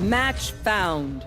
Match found.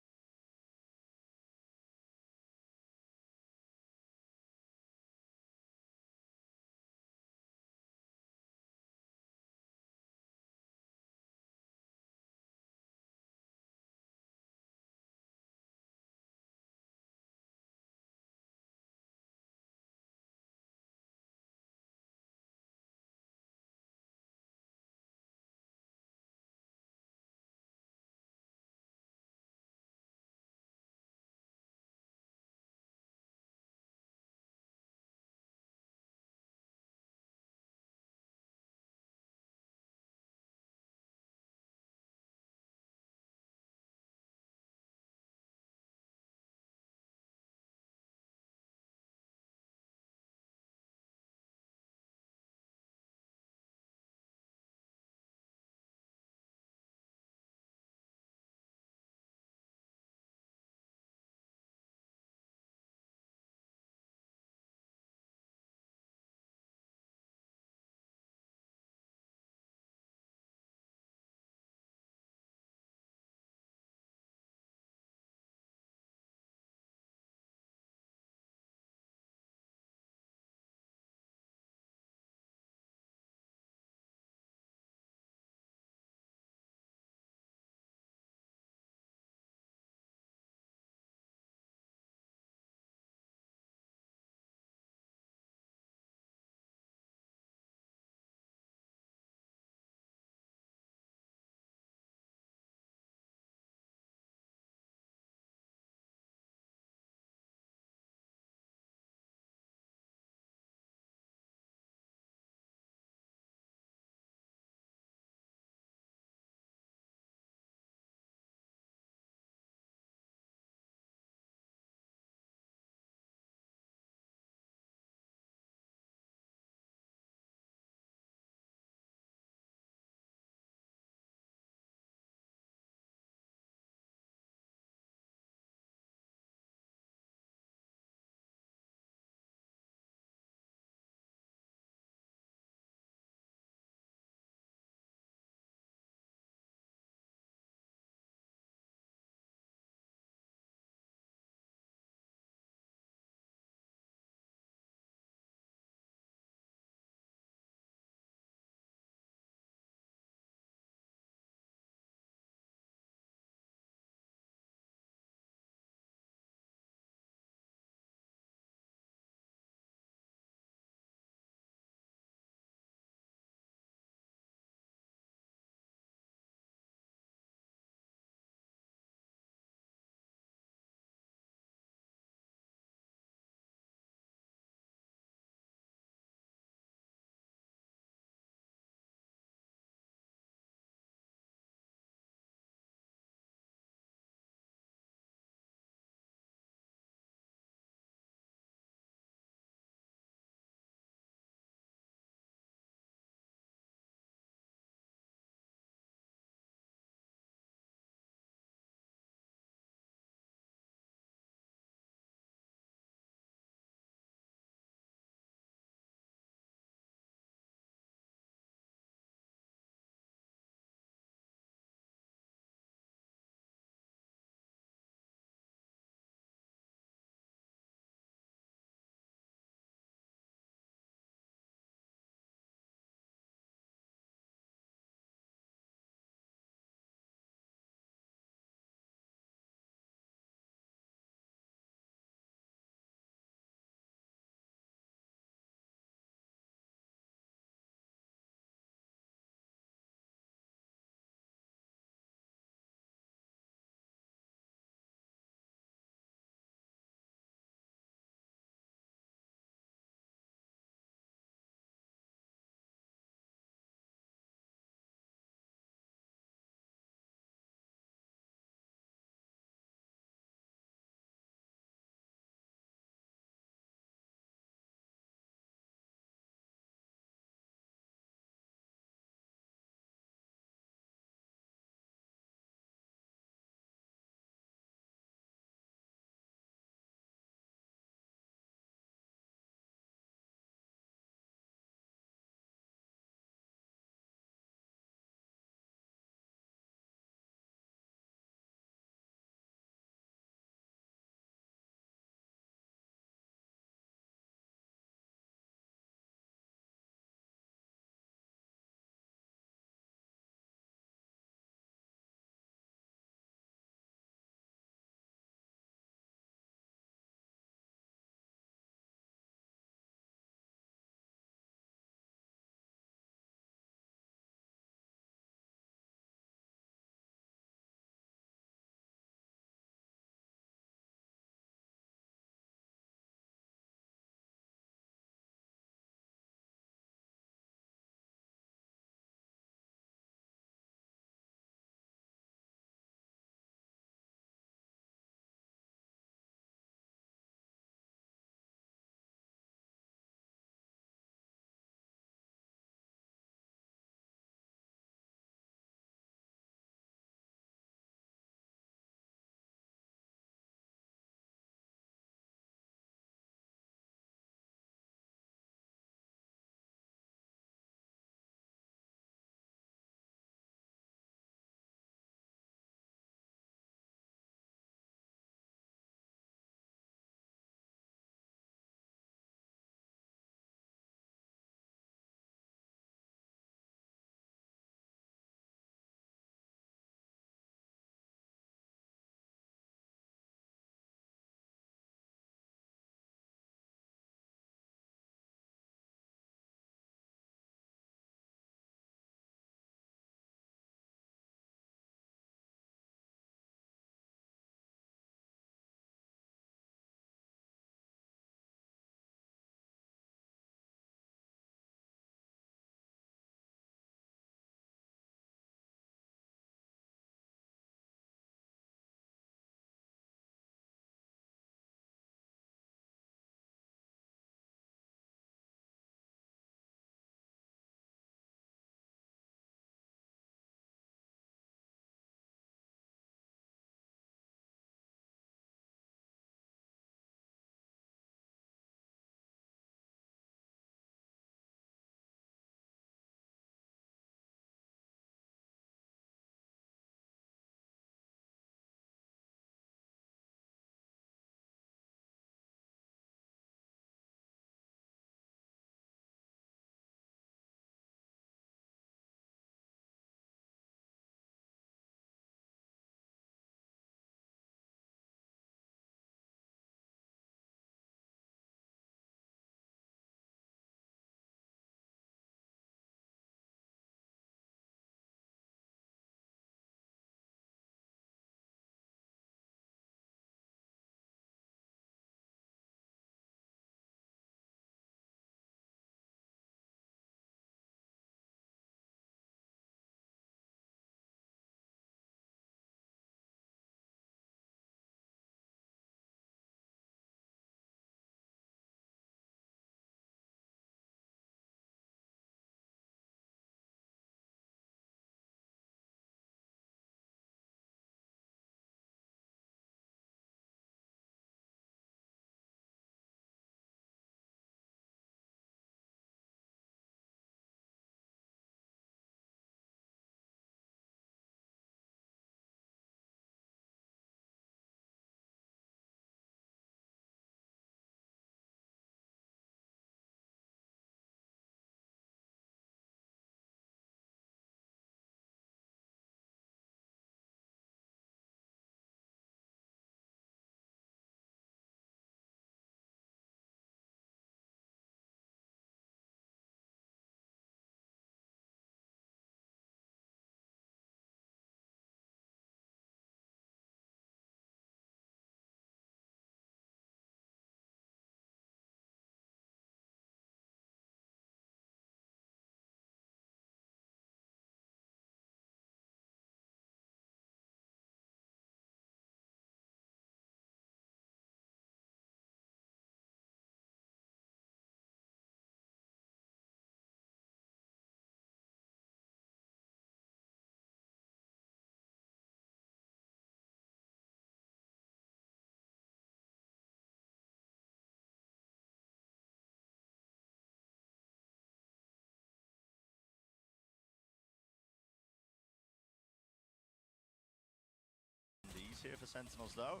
here for Sentinels though.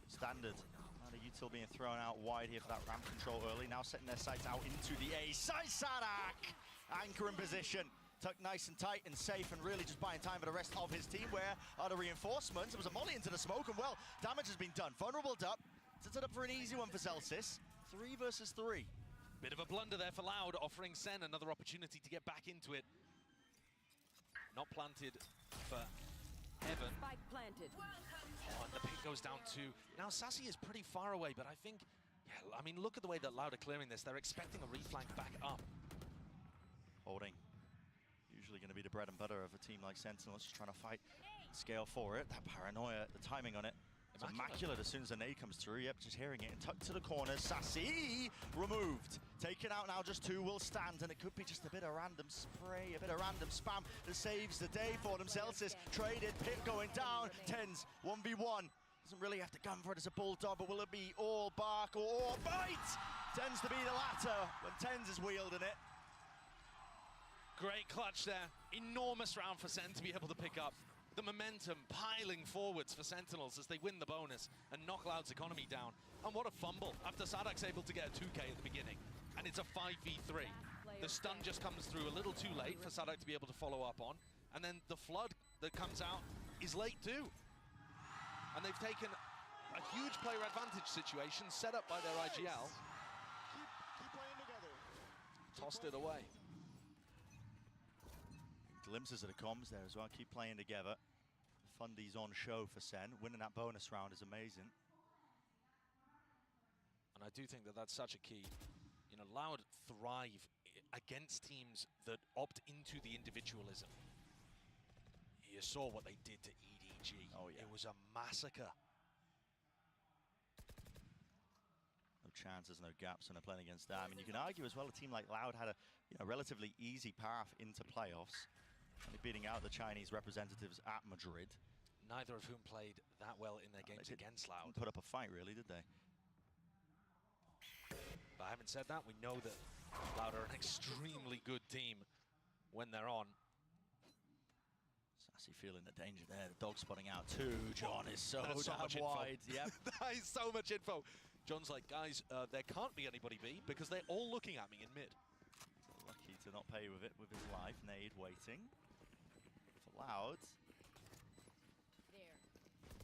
Standard. And a util being thrown out wide here for that ramp control early. Now setting their sights out into the A side. Sadak! Anchor in position. Tucked nice and tight and safe and really just buying time for the rest of his team. Where are the reinforcements? There was a molly into the smoke and well, damage has been done. Vulnerable up. Sets it up for an easy one for Celsius. 3 versus 3. Bit of a blunder there for Loud, offering Sen another opportunity to get back into it. Not planted for Evan. Spike planted. Oh, and the pick goes down to... Now, Sassy is pretty far away, but I think... Yeah, I mean, look at the way that Loud are clearing this. They're expecting a reflank back up. Holding. Usually going to be the bread and butter of a team like Sentinels, just trying to fight, scale for it. That paranoia, the timing on it. It's immaculate as soon as the nade comes through. Yep, just hearing it and tucked to the corner. Sassy removed. Taken out now, just 2 will stand, and it could be just a bit of random spray, a bit of random spam that saves the day for them. Celsius traded, pit going down. Tens 1v1. Doesn't really have to gun for it as a bulldog, but will it be all bark or all bite? Tends to be the latter when Tens is wielding it. Great clutch there. Enormous round for Sen to be able to pick up. The momentum piling forwards for Sentinels as they win the bonus and knock Loud's economy down. And what a fumble after Sadak's able to get a 2K at the beginning. And it's a 5v3. The stun just comes through a little too late for Sadak to be able to follow up on. And then the flood that comes out is late too. And they've taken a huge player advantage situation set up by their IGL. Keep playing together. Tossed it away. Glimpses of the comms there as well. Keep playing together. Fundy's on show for Sen. Winning that bonus round is amazing. And I do think that that's such a key. You know, Loud thrive against teams that opt into the individualism. You saw what they did to EDG. Oh yeah. It was a massacre. No chances, no gaps when they're playing against that. I mean, you can argue as well a team like Loud had a relatively easy path into playoffs. Only beating out the Chinese representatives at Madrid. Neither of whom played that well in their games against Loud. Didn't put up a fight really, did they? But having said that, we know that Loud are an extremely good team when they're on. Sassy feeling the danger there. The dog spotting out too. John is so much wide. Yep. That is so much info. John's like, guys, there can't be anybody B because they're all looking at me in mid. So lucky to not pay with it with his life. Nade waiting. For Loud.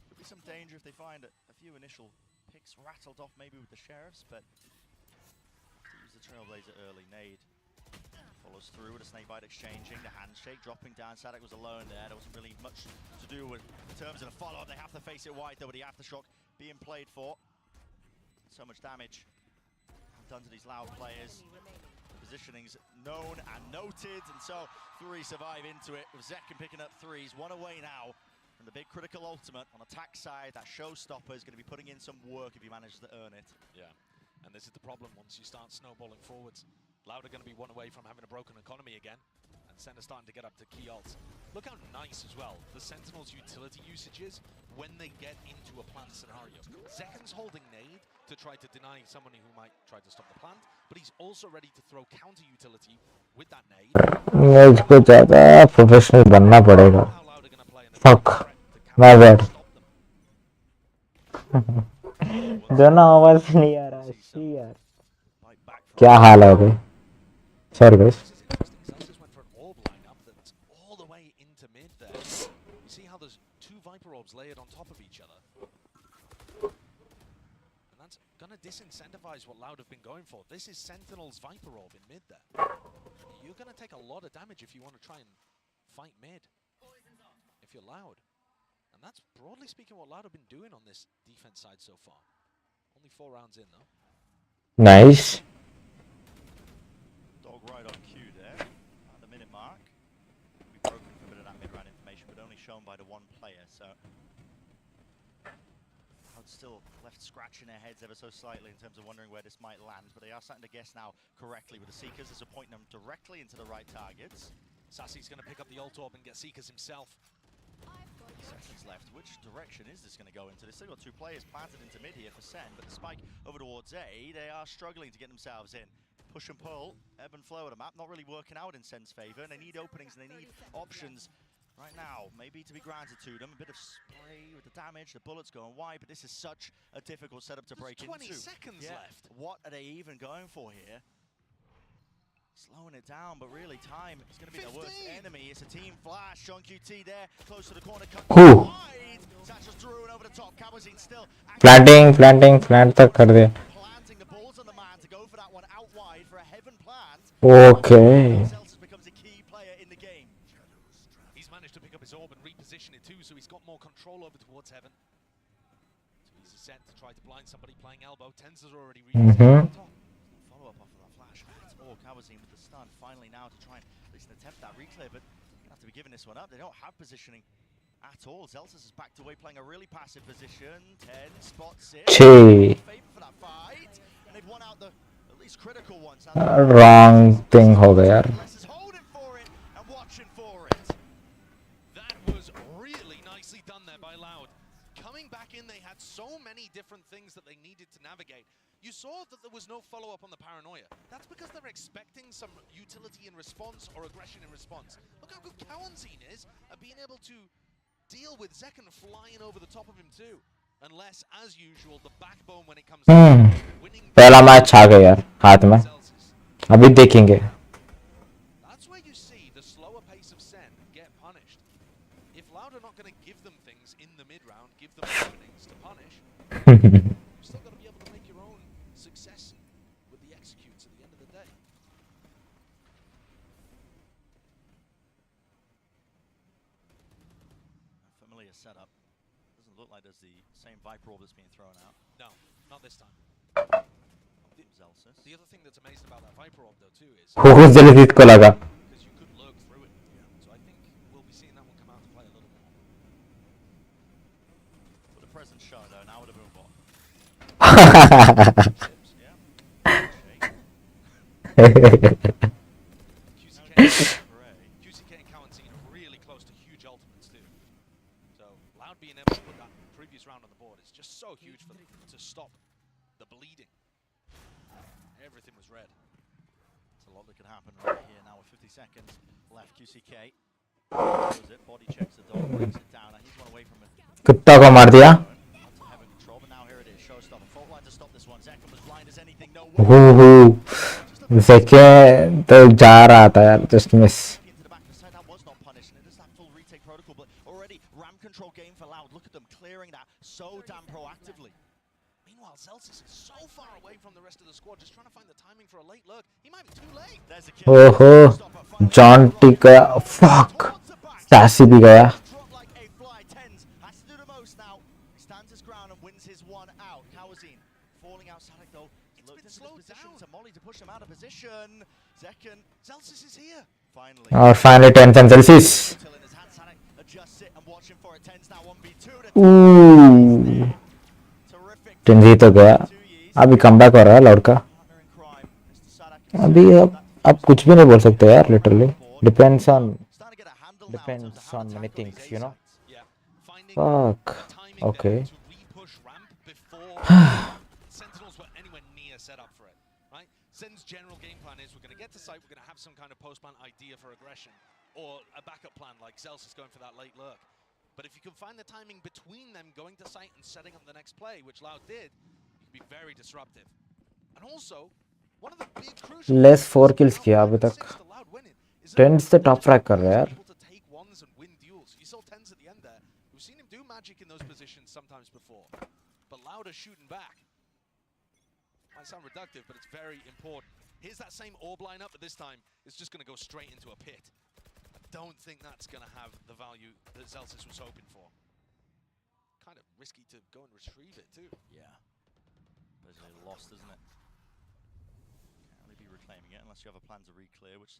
Could be some danger if they find a few initial picks rattled off maybe with the sheriffs, but to use the Trailblazer early. Nade follows through with a snakebite exchanging, the handshake dropping down. Sadak was alone there. There wasn't really much to do with in terms of the follow-up. They have to face it wide though, with the aftershock being played for. So much damage done to these Loud players. Positioning's known and noted, and so 3 survive into it with Zekken picking up 3s. 1 away now from the big critical ultimate on attack side. That showstopper is going to be putting in some work if he manages to earn it. Yeah, and this is the problem once you start snowballing forwards. Loud are going to be 1 away from having a broken economy again, and Sen are starting to get up to key ults. Look how nice as well the Sentinel's utility usage is when they get into a plant scenario. Zekken's holding nade to try to deny someone who might try to stop the plant, but he's also ready to throw counter utility with that nade. इसको ज़्यादा professional बनना पड़ेगा. Fuck, my bad. दोनों आवाज नहीं आ रहा है यार. क्या हाल है भाई? Sorry guys. Viper orbs layered on top of each other. And that's gonna disincentivize what Loud have been going for. This is Sentinel's Viper orb in mid there. You're gonna take a lot of damage if you want to try and fight mid. If you're Loud. And that's broadly speaking what Loud have been doing on this defense side so far. Only 4 rounds in though. Nice. Dog right on cue there at the minute mark. We've broken for a bit of that mid-round information, but only shown by the 1 player, so Loud still left scratching their heads ever so slightly in terms of wondering where this might land, but they are starting to guess now correctly with the Seekers as a pointing them directly into the right targets. Sassy's going to pick up the ult orb and get Seekers himself. Seconds left. Which direction is this going to go into? They've still got 2 players planted into mid here for Sen, but the spike over towards A, they are struggling to get themselves in. Push and pull, ebb and flow of the map, not really working out in Sen's favor, and they need openings and they need options. right now, maybe to be granted to them. A bit of spray with the damage, the bullets going wide, but this is such a difficult setup to break 20 into. seconds left. What are they even going for here? Slowing it down, but really time is going to be the worst enemy. It's a team flash. Sean QT there, close to the corner. Who? Wide. Satchel's through and over the top. Cabazine still Planting, plant tak kar diya. planting the balls on the man to go for that one out wide for a heaven plant. Okay. Celsius becomes a key player in the game. He's managed to pick up his orb and reposition it too, so he's got more control over towards heaven. So he's set to try to blind somebody playing elbow. Tens has already repositioned. Follow up off of that flash at all. Cabazine with the stun finally now to try and at least attempt that reclear, but gonna have to be giving this one up. They don't have positioning at all. Celsius is backed away, playing a really passive position. 10 spots it. Chee. Favor for that fight, and they've won out the at least critical ones. Wrong thing ho gaya yaar. Les is holding for it and watching for it. That was really nicely done there by Loud. Coming back in, they had so many different things that they needed to navigate. You saw that there was no follow-up on the paranoia. That's because they're expecting some utility in response or aggression in response. Look how good Cowanzine is at being able to deal with Zekken flying over the top of him too. Unless, as usual, the backbone when it comes to winning. पहला match आ गया यार हाथ में. अभी देखेंगे. That's where you see the slower pace of Sen get punished. If Loud are not going to give them things in the mid-round, give them openings to punish, you've still got to be able to make your own success with the executes at the end of the day. A familiar setup. Doesn't look like there's the same Viper orb that's being thrown out. No, not this time. Zelsis. The other thing that's amazing about that Viper orb though too is हो जल्दी इसको लगा. because you could lurk through it. So I think we'll be seeing that one come out to play a little more. With a present show though, now with a boom bot. QCK and Cowanzine are really close to huge ultimates too. So Loud being able to put that previous round on the board is just so huge for them to stop the bleeding. Everything was red. It's a lot that could happen right here now with 50 seconds left. QCK does it, body checks the dog, brings it down, and he's one away from it. कुत्ता को मार दिया. Having control, but now here it is. Showstopper, fault line to stop this one. Zekken was blind as anything, no हो Zekken तो जा रहा था यार, just miss. into the back of the side. That was not punished, and it is that full retake protocol, but already ram control game for Loud. Look at them clearing that so damn proactively. Meanwhile, Celsius is so far away from the rest of the squad, just trying to find the timing for a late lurk. He might be too late. There's a kill. ओहो John टिक गया. Fuck. Sassy भी गया. Drop like a fly. Tens has to do the most now. He stands his ground and wins his one out. Kawazine falling outside though. It's Looked been into slowed this position down. to Molly to push him out of position. Zekken Celsius is here. finally. और finally 10 Celsius. Till in his hand, Sanek adjusts it and watching for it. Tens now 1v2. Ooh. Terrific. 10 जीत हो गया. अभी comeback हो रहा है लौट का. Partner in crime. Mr. Sadak अभी अब कुछ भी नहीं बोल सकते यार literally. Depends on starting to get a handle now in terms of depends how on to many tackle things, these you know. A-sides. Yeah. Finding Fuck. the timing Okay. there to re-push ramp before Sentinels were anywhere near set up for it, right? Zen's general game plan is we're going to get to site, we're going to have some kind of post-plan idea for aggression, or a backup plan like Celsius going for that late lurk. But if you can find the timing between them going to site and setting up the next play, which Loud did, you can be very disruptive. And also, one of the big crucial Less 4 kills किया अभी तक. Tens the top track कर रहा है यार. to take ones and win duels. You saw Tens at the end there. We've seen him do magic in those positions sometimes before. But Louder shooting back. Might sound reductive, but it's very important. Here's that same orb lineup, but this time it's just going to go straight into a pit. I don't think that's going to have the value that Celsius was hoping for. Kind of risky to go and retrieve it too. Yeah. Basically lost, isn't it? Can't really be reclaiming it unless you have a plan to re-clear, which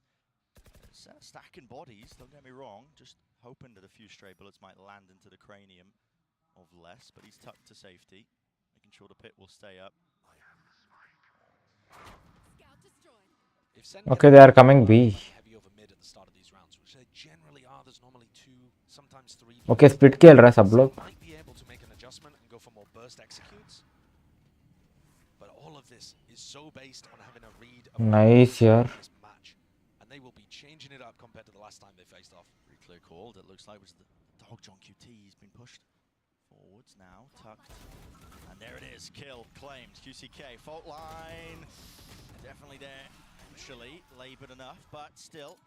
is stacking bodies, don't get me wrong. Just hoping that a few stray bullets might land into the cranium of Les, but he's tucked to safety, making sure the pit will stay up. If Sen Okay, they are coming B. heavy over mid at the start of these rounds, which they generally are, there's normally 2, sometimes 3. Okay, split खेल रहा है सब लोग. Might be able to make an adjustment and go for more burst executes. But all of this is so based on having a read of Nice यार. this match. And they will be changing it up compared to the last time they faced off. clear called. It looks like it was the dog John QT. He's been pushed forwards now, tucked. And there it is, kill claimed. QCK, fault line. Definitely there, actually, laboured enough, but still,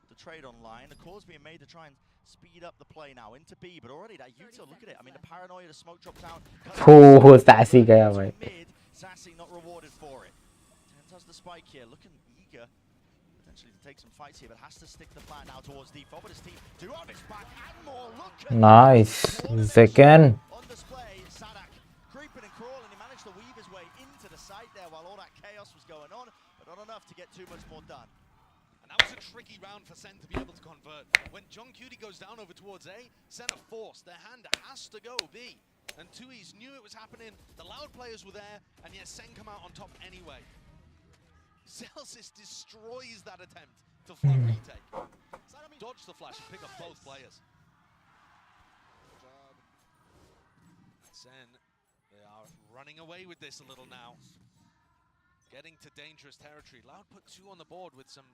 the trade online. The call's being made to try and speed up the play now into B, but already that util, look at it. I mean, the paranoia, the smoke drops down. Oh, sassy gaya bhai. Mid, Sassy not rewarded for it. Does the spike here, looking eager potentially to take some fights here, but has to stick the plan now towards default. But his team do have his back and more. Look at Nice. Second. on display. Sadak creeping and crawling. He managed to weave his way into the site there while all that chaos was going on, but not enough to get too much more done. And that was a tricky round for Sen to be able to convert. When John Cutie goes down over towards A, Sen are forced. Their hand has to go B. And Tui's knew it was happening. The Loud players were there, and yet Sen come out on top anyway. Celsius destroys that attempt to flat retake. Dodge the flash and pick up both players. Sen, they are running away with this a little now. Getting to dangerous territory. Loud put 2 on the board with some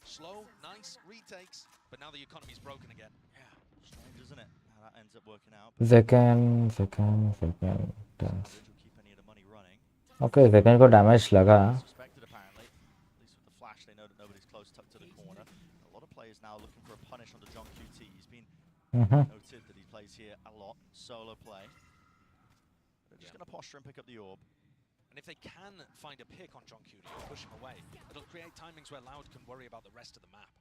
slow, nice retakes, but now the economy's broken again. Yeah, strange, isn't it? How that ends up working out. Second. Will keep any of the money running. Okay, second को damage लगा. Suspected apparently. At least with the flash, they know that nobody's close, tucked to the corner. A lot of players now looking for a punish onto John QT. He's been noted that he plays here a lot, solo play. They're just going to posture and pick up the orb. And if they can find a pick on John Cutie and push him away, it'll create timings where Loud can worry about the rest of the map.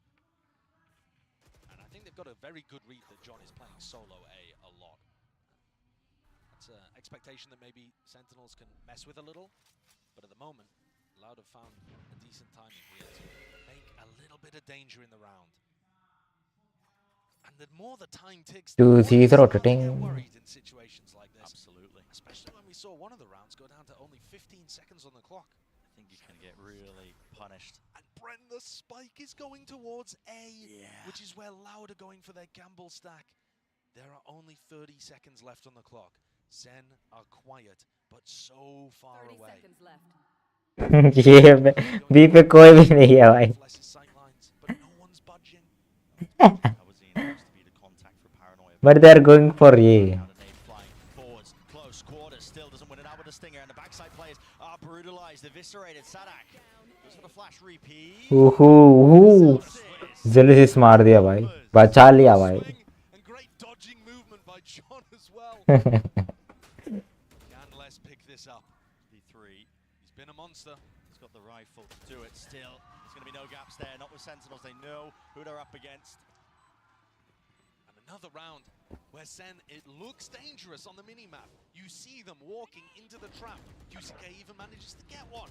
And I think they've got a very good read that John is playing solo A lot. That's an expectation that maybe Sentinels can mess with a little, but at the moment, Loud have found a decent timing here to make a little bit of danger in the round. And the more the time ticks, the more you start to get worried in situations like this. Absolutely. Especially when we saw one of the rounds go down to only 15 seconds on the clock. I think you can get really punished. And Bren, the spike is going towards A, Yeah. which is where Loud are going for their gamble stack. There are only 30 seconds left on the clock. Sen are quiet, but so far 30 away. seconds left. ये B पे कोई भी नहीं है भाई. But no one's budging. Kawazine has to be the contact for paranoia. But they are going for A. Now the nade flying forwards, close quarters, still doesn't win it out with a stinger, and the backside players are brutalized, eviscerated. Sadak goes for the flash repeat. Zealousy मार दिया भाई. बचा लिया भाई. And great dodging movement by John as well. Can Les pick this up? D3. He's been a monster. He's got the rifle to do it still. There's going to be no gaps there, not with Sentinels. They know who they're up against. And another round where Sen, it looks dangerous on the mini-map. You see them walking into the trap. QCK even manages to get one.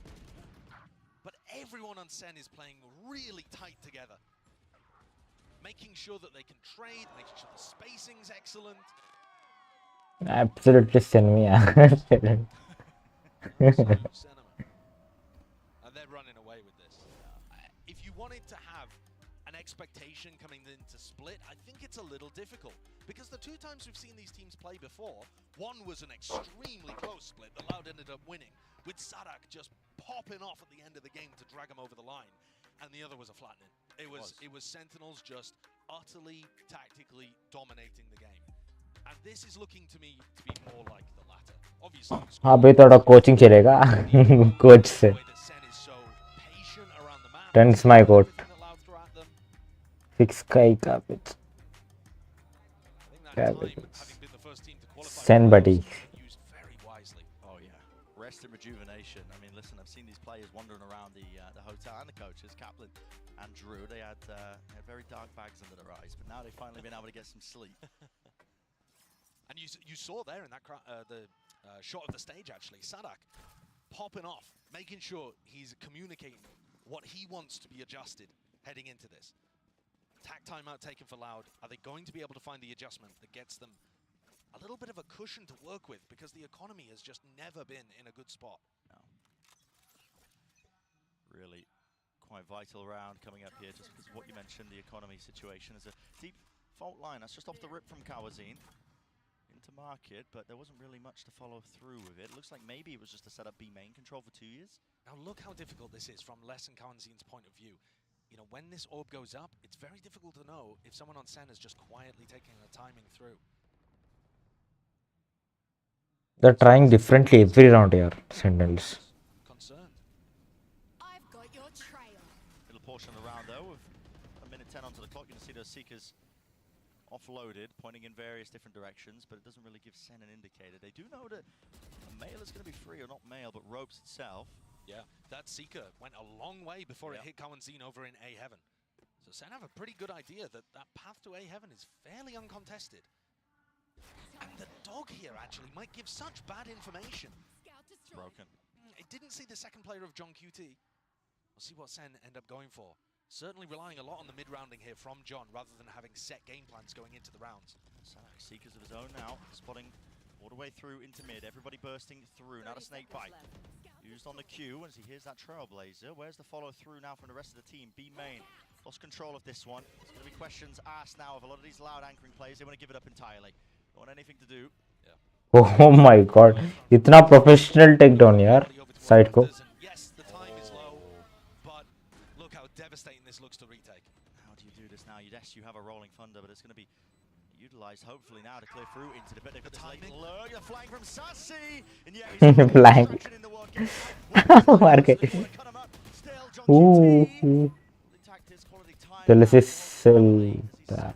But everyone on Sen is playing really tight together. Making sure that they can trade, making sure the spacing's excellent. Absolutely send me. And they're running away with this. If you wanted to have an expectation coming into split, I think it's a little difficult. Because the 2 times we've seen these teams play before, one was an extremely close split that Loud ended up winning, with Sadak just popping off at the end of the game to drag him over the line. And the other was a flattening. It was Sentinels just utterly tactically dominating the game. And this is looking to me to be more like the latter. Obviously, अभी थोड़ा coaching चलेगा coach से. Turns my coat. 6 guy का bit. Send buddy. Oh yeah, rest and rejuvenation. I mean, listen, I've seen these players wandering around the hotel and the coaches, Kaplan and Drew. They had very dark bags under their eyes, but now they've finally been able to get some sleep. And you saw there in that shot of the stage, actually, Sadak popping off, making sure he's communicating what he wants to be adjusted heading into this. Tack timeout taken for Loud. Are they going to be able to find the adjustment that gets them a little bit of a cushion to work with? Because the economy has just never been in a good spot. No. Really quite vital round coming up here, just because of what you mentioned, the economy situation is a deep fault line. That's just off the rip from Kawazine into market, but there wasn't really much to follow through with it. It looks like maybe it was just to set up B main control for 2 years. Now look how difficult this is from Les and Kawazine's point of view. you know, when this orb goes up, it's very difficult to know if someone on Sen is just quietly taking the timing through. They're trying differently every round here, Sentinels. Concerned. I've got your trail. Little portion of the round though, with a minute 10 onto the clock. You can see those Seekers offloaded, pointing in various different directions, but it doesn't really give Sen an indicator. They do know that a male is going to be free, or not male, but ropes itself. Yeah, that Seeker went a long way before it hit Kawanzin over in A Heaven. So Sen have a pretty good idea that that path to A Heaven is fairly uncontested. And the dog here actually might give such bad information. Scout destroyed. Broken. It didn't see the second player of John QT. We'll see what Sen end up going for. Certainly relying a lot on the mid-rounding here from John, rather than having set game plans going into the rounds. Seekers of his own now, spotting all the way through into mid. Everybody bursting through. Now the snake bite. Used on the Q as he hears that Trailblazer. Where's the follow through now from the rest of the team? B main lost control of this one. There's going to be questions asked now of a lot of these loud anchoring players. They want to give it up entirely. Don't want anything to do. Oh my god. Itna professional takedown yaar. Side ko. Yes, the time is low, but look how devastating this looks to retake. How do you do this now? Yes, you have a rolling thunder, but it's going to be utilized hopefully now to clear through into the bit. They've got this late lurk. They're flying from Sassy. And yeah, he's Flying. in the work. मार के. Ooh. Jealous is still that.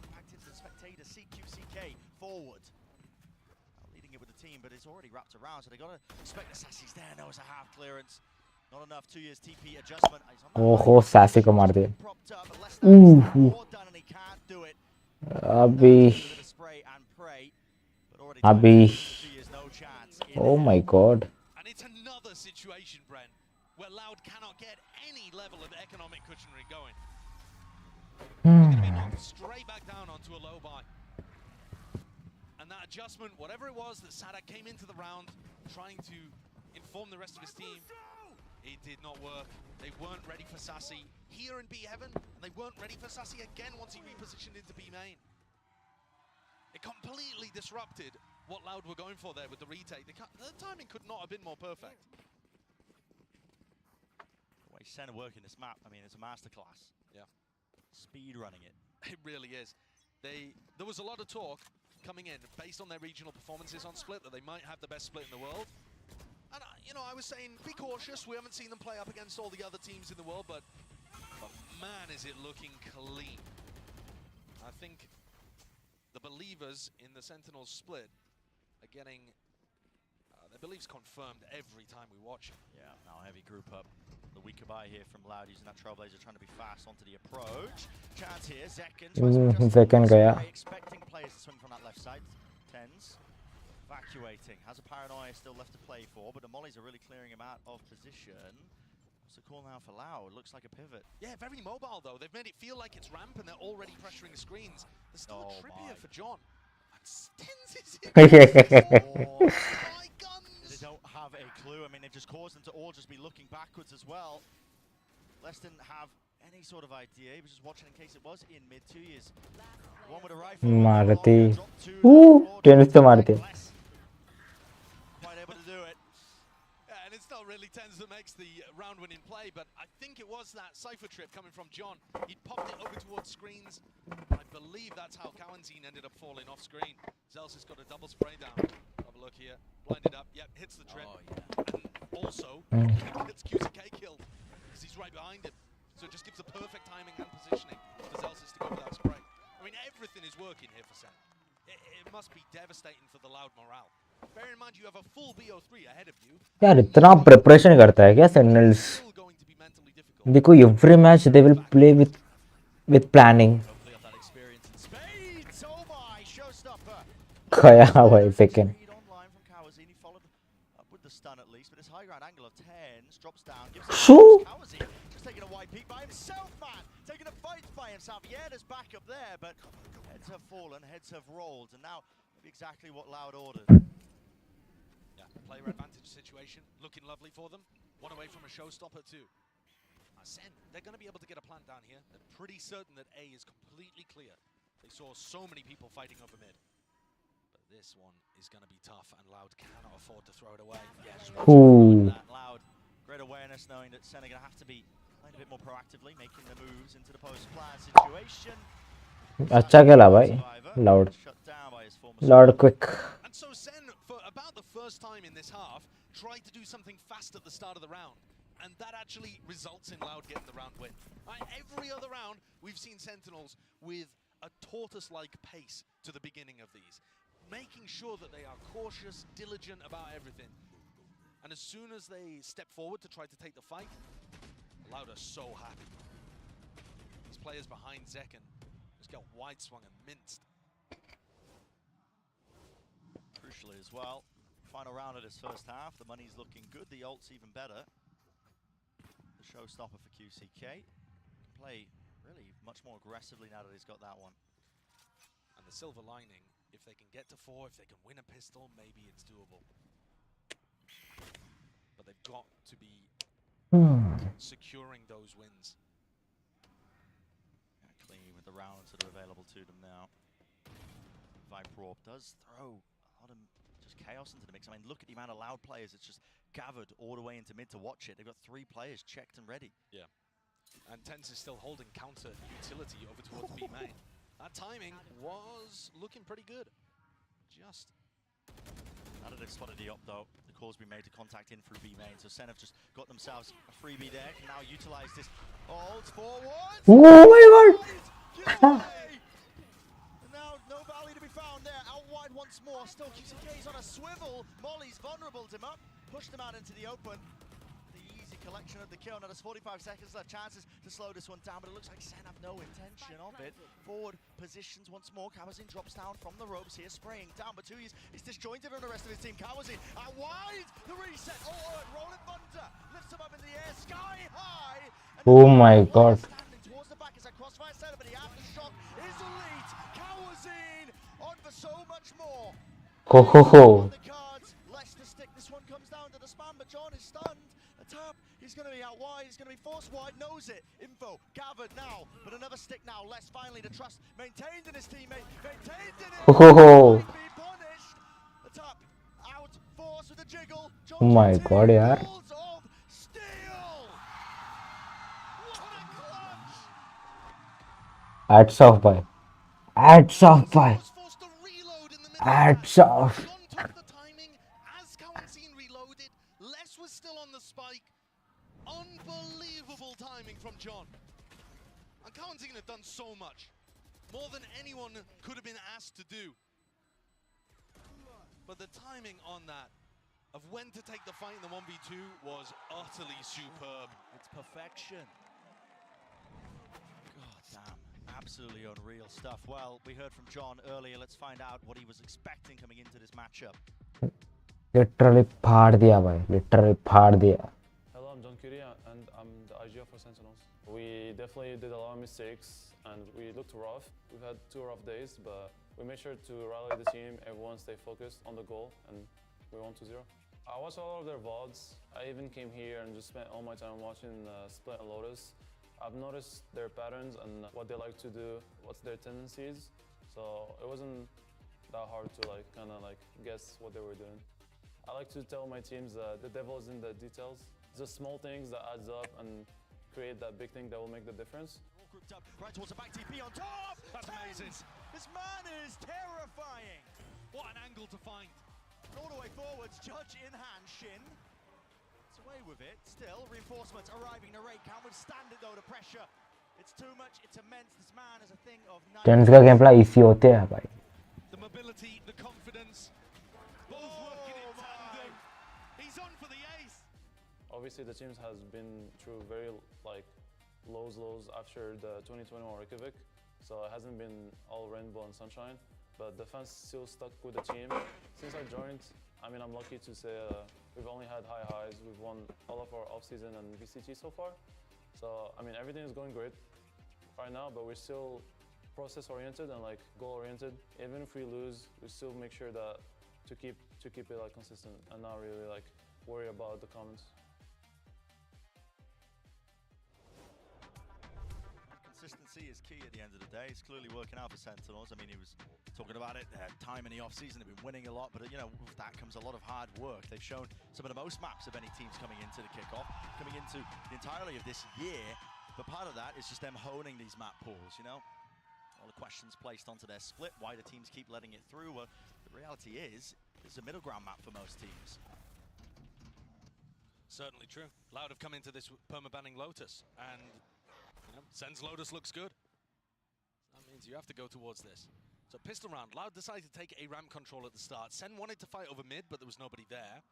Leading it with the team, but it's already wrapped around, so they got to expect the Sassy's there. No, it's a half clearance. Not enough. 2 years TP adjustment. Oh, Sassy को मार दिया. अभी. Oh my god. And it's another situation, Brent, where Loud cannot get any level of economic cushionry going. Going to be knocked straight back down onto a low buy. And that adjustment, whatever it was that Sadak came into the round trying to inform the rest of his team, it did not work. They weren't ready for Sassy here in B Heaven, and they weren't ready for Sassy again once he repositioned into B main. It completely disrupted what Loud were going for there with the retake. The timing could not have been more perfect. The way Sen are working this map, I mean, it's a masterclass. Yeah. Speed running it. It really is. There was a lot of talk coming in based on their regional performances on Split that they might have the best split in the world. And, you know, I was saying, be cautious. We haven't seen them play up against all the other teams in the world, but man, is it looking clean. I think the believers in the Sentinels split are getting their beliefs confirmed every time we watch it. Yeah, now heavy group up. The weaker buy here from Loud using that Trailblazer, trying to be fast onto the approach. Chance here, Zekken. Zekken gaya. Expecting players to swing from that left side. Tens. Evacuating. Has a paranoia still left to play for, but the mollies are really clearing him out of position. What's the call now for Loud? Looks like a pivot. Yeah, very mobile though. They've made it feel like it's ramp and they're already pressuring the screens. There's still a trip here for John. And Stens is in. Oh, my guns! They don't have a clue. I mean, they've just caused them to all just be looking backwards as well. Les didn't have any sort of idea. He was just watching in case it was in mid. 2 years. One with a rifle. मारती. Tennis तो मारती. Quite able to do it. Yeah, and it's not really Tens that makes the round-winning play, but I think it was that Cypher trip coming from John. He'd popped it over towards screens. I believe that's how Kawanzin ended up falling off screen. Zels has got a double spray down. Have a look here. Blinded up. Yep, hits the trip. Oh, yeah. And also, gets QCK killed because he's right behind him. So it just gives the perfect timing and positioning for Zels to go with that spray. I mean, everything is working here for Sen. It must be devastating for the Loud morale. Bear in mind, you have a full BO3 ahead of you. यार इतना preparation करता है क्या Sentinels? देखो every match they will play with planning. गया हुआ है second. Shoo! Just taking a wide peek by himself, man. Taking a fight by himself. Yeah, there's backup there, but heads have fallen, heads have rolled, and now exactly what Loud ordered. Yeah, player advantage situation, looking lovely for them. One away from a showstopper too. Sen, they're going to be able to get a plant down here. They're pretty certain that A is completely clear. They saw so many people fighting over mid. But this one is going to be tough, and Loud cannot afford to throw it away. Yes, Ooh. Loud, great awareness knowing that Sen are going to have to be Playing a bit more proactively, making the moves into the post-plan situation. अच्छा खेला भाई. Loud. Shut down by his former Loud quick. And so Sen, for about the first time in this half, tried to do something fast at the start of the round. And that actually results in Loud getting the round win. Every other round, we've seen Sentinels with a tortoise-like pace to the beginning of these, making sure that they are cautious, diligent about everything. And as soon as they step forward to try to take the fight, Loud are so happy. These players behind Zekken just got wide swung and minced. Crucially as well, final round of this first half, the money's looking good, the ult's even better. The showstopper for QCK. Can play really much more aggressively now that he's got that one. And the silver lining, if they can get to 4, if they can win a pistol, maybe it's doable. But they've got to be securing those wins. Clean with the rounds that are available to them now. Viprorp does throw a lot of just chaos into the mix. I mean, look at the amount of Loud players. It's just gathered all the way into mid to watch it. They've got 3 players checked and ready. Yeah. And Tense is still holding counter utility over towards B main. That timing was looking pretty good. Just. Now that they've spotted the up though, the call's been made to contact in through B main. So Sen have just got themselves a freebie there. Can now utilize this. Ult forward. Oh my god! And now no Valley to be found there. Out wide once more. Still QCK's on a swivel. Molly's vulnerable him up. Pushed him out into the open. The easy collection of the kill. Now there's 45 seconds left. Chances to slow this one down, but it looks like Sen have no intention of it. Forward positions once more. Kawazin drops down from the ropes here, spraying down, but Tuyis is disjointed on the rest of his team. Kawazin out wide. The reset. Rolling Thunder lifts him up in the air, sky high. Oh my god. Standing towards the back as a crossfire setup, but the aftershock is elite. Kawazin on for so much more. Ho ho ho. This one comes down to the spam, but John is stunned. A tap, he's going to be out wide, he's going to be forced wide, knows it. Info gathered now, but another stick now. Less finally the trust maintained in his teammate, maintained in it. Ho ho ho. Be punished. A tap, out, force with a jiggle. John Oh my god, yaar. Balls of steel. What a clutch. Hats off, bhai. Hats off, bhai. Hats off. Still on the spike. Unbelievable timing from John. And Kawazin had done so much. More than anyone could have been asked to do. But the timing on that, of when to take the fight in the 1v2, was utterly superb. It's perfection. God damn. Absolutely unreal stuff. Well, we heard from John earlier. Let's find out what he was expecting coming into this matchup. Literally फाड़ दिया भाई. Literally फाड़ दिया. Hello, I'm John Curie and I'm the IGL for Sentinels. We definitely did a lot of mistakes and we looked rough. We've had 2 rough days, but we made sure to rally the team, everyone stay focused on the goal, and we won 2-0. I watched all of their VODs. I even came here and just spent all my time watching Split and Lotus. I've noticed their patterns and what they like to do, what's their tendencies. So it wasn't that hard to kind of guess what they were doing. I like to tell my teams that the devil is in the details. Just small things that adds up and create that big thing that will make the difference. All grouped up right towards the back TP on top. That's amazing. This man is terrifying. What an angle to find. All the way forwards, Judge in hand, Shin. It's away with it. Still, reinforcements arriving. Narrate can't withstand it though, the pressure. It's too much, it's immense. This man is a thing of night. Tens का gameplay easy होते हैं भाई. The mobility, the confidence, both working in tandem. He's on for the ace. Obviously, the team has been through very lows after the 2021 Reykjavik, so it hasn't been all rainbow and sunshine. But the fans still stuck with the team. Since I joined, I mean, I'm lucky to say we've only had high highs. We've won all of our off-season and VCT so far. So I mean, everything is going great right now, but we're still process-oriented and goal-oriented. Even if we lose, we still make sure that to keep it consistent and not really worry about the comments. consistency is key at the end of the day. It's clearly working out for Sentinels. I mean, he was talking about it, time in the off-season, they've been winning a lot, but you know, with that comes a lot of hard work. They've shown some of the most maps of any teams coming into the kickoff, coming into the entirety of this year, but part of that is just them honing these map pools, you know? All the questions placed onto their split, why do teams keep letting it through? Well, the reality is, it's a middle ground map for most teams. Certainly true. Loud have come into this perma-banning Lotus, and you know, Sen's Lotus looks good. That means you have to go towards this. So pistol round, Loud decided to take a ramp control at the start. Sen wanted to fight over mid, but there was nobody there.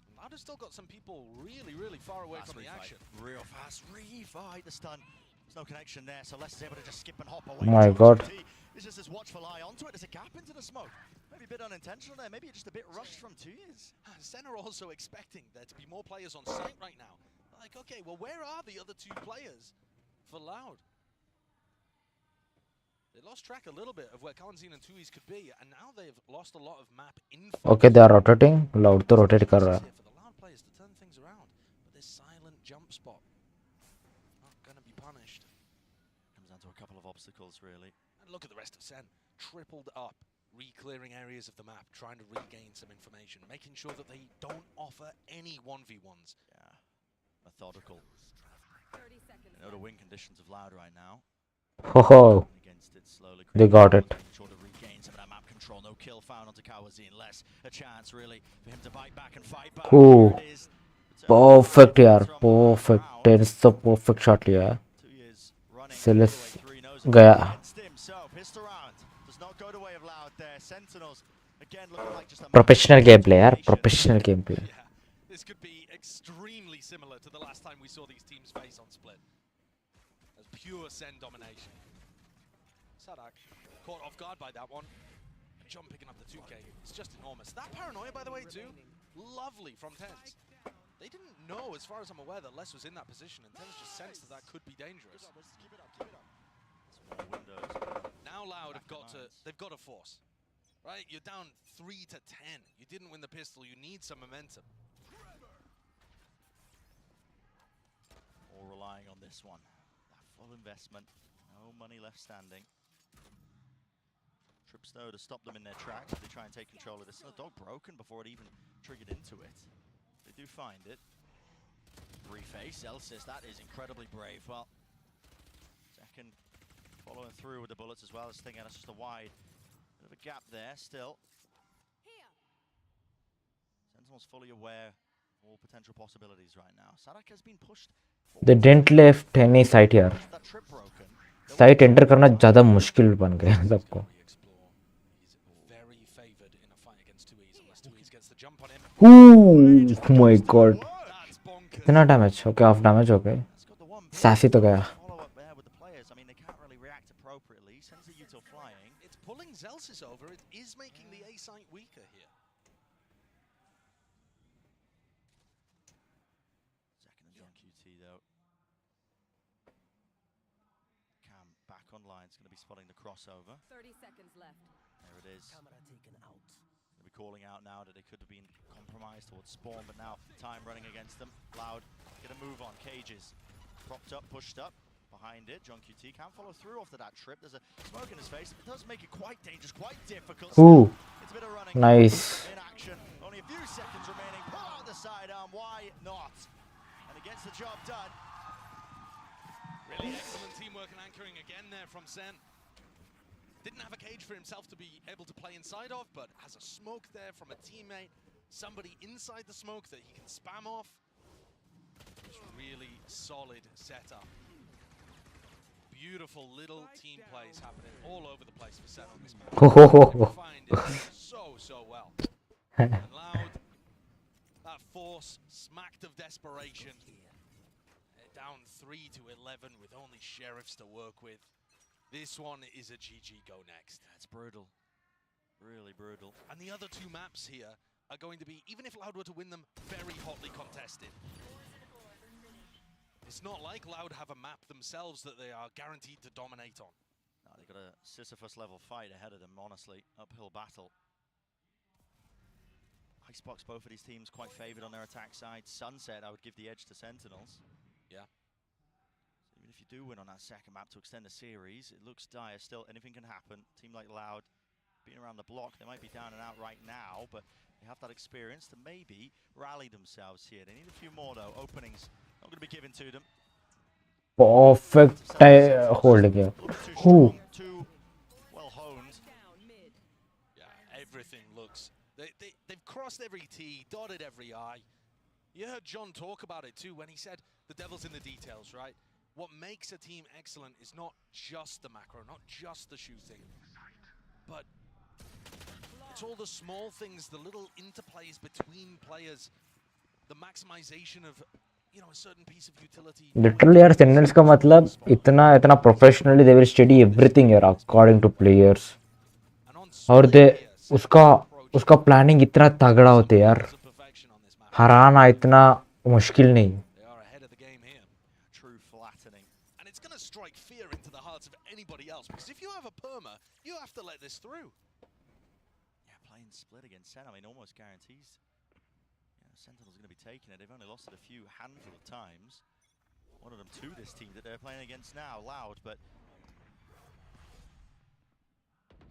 And Loud has still got some people really, really far away from the action. Real fast refight, the stun. There's no connection there, so Les is able to just skip and hop away. Oh my god. It's just this watchful eye onto it. There's a gap into the smoke. Maybe a bit unintentional there, maybe just a bit rushed from 2 years. Sen are also expecting there to be more players on site right now. Like, okay, well, where are the other 2 players for Loud? They lost track a little bit of where Kalanzin and Tuis could be, and now they've lost a lot of map info. Okay, they are rotating. Loud to rotate kar raha hai. For the Loud players to turn things around, but this silent jump spot not gonna be punished. Comes down to a couple of obstacles, really. And look at the rest of Sen, tripled up, re-clearing areas of the map, trying to regain some information, making sure that they don't offer any 1v1s. Yeah, methodical. 30 seconds. You know the win conditions of Loud right now. Oh, Against it slowly. they got it. Sure to regain some of that map control. No kill found onto Kawazin. Less a chance really for him to bite back and fight back. Ooh. There it is. Perfect yaar, perfect. It's the perfect shot liya hai. 2 years running. Silas all the way through, he knows gaya. against him. So pistol round does not go the way of Loud there. Sentinels again looking like just a Professional gameplay yaar, professional gameplay. Yeah, this could be extremely similar to the last time we saw these teams face on Split. As pure Sen domination. Sadak caught off guard by that one. John picking up the 2K. It's just enormous. That paranoia, by the way, too, lovely from Tens. They didn't know, as far as I'm aware, that Les was in that position, and Tens just sensed that that could be dangerous. Now Loud have got to, they've got to force. Right, you're down 3 to 10. You didn't win the pistol. You need some momentum. All relying on this one. That full investment. No money left standing. Trips though to stop them in their tracks. They try and take control of this. The dog broken before it even triggered into it. They do find it. Reface, Elsis, that is incredibly brave. Well, second following through with the bullets as well as Stinger. That's just a wide bit of a gap there still. Here. Sentinel's fully aware of all potential possibilities right now. Sadak has been pushed. They didn't left any site yaar. That trip broken. Site enter करना ज़्यादा मुश्किल बन गया सबको. Oh my god. इतना damage. Okay, off damage हो गए. Sassy तो गया. It's pulling Zelsis over. It is making the A site weaker here. Second and John QT though. Cam back online. It's going to be spotting the crossover. 30 seconds left. There it is. Camera taken out. Going to be calling out now that they could have been compromised towards spawn, but now time running against them. Loud, get a move on. Cages propped up, pushed up. Behind it, John QT can't follow through after that trip. There's a smoke in his face. It does make it quite dangerous, quite difficult. Ooh, it's a bit of running. Nice. In action, only a few seconds remaining. Pull out the sidearm, why not? And it gets the job done. Really excellent teamwork and anchoring again there from Sen. Didn't have a cage for himself to be able to play inside of, but has a smoke there from a teammate. Somebody inside the smoke that he can spam off. Just really solid setup. Beautiful little team plays happening all over the place for Sen on this map. Find it so well. And Loud, that force smacked of desperation. Down 3 to 11 with only sheriffs to work with. This one is a GG go next. That's brutal. Really brutal. And the other 2 maps here are going to be, even if Loud were to win them, very hotly contested. It's not like Loud have a map themselves that they are guaranteed to dominate on. No, they've got a Sisyphus level fight ahead of them, honestly. Uphill battle. Icebox, both of these teams quite favored on their attack side. Sunset, I would give the edge to Sentinels. Yeah. Even Even if you do win on that second map to extend the series, it looks dire still. Anything can happen. Team like Loud being around the block, they might be down and out right now, but they have that experience to maybe rally themselves here. They need a few more though. Openings not going to be given to them. Perfect holding here. Too well honed. Yeah, everything looks... They've crossed every T, dotted every I. You heard John talk about it too when he said the devil's in the details, right? What makes a team excellent is not just the macro, not just the shooting, but it's all the small things, the little interplays between players, the maximization of, you know, a certain piece of utility. Literally यार Sentinels का मतलब इतना professionally they will study everything here according to players. और they उसका planning इतना तगड़ा होता है यार. हराना इतना मुश्किल नहीं. Strike fear into the hearts of anybody else, because if you have a perma, you have to let this through. Yeah, playing split against Sen, I mean, almost guarantees. Yeah, Sentinel's going to be taking it. They've only lost it a few handful of times. One of them to this team that they're playing against now, Loud, but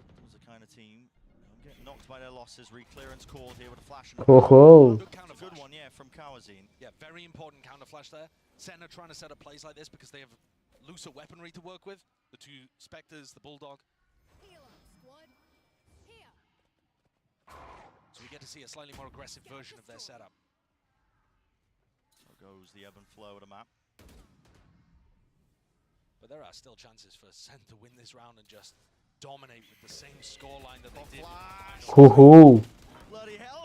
Sentinel's the kind of team getting knocked by their losses. Re-clearance called here with a flash. Oh, good one, yeah, from Kawazine. Yeah, very important counter flash there. Sen are trying to set up plays like this because they have looser weaponry to work with. The two Spectres, the Bulldog. So we get to see a slightly more aggressive version of their setup. So goes the ebb and flow of the map. But there are still chances for Sen to win this round and just dominate with the same scoreline that they did. ho.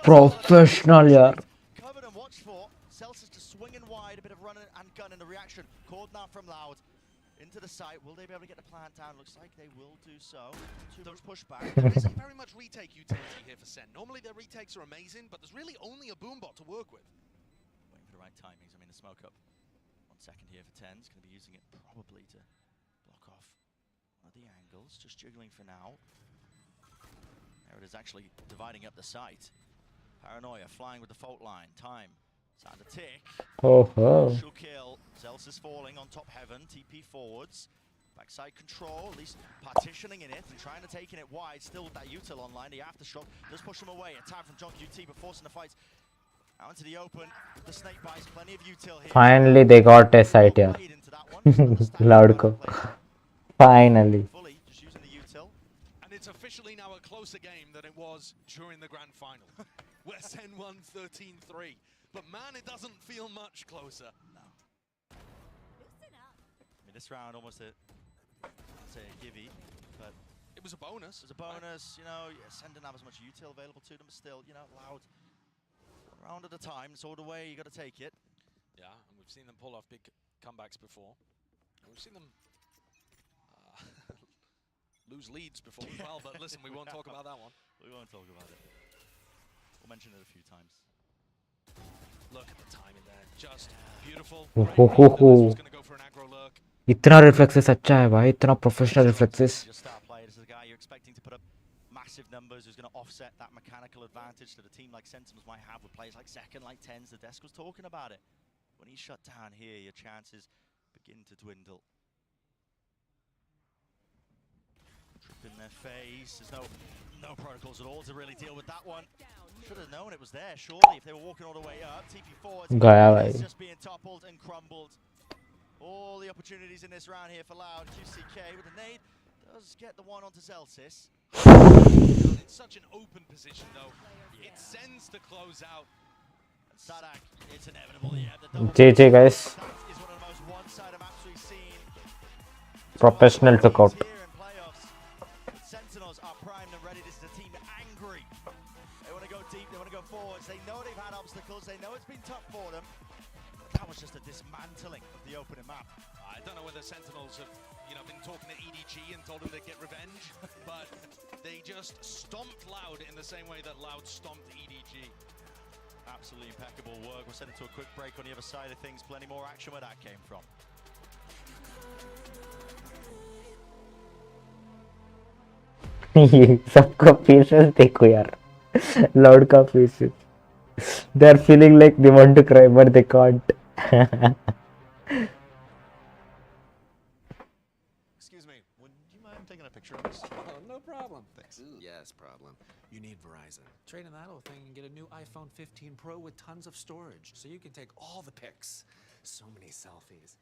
Professional yaar. Covered and watched for. Celsius just swinging wide, a bit of run and gun in the reaction. Called now from Loud. Into the site, will they be able to get the plant down? Looks like they will do so. Too much pushback. There isn't very much retake utility here for Sen. Normally their retakes are amazing, but there's really only a boombot to work with. Waiting for the right timings. I mean, the smoke up. 1 second here for 10's. Going to be using it probably to block off one of the angles. Just jiggling for now. There it is, actually dividing up the site. Paranoia flying with the fault line. Time. Time to tick. Oh, She'll kill. Celsius falling on top heaven. TP forwards. Backside control, at least partitioning in it and trying to take it wide. Still with that util online. The aftershock does push him away. A tag from John QT, but forcing the fights out into the open. The snake bites, plenty of util here. finally they got a sight here. Loud ko. Finally. Fully just using the util. And it's officially now a closer game than it was during the grand final, where Sen won 13-3. But man, it doesn't feel much closer. No. I mean, this round almost a, I'd say a givey, but it was a bonus. It was a bonus, you know. Yeah, Sen didn't have as much util available to them, but still, you know, Loud. One round at a time, it's all the way, you got to take it. Yeah, and we've seen them pull off big comebacks before. And we've seen them lose leads before as well, but listen, we won't talk about that one. We won't talk about it. We'll mention it a few times. Look at the timing there, just beautiful. Oh. Gonna go for an aggro lurk. इतना reflexes अच्छा है भाई, इतना professional reflexes. Your star player, this is a guy you're expecting to put up massive numbers, who's going to offset that mechanical advantage that a team like Sentinels might have with players like Second, like Tens. The desk was talking about it. When he's shut down here, your chances begin to dwindle. Trip in their face. There's no protocols at all to really deal with that one. Should have known it was there, surely, if they were walking all the way up. TP forwards, it's just being toppled and crumbled. All the opportunities in this round here for Loud. QCK with a nade does get the one onto Celsius. It's such an open position, though. Yeah. It sends to close out. And Sadak, it's inevitable. Yeah, JJ, guys. That is one of the most one-sided maps we've seen. Professional took out. Sentinels are primed and ready. This is a team angry. They want to go deep, they want to go forwards. They know they've had obstacles, they know it's been tough for them. But that was just a dismantling of the opening map. I don't know whether Sentinels have, been talking to EDG and told them they'd get revenge, but they just stomped Loud in the same way that Loud stomped EDG. Absolutely impeccable work. We're sending to a quick break on the other side of things. Plenty more action where that came from. सबका patience देखो यार, loud का patience. They are feeling like they want to cry but they can't. Trade in that little thing and get a new iPhone 15 Pro with tons of storage, so you can take all the pics. So many selfies.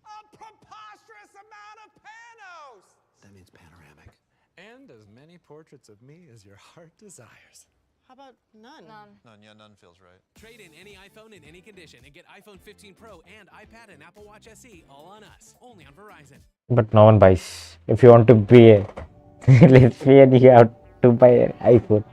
A preposterous amount of panos! That means panoramic. And as many portraits of me as your heart desires. How about none? None, yeah, none feels right. Trade in any iPhone in any condition and get iPhone 15 Pro and iPad and Apple Watch SE all on us. Only on Verizon. But no one buys. If you want to be a lesbian, you have to buy an iPhone.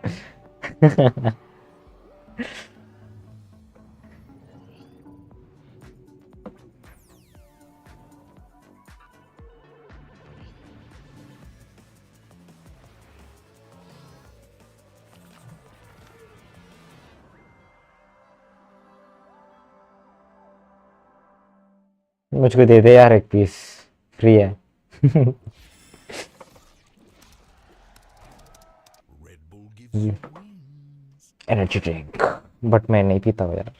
मुझको दे दे यार एक piece free है energy drink but मैं नहीं पीता हूँ यार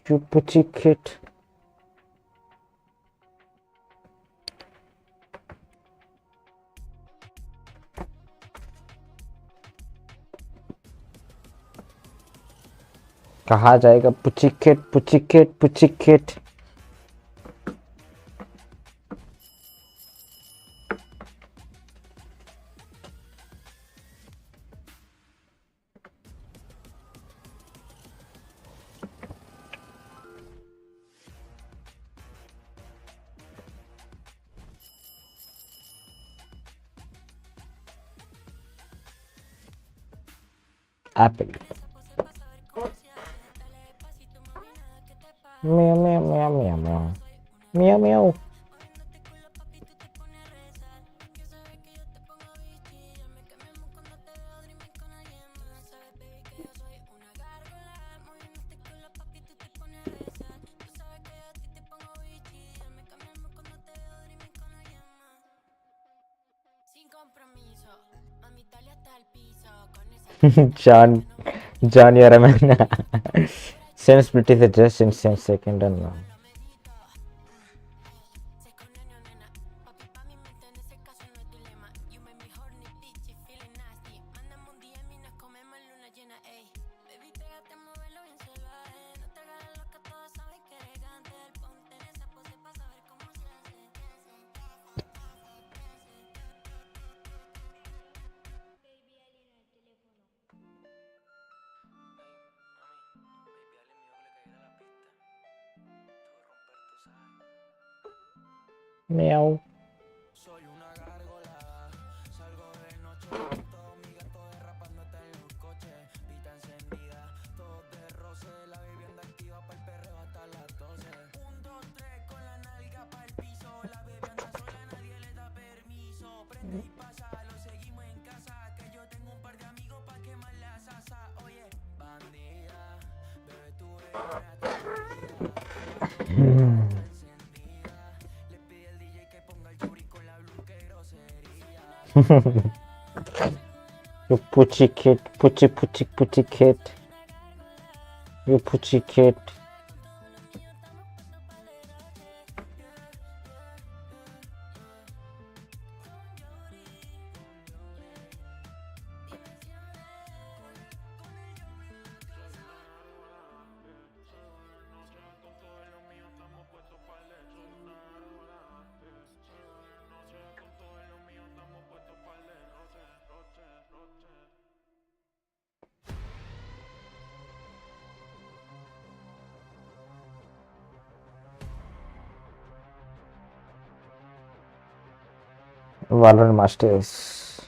चुप कहा जाएगा पुचिकेट Apple Meow. John, you're a man. Same split is just in same second and now. Meow. Soy una gárgola, salgo de noche con todos mis gatos derrapando hasta en los coches, pita encendida, todos de roce, la vivienda activa para el perreo hasta las 12. 1, 2, 3 con la nalga para el piso, la bebé anda sola, nadie le da permiso, prende y pasa, lo seguimos en casa, que yo tengo un par de amigos para quemar la salsa. Oye, bandida, bebé tú eres You pussy cat. You pussy cat. Valorant Masters.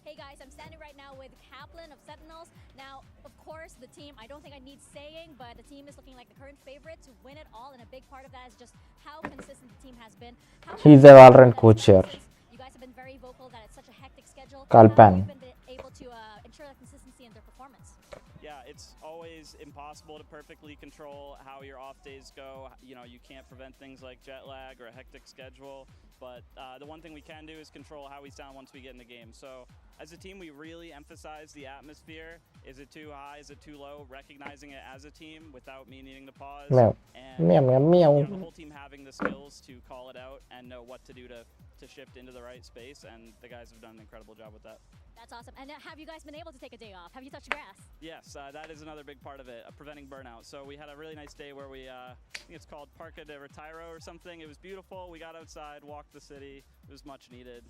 Hey guys, I'm standing right now with Kaplan of Sentinels. Now, of course, the team, I don't think I need saying, but the team is looking like the current favorite to win it all, and a big part of that is just how consistent the team has been. He's a Valorant coach here. You guys have been very vocal that it's such a hectic schedule. Kalpan. How have you been able to ensure that consistency in their performance? Yeah, it's always impossible to perfectly control how your off days go. You know, you can't prevent things like jet lag or a hectic schedule, but the one thing we can do is control how we sound once we get in the game. So as a team, we really emphasize the atmosphere. Is it too high? Is it too low? Recognizing it as a team without me needing to pause. Meow. And Meow, meow, meow. you know, the whole team having the skills to call it out and know what to do to to shift into the right space, and the guys have done an incredible job with that. That's awesome. And have you guys been able to take a day off? Have you touched grass? Yes, that is another big part of it, preventing burnout. So we had a really nice day where we, I think it's called Parque de Retiro or something. It was beautiful. We got outside, walked the city. It was much needed.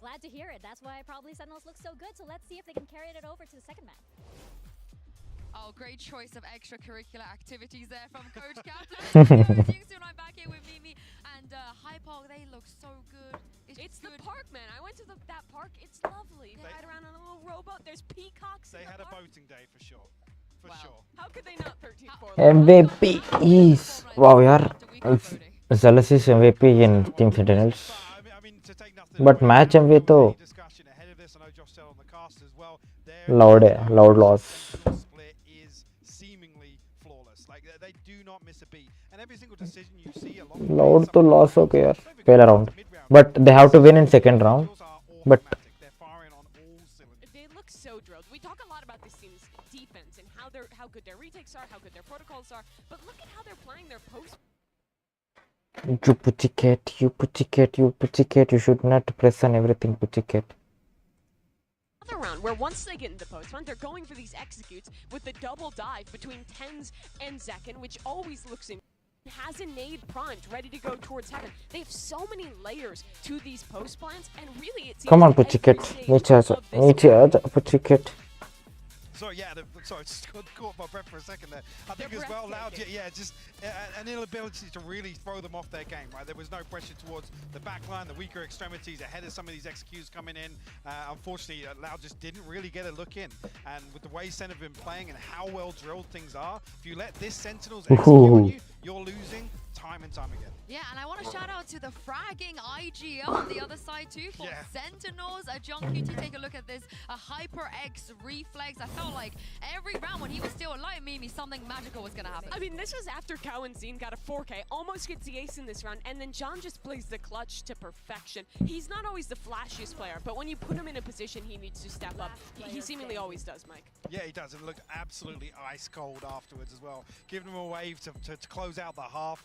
Glad to hear it. That's why probably Sentinels look so good. So let's see if they can carry it over to the second map. Oh, great choice of extracurricular activities there from Coach Kaplan. I'm back here with Mimi and High Park. They look so good. It's the park, man. I went to that park. It's lovely. They ride around on a little rowboat. There's peacocks. They in the had a park. boating day for sure. For Wow. sure. How could they not 13-4? MVP is wow yaar. Zealous is MVP in Team Sentinels. But match MVP to loud loss. They do not miss a beat, and every single decision you see along Loud to loss okay yaar. Fail around. But they have to win in second round. But They look so drilled. We talk a lot about this team's defense and how good their retakes are, how good their protocols are, but look at how they're playing their post. you pussycat, you should not press on everything, pussycat. Other round where once they get into post round, they're going for these executes with the double dive between Tens and Zekken, which always looks in. Has a nade primed, ready to go towards heaven. They have so many layers to these post plans, and really it seems Come on, like pussycat. every stage of this Pussycat. Sorry, yeah, sorry, just caught my breath for a second there. I think as well, Loud, yeah, just an inability to really throw them off their game, right? There was no pressure towards the backline, the weaker extremities ahead of some of these executes coming in. Unfortunately, Loud just didn't really get a look in. And with the way Sen have been playing and how well drilled things are, if you let this Sentinels execute on you, you're losing time and time again. Yeah, and I want to shout out to the fragging IGL on the other side too for Sentinels. John QT, take a look at this. A Hyper X reflex. I felt like every round when he was still alive, Mimi, something magical was going to happen. I mean, this was after Cow and Zine got a 4K, almost gets the ace in this round, and then John just plays the clutch to perfection. He's not always the flashiest player, but when you put him in a position he needs to step up, he seemingly always does, Mike. Yeah, he does. It looked absolutely ice cold afterwards as well. Giving him a wave to close out the half.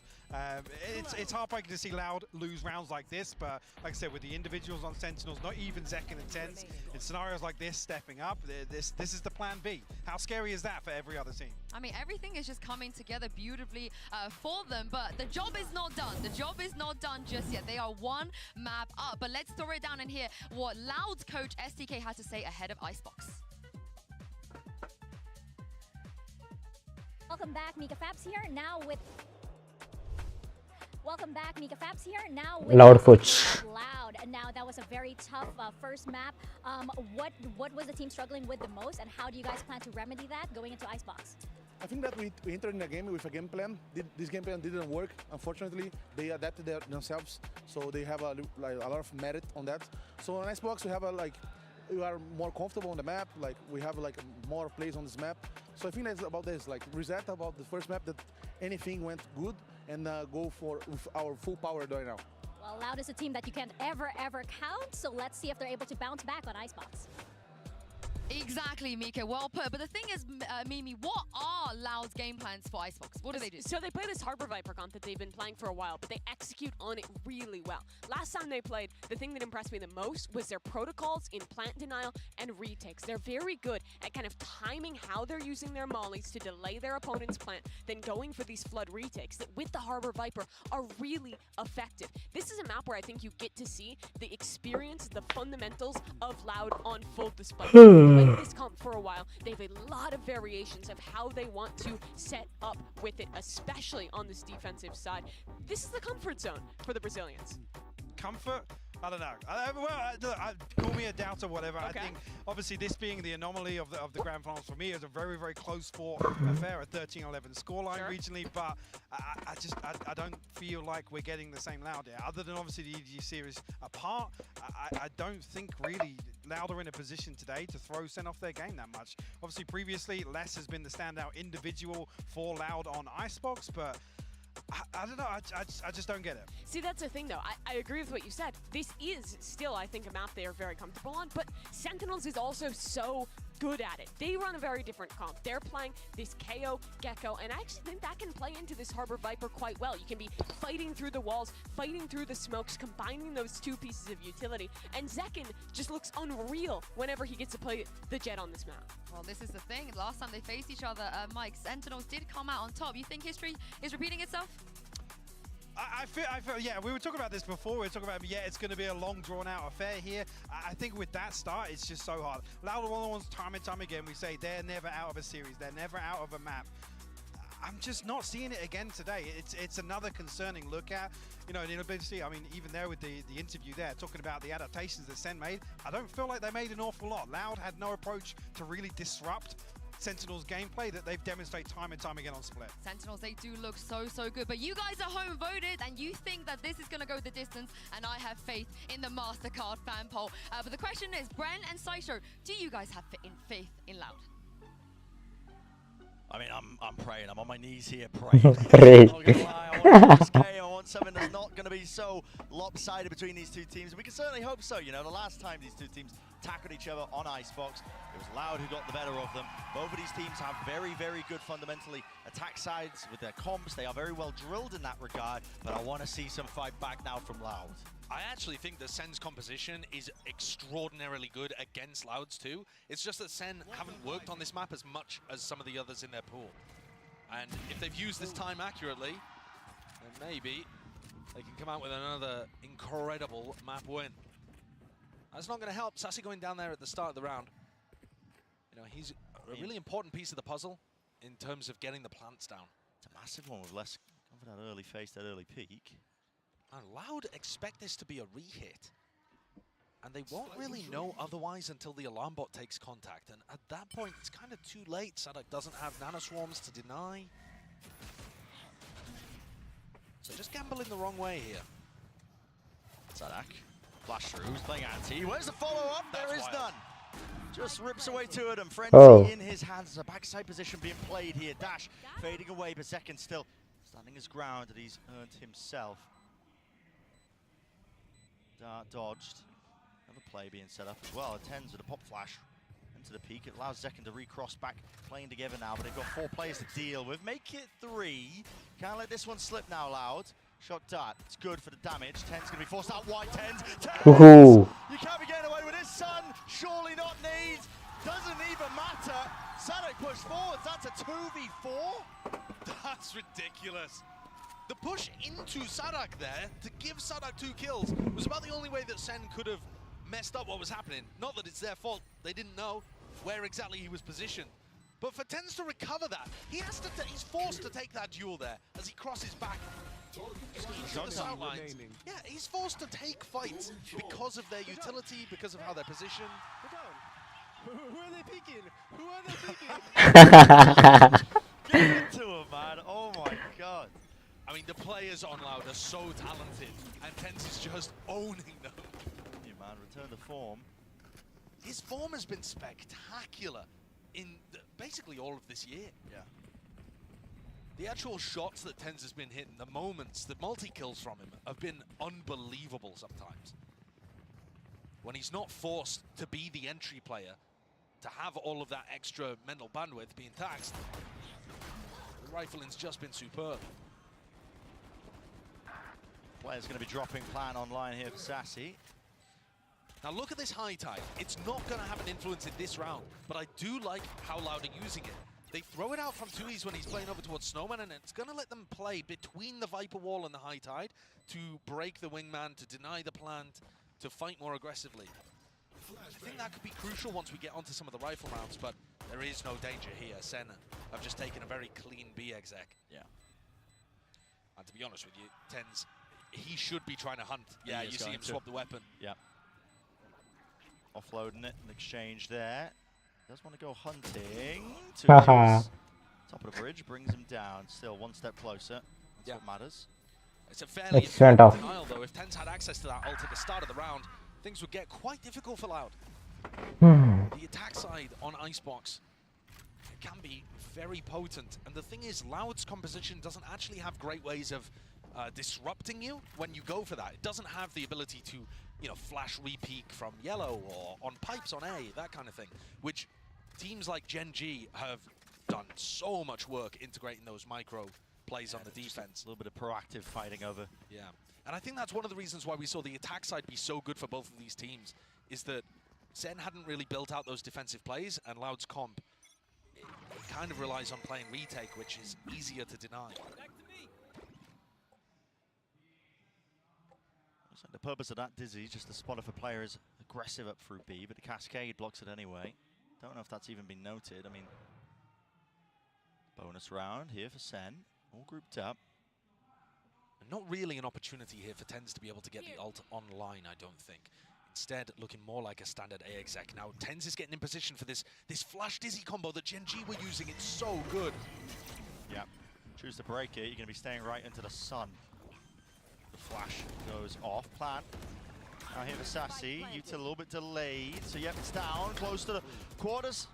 It's heartbreaking to see Loud lose rounds like this, but like I said, with the individuals on Sentinels, not even Zekken and Tens, in scenarios like this, stepping up, this is the plan B. How scary is that for every other team? I mean, everything is just coming together beautifully for them, but the job is not done. The job is not done just yet. They are one map up, but let's throw it down and hear what Loud's coach STK had to say ahead of Icebox. Welcome back, Mika Fabs here, now with... Welcome back, Mika Fabs here, now with... Loud Fooch. Loud, and now that was a very tough first map. What was the team struggling with the most, and how do you guys plan to remedy that going into Icebox? I think that we entered in a game with a game plan. This game plan didn't work. Unfortunately, they adapted themselves, so they have a lot of merit on that. So on Icebox, we have we are more comfortable on the map. We have more plays on this map. So I think that's about this. Reset about the first map that anything went good and go for our full power right now. Well, Loud is a team that you can't ever count. So let's see if they're able to bounce back on Icebox. Exactly, Mika. Well put. But the thing is, Mimi, what are Loud's game plans for Icebox? What do they do? So they play this Harbor Viper comp that they've been playing for a while, but they execute on it really well. Last time they played, the thing that impressed me the most was their protocols in plant denial and retakes. They're very good at kind of timing how they're using their mollies to delay their opponent's plant, then going for these flood retakes that with the Harbor Viper are really effective. This is a map where I think you get to see the experience, the fundamentals of Loud on full display. This comp for a while, they have a lot of variations of how they want to set up with it, especially on this defensive side. This is the comfort zone for the Brazilians. Comfort? I don't know. Call me a doubter, whatever. Okay. I think, obviously, this being the anomaly of the grand finals for me is a very, very close fought affair, a 13-11 scoreline regionally, but I don't feel like we're getting the same Loud here. Other than obviously the EG series apart, I don't think really Loud are in a position today to throw Sen off their game that much. Obviously, previously, Les has been the standout individual for Loud on Icebox, but I don't know, I just don't get it. See, that's the thing though, I agree with what you said. This is still, I think, a map they are very comfortable on, but Sentinels is also so good at it. They run a very different comp. They're playing this KO, Gecko, and I actually think that can play into this Harbor Viper quite well. You can be fighting through the walls, fighting through the smokes, combining those two pieces of utility, and Zekken just looks unreal whenever he gets to play the Jet on this map. Well, this is the thing. Last time they faced each other, Mike, Sentinels did come out on top. You think history is repeating itself? I feel, yeah, we were talking about this before. We were talking about, yeah, it's going to be a long, drawn-out affair here. I think with that start, it's just so hard. Loud ones, time and time again, we say they're never out of a series. They're never out of a map. I'm just not seeing it again today. It's another concerning look at. You know, and obviously, I mean, even there with the interview there, talking about the adaptations that Sen made, I don't feel like they made an awful lot. Loud had no approach to really disrupt Sentinels gameplay that they've demonstrated time and time again on Split. Sentinels, they do look so good, but you guys at home voted and you think that this is going to go the distance, and I have faith in the MasterCard fan poll. But the question is, Bren and Saisho, do you guys have faith in Loud? I mean, I'm praying. I'm on my knees here praying. Pray. I'm not gonna lie. I want this game. I want something that's not going to be so lopsided between these two teams. We can certainly hope so. You know, the last time these two teams tackled each other on Icebox, it was Loud who got the better of them. Both of these teams have very good fundamentally attack sides with their comps. They are very well drilled in that regard, but I want to see some fight back now from Loud. I actually think that Sen's composition is extraordinarily good against Louds too. It's just that Sen haven't worked on this map as much as some of the others in their pool. And if they've used this time accurately, then maybe they can come out with another incredible map win. That's not going to help. Sassy going down there at the start of the round. You know, he's a really important piece of the puzzle in terms of getting the plants down. It's a massive one with less of that early face, that early peak. And Loud expect this to be a re-hit. And they won't really know otherwise until the alarm bot takes contact. And at that point, it's kind of too late. Sadak doesn't have nanoswarms to deny. So just gambling the wrong way here. Sadak, flash through, who's playing anti. Where's the follow-up? There is none. Just rips away to it, and Frenzy in his hands. A backside position being played here. Dash fading away, but Second still standing his ground that he's earned himself. Dart dodged. Another play being set up as well. Attends with a pop flash into the peak. It allows Zekken to recross back, playing together now, but they've got 4 players to deal with. Make it 3. Can't let this one slip now, Loud. Shot dart. It's good for the damage. Ten's going to be forced out wide. Tens. You can't be getting away with this, son. Surely not needs. Doesn't even matter. Sadak pushed forwards. That's a 2v4. That's ridiculous. The push into Sadak there to give Sadak 2 kills was about the only way that Sen could have messed up what was happening. Not that it's their fault. They didn't know where exactly he was positioned. But for Tens to recover that, he's forced to take that duel there as he crosses back. Yeah, he's forced to take fights because of their utility, because of how they're positioned. Who are they peeking? Who are they peeking? Give it to him, man. Oh my god. I mean, the players on Loud are so talented, and Tens is just owning them. Yeah, man, return to form. His form has been spectacular in basically all of this year. Yeah. The actual shots that Tens has been hitting, the moments, the multi-kills from him have been unbelievable sometimes. When he's not forced to be the entry player, to have all of that extra mental bandwidth being taxed, the rifling's just been superb. Player's going to be dropping plan online here for Sassy. Now look at this high tide. It's not going to have an influence in this round, but I do like how Loud are using it. They throw it out from 2Es when he's playing over towards Snowman, and it's going to let them play between the Viper Wall and the high tide to break the wingman, to deny the plant, to fight more aggressively. I think that could be crucial once we get onto some of the rifle rounds, but there is no danger here. Sen have just taken a very clean B exec. Yeah. And to be honest with you, Tens, he should be trying to hunt. Yeah, you see him swap the weapon. Yeah. Offloading it in exchange there. Does want to go hunting. Top of the bridge brings him down. Still one step closer. That's what matters. It's a fairly important denial, though. If Tens had access to that ult at the start of the round, things would get quite difficult for Loud. The attack side on Icebox can be very potent. And the thing is, Loud's composition doesn't actually have great ways of disrupting you when you go for that. It doesn't have the ability to, you know, flash re-peek from yellow or on pipes on A, that kind of thing, which teams like Gen G have done so much work integrating those micro plays on the defense. A little bit of proactive fighting over. Yeah, and I think that's one of the reasons why we saw the attack side be so good for both of these teams, is that Zen hadn't really built out those defensive plays, and Loud's comp it kind of relies on playing retake, which is easier to deny. So the purpose of that Dizzy, just to spot if a player is aggressive up through B, but the Cascade blocks it anyway. Don't know if that's even been noted. I mean, bonus round here for Sen, all grouped up. And not really an opportunity here for TenZ to be able to get the ult online, I don't think. Instead, looking more like a standard A exec. Now, TenZ is getting in position for this flash Dizzy combo that Gen G were using. It's so good. Yeah, choose to break it. You're going to be staying right into the sun. The flash goes off plan. Now here for Sassy, util a little bit delayed. So yep, it's down, close to the quarters.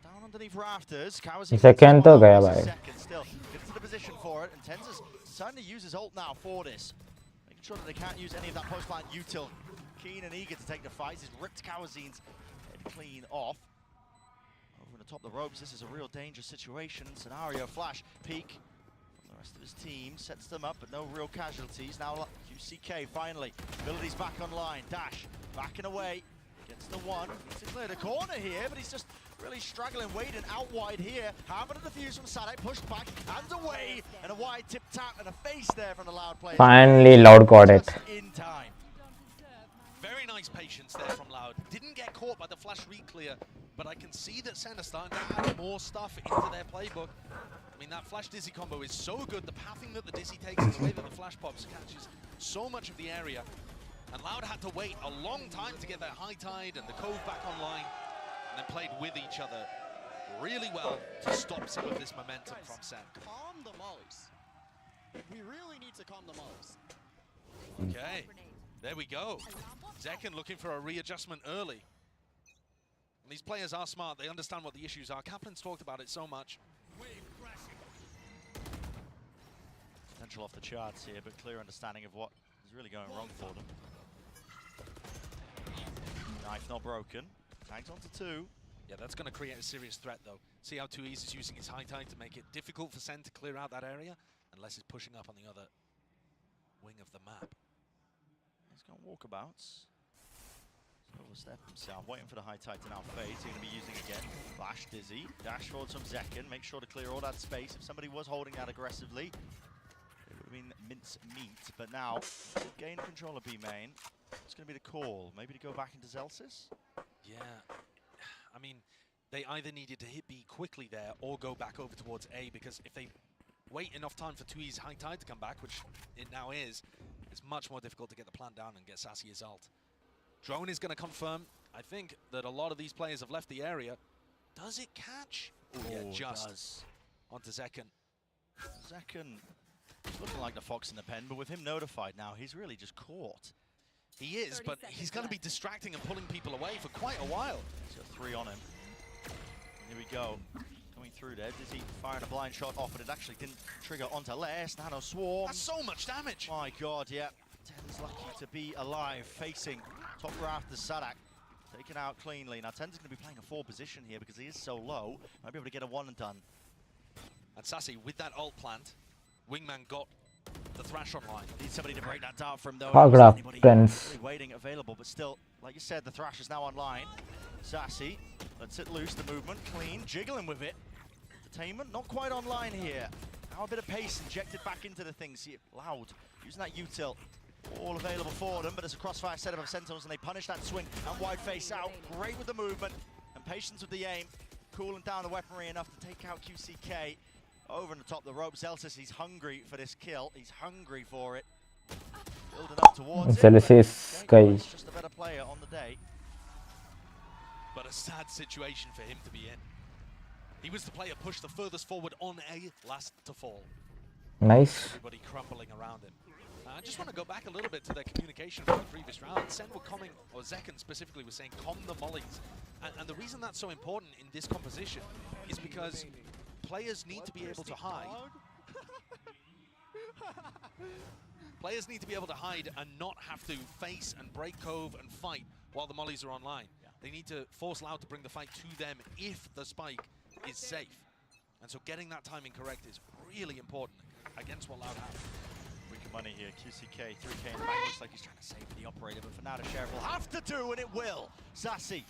Down underneath rafters. Second to gaya bhai. Second still. Gets to the position for it, and TenZ is starting to use his ult now for this. Making sure that they can't use any of that post-plant util. Keen and eager to take the fights. He's ripped Kawazin's head clean off. Over the top of the ropes, this is a real dangerous situation. Scenario flash, peek. The rest of his team sets them up, but no real casualties. Now QCK finally, abilities back online. Dash, backing away, gets the one. Needs to clear the corner here, but he's just really struggling, waiting out wide here. Having a defuse from Sadek, pushed back and away, and a wide tip tap and a face there from the Loud player. Finally, Loud got it. In time. Very nice patience there from Loud. Didn't get caught by the flash re-clear, but I can see that Sen are starting to add more stuff into their playbook. I mean, that flash Dizzy combo is so good. The pathing that the Dizzy takes and the way that the flash pops catches so much of the area. And Loud had to wait a long time to get their high tide and the cove back online, and then played with each other really well to stop some of this momentum from Sen. Calm the mollies. We really need to calm the mollies. Okay, there we go. Zekken looking for a readjustment early. And these players are smart. They understand what the issues are. Kaplan's talked about it so much. Potential off the charts here, but clear understanding of what is really going wrong for them. Knife not broken. Tags onto 2. Yeah, that's going to create a serious threat, though. See how 2E's is using his high tide to make it difficult for Sen to clear out that area, unless he's pushing up on the other wing of the map. He's got walkabouts. Overstep himself, waiting for the high tide to now fade. He's going to be using again. Flash Dizzy, dash forwards from Zekken. Make sure to clear all that space. If somebody was holding that aggressively, it would have been mince meat. But now, gain control of B main. It's going to be the call. Maybe to go back into Zelsis? Yeah. I mean, they either needed to hit B quickly there or go back over towards A, because if they wait enough time for 2E's high tide to come back, which it now is, it's much more difficult to get the plan down and get Sassy his ult. Drone is going to confirm. I think that a lot of these players have left the area. Does it catch? Oh, yeah, just does. Onto Zekken. Zekken looking like the fox in the pen, but with him notified now, he's really just caught. He is, but he's going to be distracting and pulling people away for quite a while. He's got 3 on him. Here we go. Coming through there. Dizzy firing a blind shot off, but it actually didn't trigger onto Les. Nano Swarm. That's so much damage. My God, yeah. TenZ lucky to be alive, facing top rafters Sadak. Taken out cleanly. Now TenZ is going to be playing a 4 position here because he is so low. Might be able to get a 1 and done. And Sassy, with that ult plant, Wingman got the Thrash online. Need somebody to break that down from though. Pagda, friends. Really waiting available, but still, like you said, the Thrash is now online. Sassy, lets it loose, the movement, clean, jiggling with it. Entertainment, not quite online here. Now a bit of pace injected back into the thing. See it Loud, using that util. All available for them, but it's a crossfire setup of Sentinels, and they punish that swing and wide face out. Great with the movement and patience with the aim. Cooling down the weaponry enough to take out QCK. Over on the top of the rope, Zelsis, he's hungry for this kill. He's hungry for it. Building up towards Zelsis, it. Just a better player on the day. But a sad situation for him to be in. He was the player pushed the furthest forward on A, last to fall. Nice. Everybody crumbling around him. I just want to go back a little bit to their communication from the previous round. Sen were calming, or Zekken specifically was saying, calm the mollies. And the reason that's so important in this composition is because players need to be able to hide. Players need to be able to hide and not have to face and break cove and fight while the mollies are online. Yeah. They need to force Loud to bring the fight to them if the spike is safe. And so getting that timing correct is really important against what Loud have. Brink of money here, QCK, 3K in the bank, looks like he's trying to save the operator, but for now the sheriff will have to do, and it will. Sassy,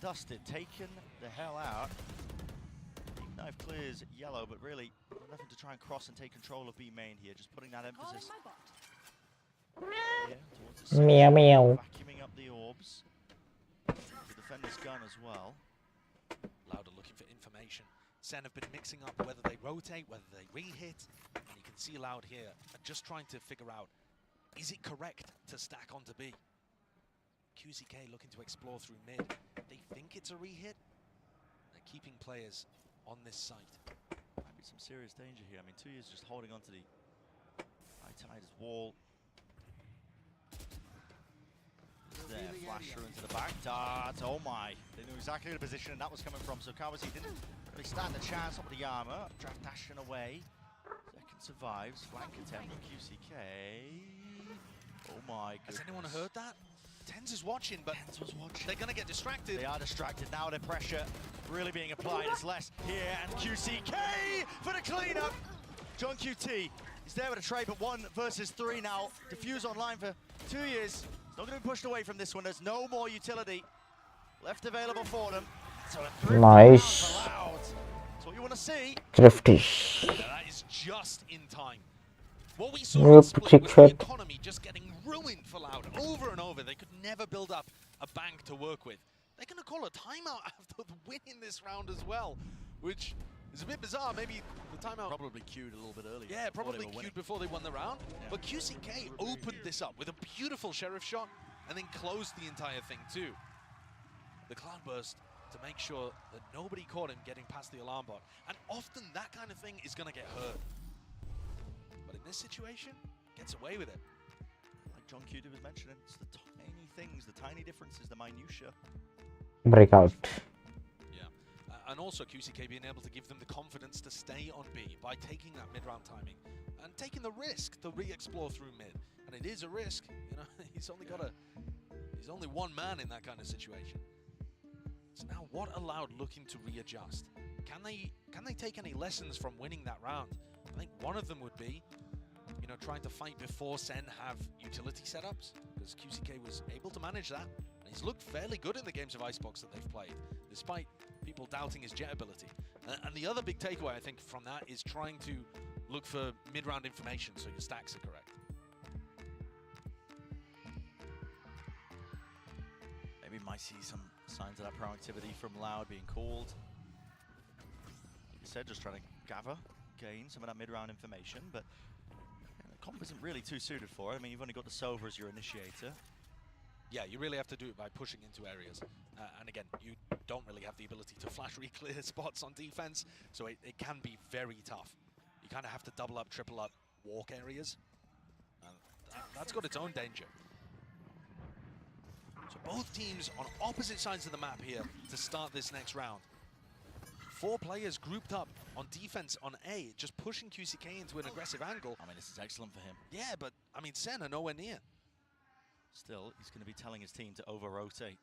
dusted, taken the hell out. Deep knife clears yellow, but really nothing to try and cross and take control of B main here, just putting that emphasis here towards the Meow meow. vacuuming up the orbs. The defender's gun as well. Loud are looking for information. Sen have been mixing up whether they rotate, whether they re-hit, and you can see Loud here just trying to figure out, is it correct to stack onto B? QCK looking to explore through mid. They think it's a re-hit. They're keeping players on this site. Might be some serious danger here. I mean, 2 years just holding onto the high tides wall. There, flasher into the back dart. Oh my! They knew exactly the position and that was coming from. So Kawasi didn't really stand a chance up with the armor. Draft dashing away. Second survives. Flank attempt from QCK. Oh my goodness. Has anyone heard that? Tens is watching, but they're going to get distracted. They are distracted now. The pressure really being applied. It's less here, and QCK for the cleanup. John QT is there with a trade, but 1 versus 3 now. Diffuse online for 2 years. Not going to be pushed away from this one. There's no more utility left available for them. So nice. That's what you want to see. Thriftish. Yeah, that is just in time. What we saw in Split was the economy just getting ruined for Loud over and over. They could never build up a bank to work with. They're going to call a timeout after winning this round as well, which is a bit bizarre. Maybe the timeout probably queued a little bit earlier. Yeah, probably queued before they won the round. Yeah. But QCK opened this up with a beautiful sheriff shot and then closed the entire thing too. The cloudburst to make sure that nobody caught him getting past the alarm bot. And often that kind of thing is going to get hurt. But in this situation, gets away with it. Like John QT was mentioning, it's the tiny things, the tiny differences, the minutiae. Breakout. Yeah, and also QCK being able to give them the confidence to stay on B by taking that mid-round timing and taking the risk to re-explore through mid. And it is a risk, you know. He's only one man in that kind of situation. So now, what allowed looking to readjust? Can they take any lessons from winning that round? I think one of them would be, you know, trying to fight before Sen have utility setups, because QCK was able to manage that. And he's looked fairly good in the games of Icebox that they've played, despite people doubting his jet ability. And the other big takeaway, I think, from that is trying to look for mid-round information so your stacks are correct. Maybe might see some signs of that proactivity from Loud being called. Like you said, just trying to gain some of that mid-round information, but the comp isn't really too suited for it. I mean, you've only got the Sova as your initiator. Yeah, you really have to do it by pushing into areas. And again, you don't really have the ability to flash re-clear spots on defense, so it can be very tough. You kind of have to double up, triple up, walk areas. That's got its own danger. So both teams on opposite sides of the map here to start this next round. 4 players grouped up on defense on A, just pushing QCK into an aggressive angle. I mean, this is excellent for him. Yeah, but I mean, Sen are nowhere near. Still, he's going to be telling his team to over-rotate.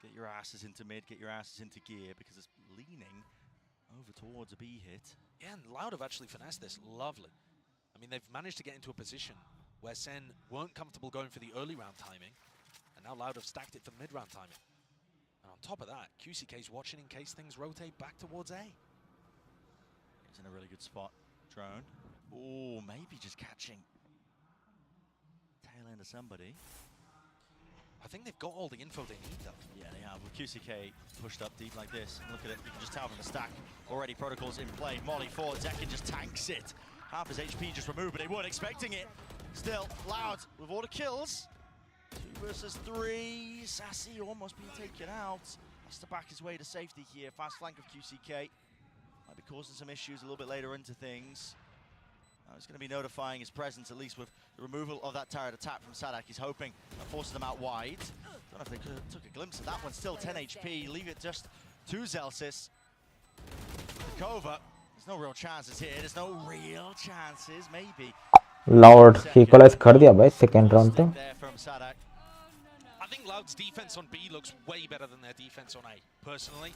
Get your asses into mid, get your asses into gear, because it's leaning over towards a B hit. Yeah, and Loud have actually finessed this. Lovely. I mean, they've managed to get into a position where Sen weren't comfortable going for the early round timing, and now Loud have stacked it for the mid-round timing. And on top of that, QCK's watching in case things rotate back towards A. He's in a really good spot. Drone. Oh, maybe just catching tail end of somebody. I think they've got all the info they need, though. Yeah, they have. With QCK pushed up deep like this, look at it, you can just tell from the stack. Already protocols in play. Molly forward, Zekin just tanks it. Half his HP just removed, but they weren't expecting it. Still, Loud with all the kills. 2 versus 3. Sassy almost being taken out. Has to back his way to safety here. Fast flank of QCK. Might be causing some issues a little bit later into things. He's going to be notifying his presence, at least with the removal of that turret attack from Sadak. He's hoping that forces them out wide. Don't know if they took a glimpse of that one. Still 10 HP. Leave it just to Zelsis. Kova. There's no real chances here. There's no real chances. Maybe. Loud equalize कर दिया भाई second round पे. I think Loud's defense on B looks way better than their defense on A, personally.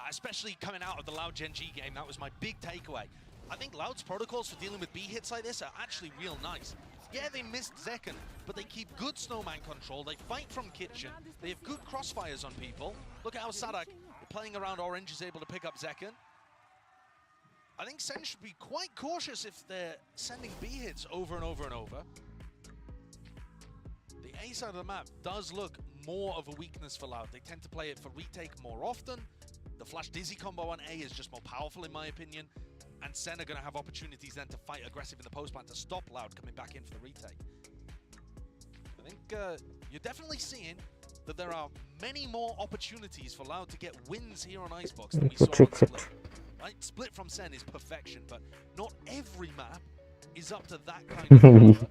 Especially coming out of the Loud Gen G game, that was my big takeaway. I think Loud's protocols for dealing with B hits like this are actually real nice. Yeah, they missed Zekken, but they keep good snowman control. They fight from kitchen. They have good crossfires on people. Look at how Sadak, playing around orange, is able to pick up Zekken. I think Sen should be quite cautious if they're sending B hits over and over and over. The A side of the map does look more of a weakness for Loud. They tend to play it for retake more often. The flash dizzy combo on A is just more powerful in my opinion. And Sen are going to have opportunities then to fight aggressive in the post plant to stop Loud coming back in for the retake. I think you're definitely seeing that there are many more opportunities for Loud to get wins here on Icebox than we saw on Split. Right? Split from Sen is perfection, but not every map is up to that kind of power.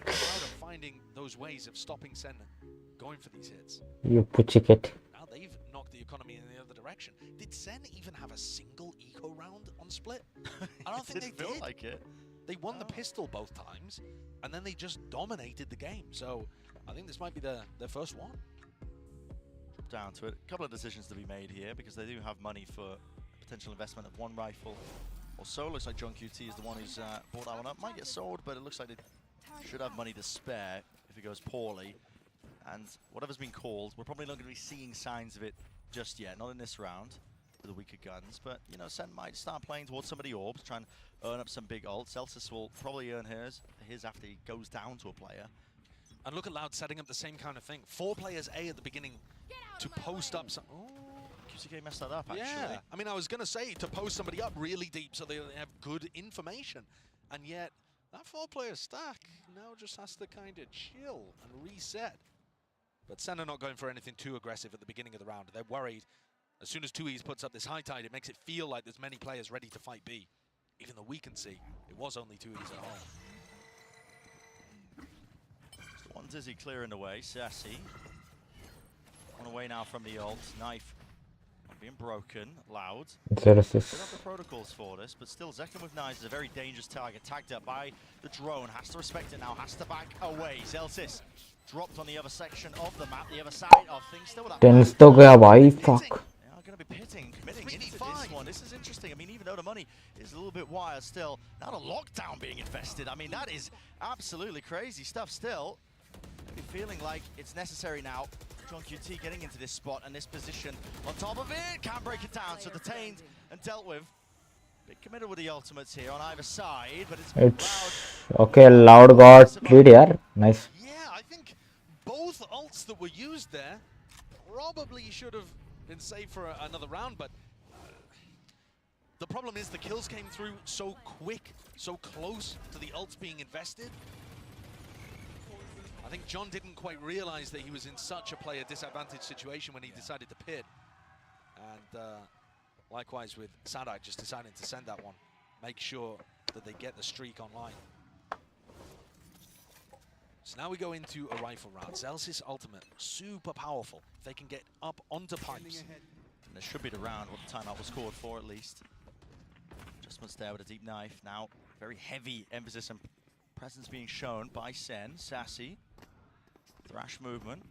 Loud are finding those ways of stopping Sen going for these hits. You it. Now they've knocked the economy in the other direction. Did Sen even have a single eco round on Split? I don't think they did. Like it. They won the pistol both times, and then they just dominated the game. So I think this might be their first one. Drop down to it. A couple of decisions to be made here because they do have money for potential investment of one rifle or so. Looks like John QT is the one who's bought that one up. Might get sold, but it looks like they should have money to spare if it goes poorly. And whatever's been called, we're probably not going to be seeing signs of it just yet. Not in this round with the weaker guns, but you know, Sen might start playing towards some of the orbs, try and earn up some big ults. Celsius will probably earn his after he goes down to a player. And look at Loud setting up the same kind of thing. 4 players A at the beginning to post up some. Oh, QCK messed that up, actually. Yeah, I mean, I was going to say to post somebody up really deep so they have good information. And yet, that 4-player stack now just has to kind of chill and reset. But Sen are not going for anything too aggressive at the beginning of the round. They're worried. As soon as 2Es puts up this high tide, it makes it feel like there's many players ready to fight B. Even though we can see it was only 2Es at home. One Dizzy clearing the way. Sassy on away now from the ult. Knife being broken. Loud. We have the protocols for this, but still Zekken with knives is a very dangerous target. Tagged up by the drone. Has to respect it now. Has to back away. Celsius dropped on the other section of the map. The other side of things. Still with that. Tens to gaya bhai. Fuck. Going to be pitting, committing into this one. This is interesting. I mean, even though the money is a little bit wild still, now the lockdown being invested. I mean, that is absolutely crazy stuff still. Maybe feeling like it's necessary now. John QT getting into this spot and this position on top of it. Can't break it down, so detained and dealt with. Bit committed with the ultimates here on either side, but it's Loud. Okay, Loud got lead here. Nice. Yeah, I think both ults that were used there probably should have been saved for another round, but the problem is the kills came through so quick, so close to the ults being invested. I think John didn't quite realize that he was in such a player disadvantaged situation when he decided to pit. And likewise with Sadak just deciding to send that one, make sure that they get the streak online. So now we go into a rifle round. Celsius ultimate, super powerful. If they can get up onto pipes. And this should be the round what the timeout was scored for at least. Adjustments there with a deep knife. Now very heavy emphasis and presence being shown by Sen. Sassy. Thrash movement.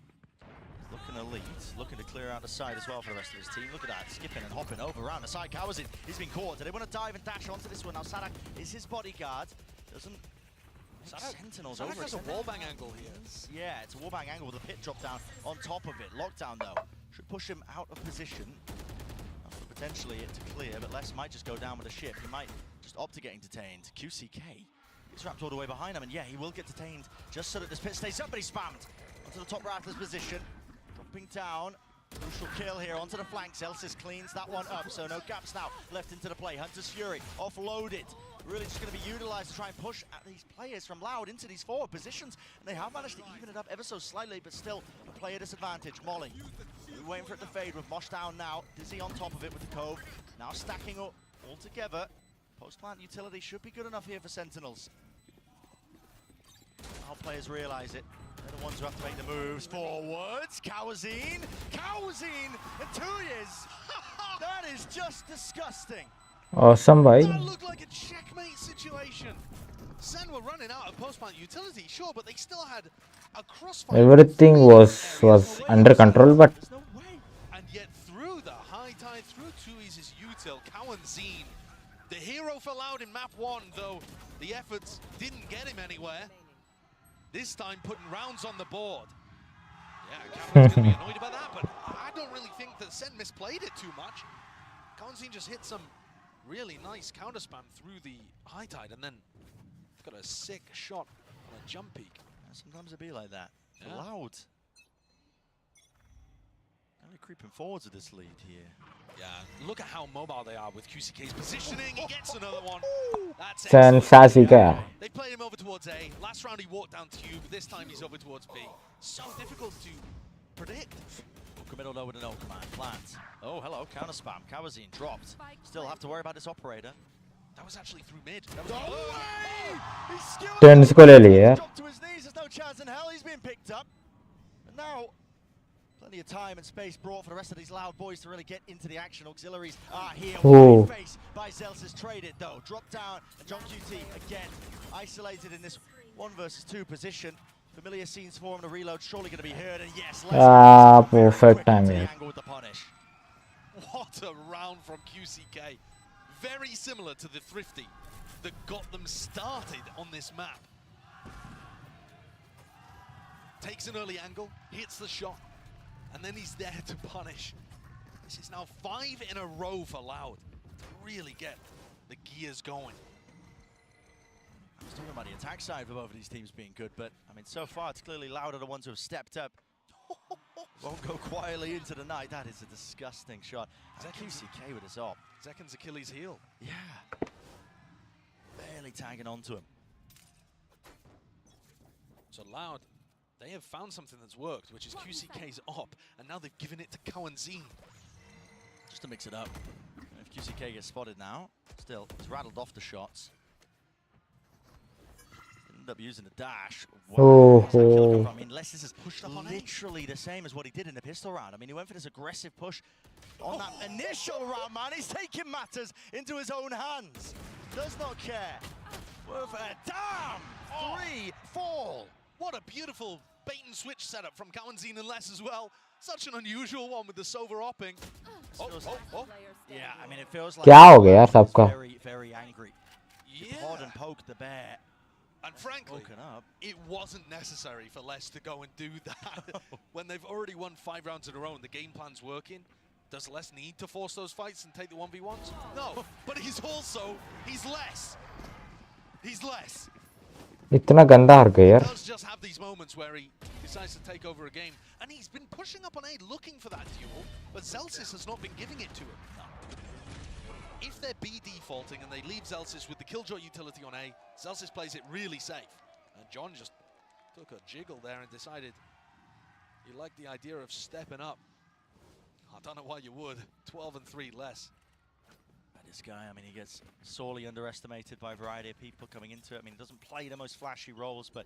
Looking elite. Looking to clear out the side as well for the rest of his team. Look at that. Skipping and hopping over around the side. Cowazin, he's been caught. Do they want to dive and dash onto this one? Now Sadak is his bodyguard. Doesn't Sentinels over. Has a wallbang angle here. Yeah, it's a wallbang angle with a pit drop down on top of it. Lockdown though should push him out of position. Potentially it to clear, but Les might just go down with a ship. He might just opt to getting detained. QCK is wrapped all the way behind him, and yeah, he will get detained just so that this pit stays up. But he's spammed onto the top right of his position, dropping down. Crucial kill here onto the flank. Celsius cleans that one up, so no gaps now left into the play. Hunter's Fury offloaded. Really just going to be utilized to try and push at these players from Loud into these forward positions. And they have managed to even it up ever so slightly, but still a player disadvantage. Molly, we're waiting for it to fade with Mosh down now. Dizzy on top of it with the Cove. Now stacking up all together. Post-plant utility should be good enough here for Sentinels. Now players realize it. They're the ones who have to make the moves forwards. Cowazin and 2 years. That is just disgusting. Awesome, bhai. That looked like a checkmate situation. Sen were running out of post-plant utility, sure, but they still had Everything was under control, but And yet through the high tide, through Tui's util, Cowanzine, the hero for Loud in map 1, though the efforts didn't get him anywhere. This time putting rounds on the board. Yeah, Cameron's going to be annoyed about that, but I don't really think that Sen misplayed it too much. Cowanzine just hit some really nice counter spam through the high tide, and then got a sick shot on a jump peak. Sometimes it be like that. Yeah. Loud. Only creeping forwards with this lead here. Yeah, look at how mobile they are with QCK's positioning. He gets another one. That's Sen sassy ka. They played him over towards A. Last round he walked down Tube. This time he's over towards B. So difficult to predict. Hook middle over to no command. Plant. Oh, hello. Counter spam. Kawazine dropped. Still have to worry about this operator. That was actually through mid. That was He's skewing. Turns को ले लिया. Dropped to his knees. There's no chance in hell he's being picked up. And now, plenty of time and space brought for the rest of these Loud boys to really get into the action. Auxiliaries are here. Oh. Face by Zelsis traded though. Drop down. And John QT again isolated in this 1 versus 2 position. Familiar scenes for him to reload. Surely going to be heard. And yes, Perfect timing. With the punish. What a round from QCK. Very similar to the Thrifty that got them started on this map. Takes an early angle, hits the shot, and then he's there to punish. This is now 5 in a row for Loud to really get the gears going. I was talking about the attack side for both of these teams being good, but I mean, so far it's clearly Loud are the ones who have stepped up. Won't go quietly into the night. That is a disgusting shot. QCK with his op. Zekin's Achilles heel. Yeah. Barely tagging onto him. So Loud, they have found something that's worked, which is QCK's op, and now they've given it to Cowanzine. Just to mix it up. And if QCK gets spotted now, still, he's rattled off the shots. Ended up using the dash. Oh. I mean, Les, this is literally the same as what he did in the pistol round. I mean, he went for this aggressive push on that initial round, man. He's taking matters into his own hands. Does not care. Worth a damn 3 fall. What a beautiful bait and switch setup from Cowanzine and Les as well. Such an unusual one with the Sova opping. Yeah, I mean, it feels like क्या हो गया यार सबका? Very, very angry. Yeah. Pod and poke the bear. And frankly, it wasn't necessary for Les to go and do that. When they've already won 5 rounds in a row and the game plan's working, does Les need to force those fights and take the 1v1s? No, but he's Les. He's Les. इतना गंदा हार गया यार. He does just have these moments where he decides to take over a game. And he's been pushing up on A looking for that duel, but Zelsis has not been giving it to him. If they're B defaulting and they leave Zelsis with the Killjoy utility on A, Zelsis plays it really safe. And John just took a jiggle there and decided he liked the idea of stepping up. I don't know why you would. 12 and 3 less. This guy, I mean, he gets sorely underestimated by a variety of people coming into it. I mean, he doesn't play the most flashy roles, but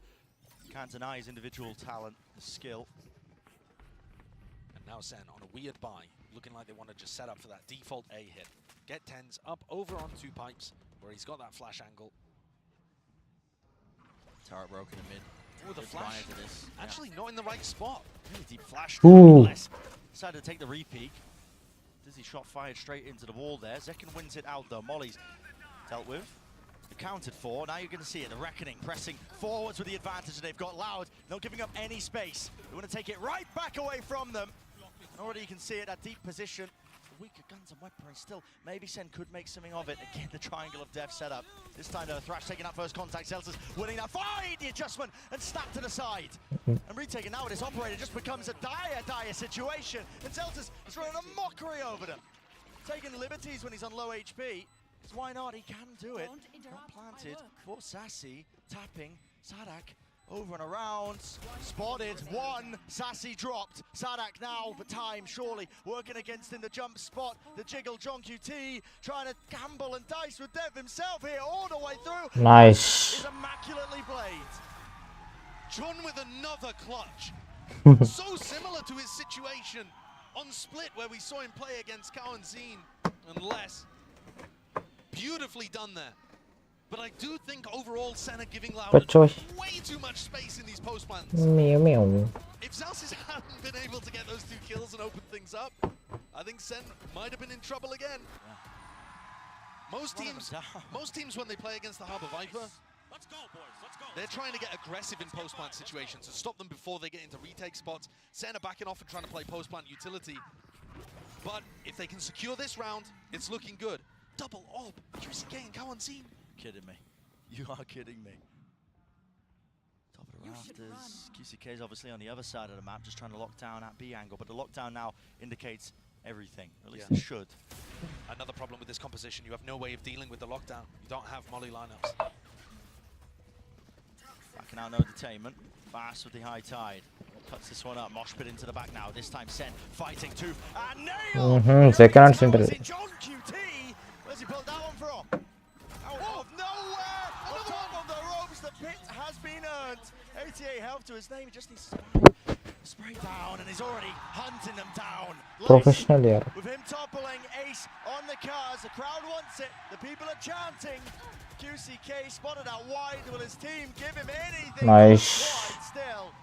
can't deny his individual talent, his skill. And now Sen on a weird buy, looking like they want to just set up for that default A hit. Get 10s up over on 2 pipes, where he's got that flash angle. Turret broken in mid. With a flash. Actually not in the right spot. Really deep flash. Ooh. Decided to take the re-peek. Dizzy shot fired straight into the wall there. Zekin wins it out though. Molly's dealt with. Accounted for. Now you're going to see it. The Reckoning pressing forwards with the advantage they've got. Loud, not giving up any space. They want to take it right back away from them. And already you can see it at deep position. Weaker guns and weaponry still. Maybe Sen could make something of it. Again, the triangle of death set up. This time though, Thrash taking that first contact. Zelsis winning that fight. The adjustment and snap to the side. And retaking now with this operator just becomes a dire situation. And Zelsis is running a mockery over them. Taking liberties when he's on low HP. So why not? He can do it. Not planted for Sassy. Tapping. Sadak. Over and around, spotted, 1, Sassy dropped, Sadak now, but time surely working against in the jump spot, the jiggle, John QT, trying to gamble and dice with Dev himself here all the way through. Nice. Is immaculately played. John with another clutch. So similar to his situation on Split where we saw him play against Cowanzine and Les. Beautifully done there. But I do think overall Sen are giving Loud Pachoy. way too much space in these post plans. Meow meow. If Zalsis hadn't been able to get those 2 kills and open things up, I think Sen might have been in trouble again. Most teams when they play against the Harbor Viper, Let's go, boys. Let's go. they're trying to get aggressive in post-plant situations and stop them before they get into retake spots. Sen are backing off and trying to play post-plant utility. But if they can secure this round, it's looking good. Double orb, QCK and Cow unseen. Kidding me. You are kidding me. Top of the rafters. QCK is obviously on the other side of the map, just trying to lock down at B angle, but the lockdown now indicates everything, or at least it should. Another problem with this composition, you have no way of dealing with the lockdown. You don't have molly lineups. Backing out, no detainment. Fast with the high tide. Cuts this one up. Mosh pit into the back now. This time Sen fighting too. And nail! Second and center. John QT! Where's he pulled that one from? Out of nowhere! On top of the ropes, the pit has been earned. 88 health to his name. He just needs to spray down, and he's already hunting them down. Professional, yeah. With him toppling Ace on the cars, the crowd wants it. The people are chanting. QCK spotted out wide. Will his team give him anything? Nice. Still,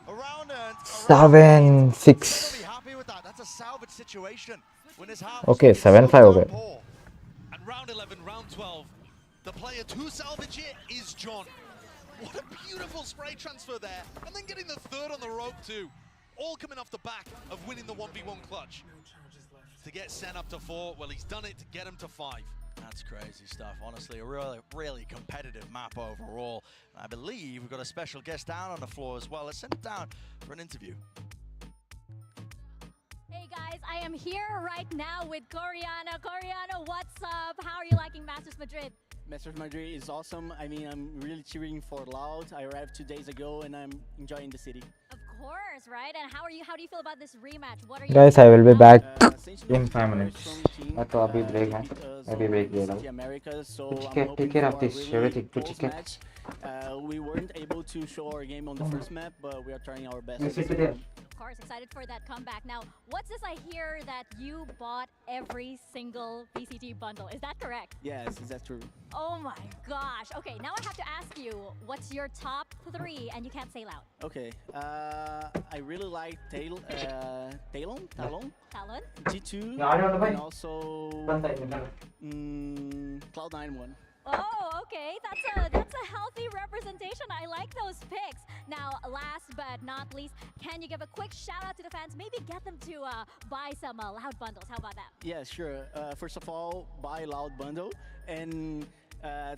around 7-6. Be happy with that. That's a salvage situation. When his half Okay, 7-5 okay. And round 11, round 12, the player to salvage it is John. What a beautiful spray transfer there. And then getting the 3rd on the rope too. All coming off the back of winning the 1v1 clutch. To get Sen up to 4, well, he's done it to get him to 5. That's crazy stuff. Honestly, a really competitive map overall. I believe we've got a special guest down on the floor as well. Let's send it down for an interview. Hey guys, I am here right now with Coriano. Coriano, what's up? How are you liking Masters Madrid? Masters Madrid is awesome. I mean, I'm really cheering for Loud. I arrived 2 days ago and I'm enjoying the city. Of course, right? And how do you feel about this rematch? What are you Guys, I will be back in 5 minutes. तो अभी break है. अभी break ले लो. Take care of this. Everything. Match. We weren't able to show our game on the first map, but we are trying our best. Of course, excited for that comeback. Now, what's this I hear that you bought every single VCT bundle? Is that correct? Yes, is that true? Oh my gosh. Okay, now I have to ask you, what's your top 3? And you can't say loud. Okay, I really like Talon, G2, and also Cloud9 one. Oh, okay. That's a healthy representation. I like those picks. Now, last but not least, can you give a quick shout out to the fans? Maybe get them to buy some Loud bundles. How about that? Yeah, sure. First of all, buy Loud bundle, and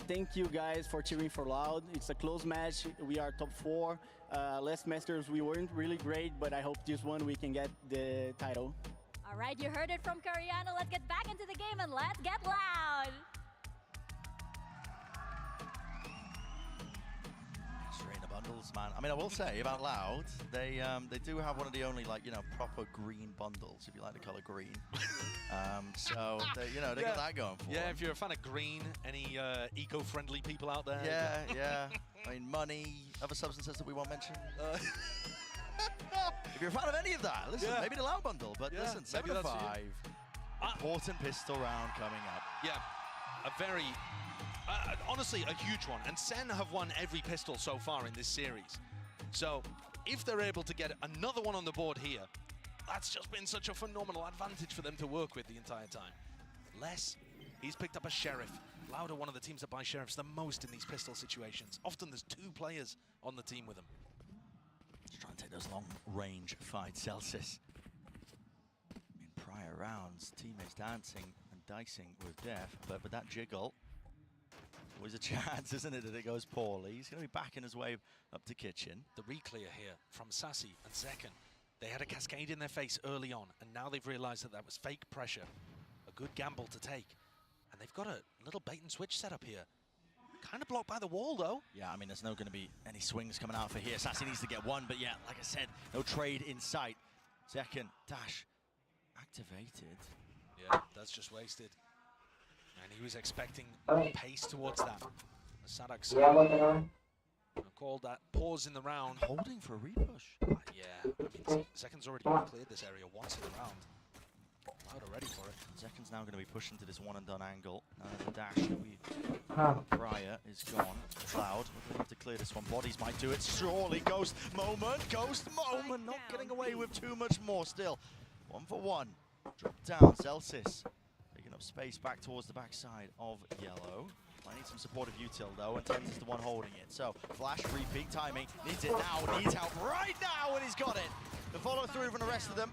thank you guys for cheering for Loud. It's a close match. We are top 4. Last Masters we weren't really great, but I hope this one we can get the title. All right, you heard it from Coriano. Let's get back into the game and let's get loud. Bundles, man. I mean, I will say about Loud, they do have one of the only proper green bundles, if you like the color green. So they got that going for them. Yeah, if you're a fan of green, any eco-friendly people out there? Yeah. I mean, money, other substances that we won't mention. If you're a fan of any of that, listen, maybe the Loud bundle. But listen, 7-5, important pistol round coming up. Yeah, a very. Honestly, a huge one. And Sen have won every pistol so far in this series. So, if they're able to get another one on the board here, that's just been such a phenomenal advantage for them to work with the entire time. Les, he's picked up a Sheriff. Loud are one of the teams that buy Sheriffs the most in these pistol situations. Often there's 2 players on the team with them. Just trying to take those long-range fights, Celsius. In prior rounds, teammates dancing and dicing with death, but with that jiggle, always a chance, isn't it, that it goes poorly. He's going to be backing his way up to kitchen. The reclear here from Sassy and Zekken. They had a cascade in their face early on, and now they've realized that was fake pressure. A good gamble to take. And they've got a little bait and switch set up here. Kind of blocked by the wall, though. Yeah, I mean, there's not going to be any swings coming out for here. Sassy needs to get one, but yeah, like I said, no trade in sight. Zekken, dash, activated. Yeah, that's just wasted. And he was expecting pace towards that. Sadak called that pause in the round. Holding for a repush. Yeah, I mean, Zekken's already cleared this area once in the round. Loud are ready for it. Zekken's now going to be pushed into this one and done angle. The dash that we prior is gone. Cloud, we're going to have to clear this one. Bodies might do it. Surely, Ghost moment, not getting away with too much more still. 1 for 1. Drop down, Celsius. Taking up space back towards the backside of yellow. I need some supportive util though, and Tens is the one holding it. So, flash, free peak timing, needs it now, needs help right now, and he's got it. The follow through from the rest of them.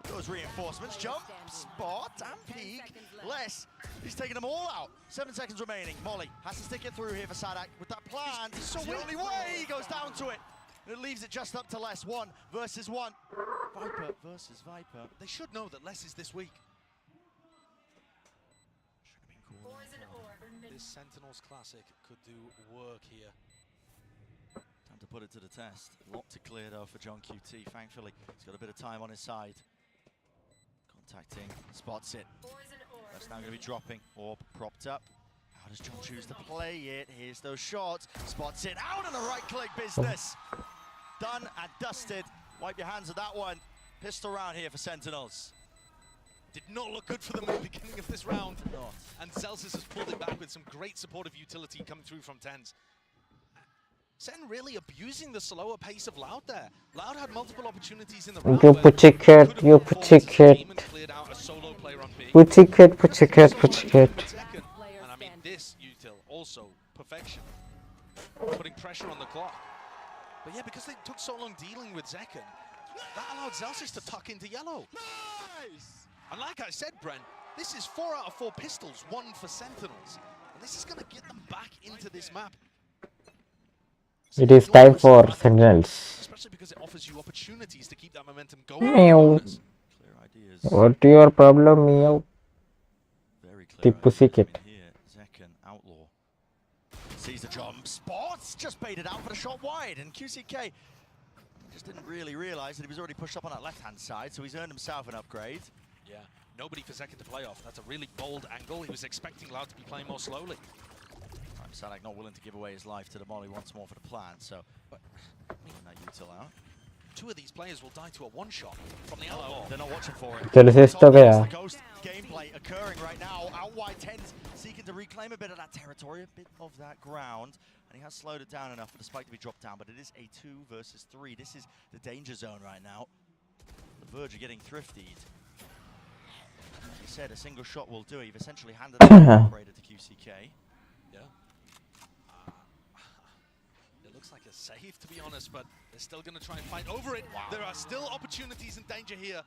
Those reinforcements, jump, spot, and peek. Less, he's taking them all out. 7 seconds remaining. Molly has to stick it through here for Sadak with that plan. It's the only way he goes down to it. And it leaves it just up to Less. 1 versus 1. Viper versus Viper. They should know that Less is this week. This Sentinels Classic could do work here. Time to put it to the test. Lot to clear though for John QT. Thankfully, he's got a bit of time on his side. Contacting, spots it. That's now going to be dropping. Orb propped up. How does John choose to play it? Here's those shots. Spots it out in the right click business. Done and dusted. Wipe your hands of that one. Pistol round here for Sentinels. Did not look good for them at the beginning of this round. And Celsius has pulled it back with some great supportive utility coming through from Tens. Sen really abusing the slower pace of Loud there. Loud had multiple opportunities in the round. You pussycat, you pussycat. Pussycat, pussycat, pussycat. And I mean, this util also perfection. Putting pressure on the clock. But yeah, because they took so long dealing with Zekken, that allowed Celsius to tuck into yellow. Nice! And like I said, Bren, this is 4 out of 4 pistols, 1 for Sentinels. And this is going to get them back into this map. It is time for Sentinels. Especially because it offers you opportunities to keep that momentum going. Meow. What your problem, meow? The pussycat. Zekken, Outlaw. Sees the jump, spots, just baited out for the shot wide. And QCK just didn't really realize that he was already pushed up on that left-hand side, so he's earned himself an upgrade. Yeah, nobody for Zekken to play off. That's a really bold angle. He was expecting Loud to be playing more slowly. Sadak not willing to give away his life to the Molly once more for the plan, so that util out. 2 of these players will die to a one-shot from the Outlaw. They're not watching for it. The Ghost gameplay occurring right now. Out wide, Tens seeking to reclaim a bit of that territory, a bit of that ground, and he has slowed it down enough for the spike to be dropped down, but it is a 2 versus 3. This is the danger zone right now. The Verge are getting thriftied. He said a single shot will do it. You've essentially handed the operator to QCK. Yeah. It looks like a save, to be honest, but they're still going to try and fight over it. Wow. There are still opportunities and danger here.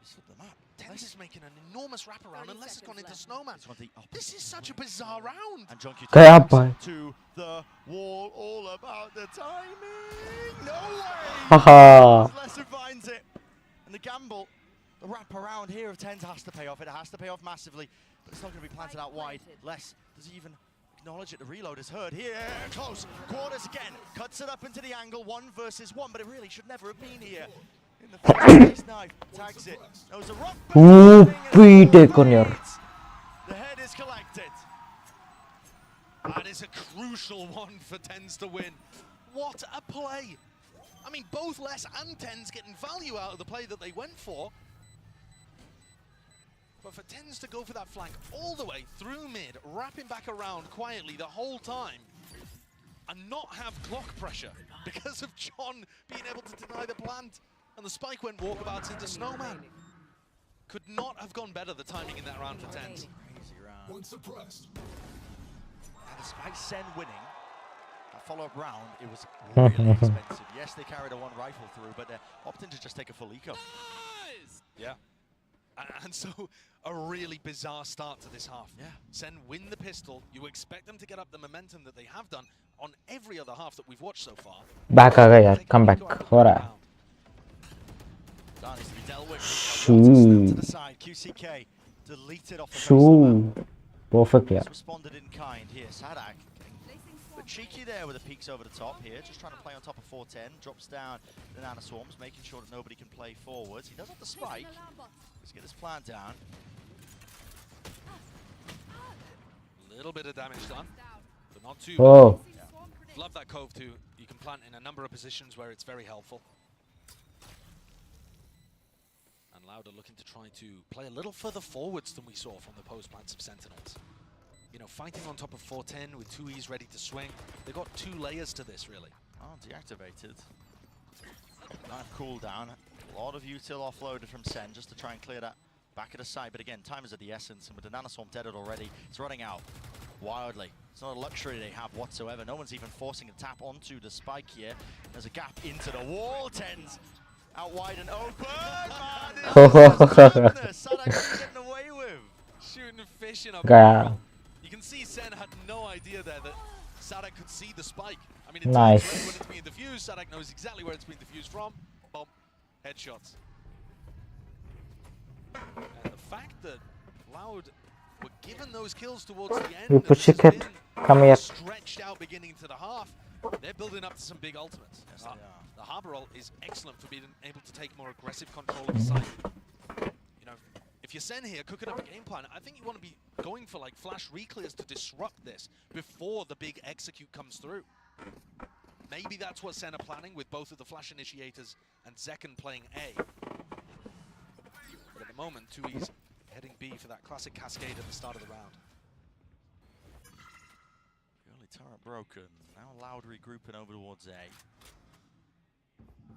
He slipped the map. Tens is making an enormous wraparound unless it's gone into Snowman. This is such a bizarre round. And John QT to the wall, all about the timing. No way! Haha. Lesser finds it. And the gamble, the wraparound here of Tens has to pay off. It has to pay off massively, but it's not going to be planted out wide. Less does he even acknowledge it. The reload is heard here. Close quarters again. Cuts it up into the angle. 1 versus 1, but it really should never have been here. In the first knife, tags it. Knows a rock. The head is collected. That is a crucial one for Tens to win. What a play. I mean, both Less and Tens getting value out of the play that they went for. But for Tens to go for that flank all the way through mid, wrapping back around quietly the whole time, and not have clock pressure because of John being able to deny the plant, and the spike went walkabouts into Snowman. Could not have gone better, the timing in that round for Tens. Crazy round. One suppressed. And despite Sen winning that follow-up round, it was really expensive. Yes, they carried a 1 rifle through, but they're opting to just take a full eco. Yeah. And so, a really bizarre start to this half. Yeah. Sen win the pistol. You expect them to get up the momentum that they have done on every other half that we've watched so far. Back आ गया यार, come back. हो रहा है. To the side. QCK deleted off the Shoo. Perfect यार. Responded in kind here. Sadak but cheeky there with the peaks over the top here, just trying to play on top of 410. Drops down the Nana Swarms, making sure that nobody can play forwards. He does have the spike. Let's get his plan down. A little bit of damage done, but not too Oh. bad. Yeah. Love that cove too. You can plant in a number of positions where it's very helpful. And Loud are looking to try to play a little further forwards than we saw from the post plants of Sentinels. You know, fighting on top of 410 with 2Es ready to swing. They've got 2 layers to this, really. Oh, deactivated. Knife cooldown. A lot of util offloaded from Sen just to try and clear that back of the site. But again, time is of the essence, and with the nanoswarm deaded already, it's running out wildly. It's not a luxury they have whatsoever. No one's even forcing a tap onto the spike here. There's a gap into the wall. Tens out wide and open. Man, Sadak getting away with. Shooting fish in a Yeah. barrel. You can see Sen had no idea there that Sadak could see the spike. I mean, Nice. when it's being diffused, Sadak knows exactly where it's being diffused from. Boom. Headshots. And the fact that Loud were given those kills towards the end, You and push this has it. been Come here. stretched out beginning to the half, they're building up to some big ultimates. Yes, they are. The Harbor ult is excellent for being able to take more aggressive control of the site. You know, if you're Sen here, cooking up a game plan, I think you want to be going for like flash reclears to disrupt this before the big execute comes through. Maybe that's what Sen are planning with both of the flash initiators and Zekken playing A. But at the moment, 2Es heading B for that classic cascade at the start of the round. Early turret broken. Now Loud regrouping over towards A.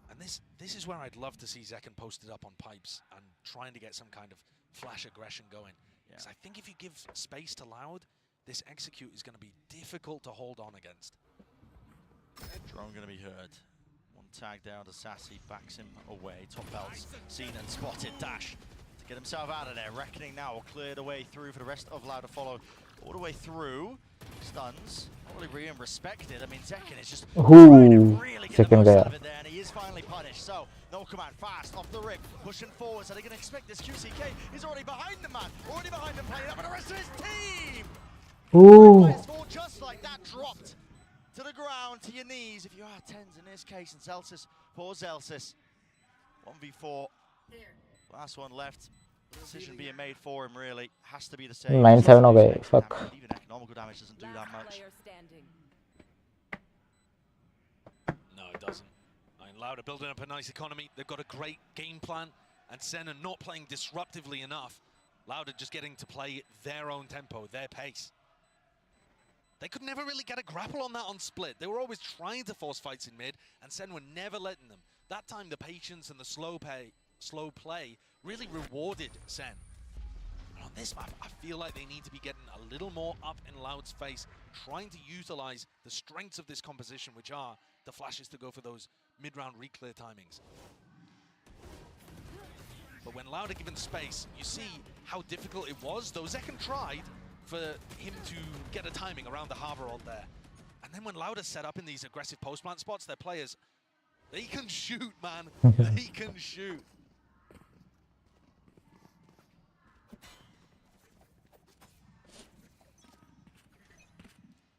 And this is where I'd love to see Zekken posted up on pipes and trying to get some kind of flash aggression going. Because I think if you give space to Loud, this execute is going to be difficult to hold on against. Drone going to be heard. One tag down to Sassy, backs him away. Top belts seen and spotted. Dash to get himself out of there. Reckoning now will clear the way through for the rest of Loud to follow all the way through. Stuns. Probably being respected. I mean, Zekken is just trying to really get the Second most guy. out of it there, and he is finally punished. So, no command, fast, off the rip, pushing forward. So they're going to expect this QCK. He's already behind the man, already behind him, playing up with the rest of his team. Ooh. Just like that, dropped to the ground, to your knees, if you are tens in this case, and Celsius, poor Celsius. 1v4, last one left. Decision being made for him, really. Has to be the same. 9-7 okay, fuck. Even economical damage doesn't do that much. No, it doesn't. I mean, Loud are building up a nice economy. They've got a great game plan, and Sen are not playing disruptively enough. Loud are just getting to play their own tempo, their pace. They could never really get a grapple on that on split. They were always trying to force fights in mid, and Sen were never letting them. That time, the patience and the slow play really rewarded Sen. And on this map, I feel like they need to be getting a little more up in Loud's face, trying to utilize the strengths of this composition, which are the flashes to go for those mid-round reclear timings. But when Loud are given space, you see how difficult it was, though Zekken tried for him to get a timing around the Harbor ult there. And then when Loud is set up in these aggressive post-plant spots, their players, they can shoot, man. They can shoot.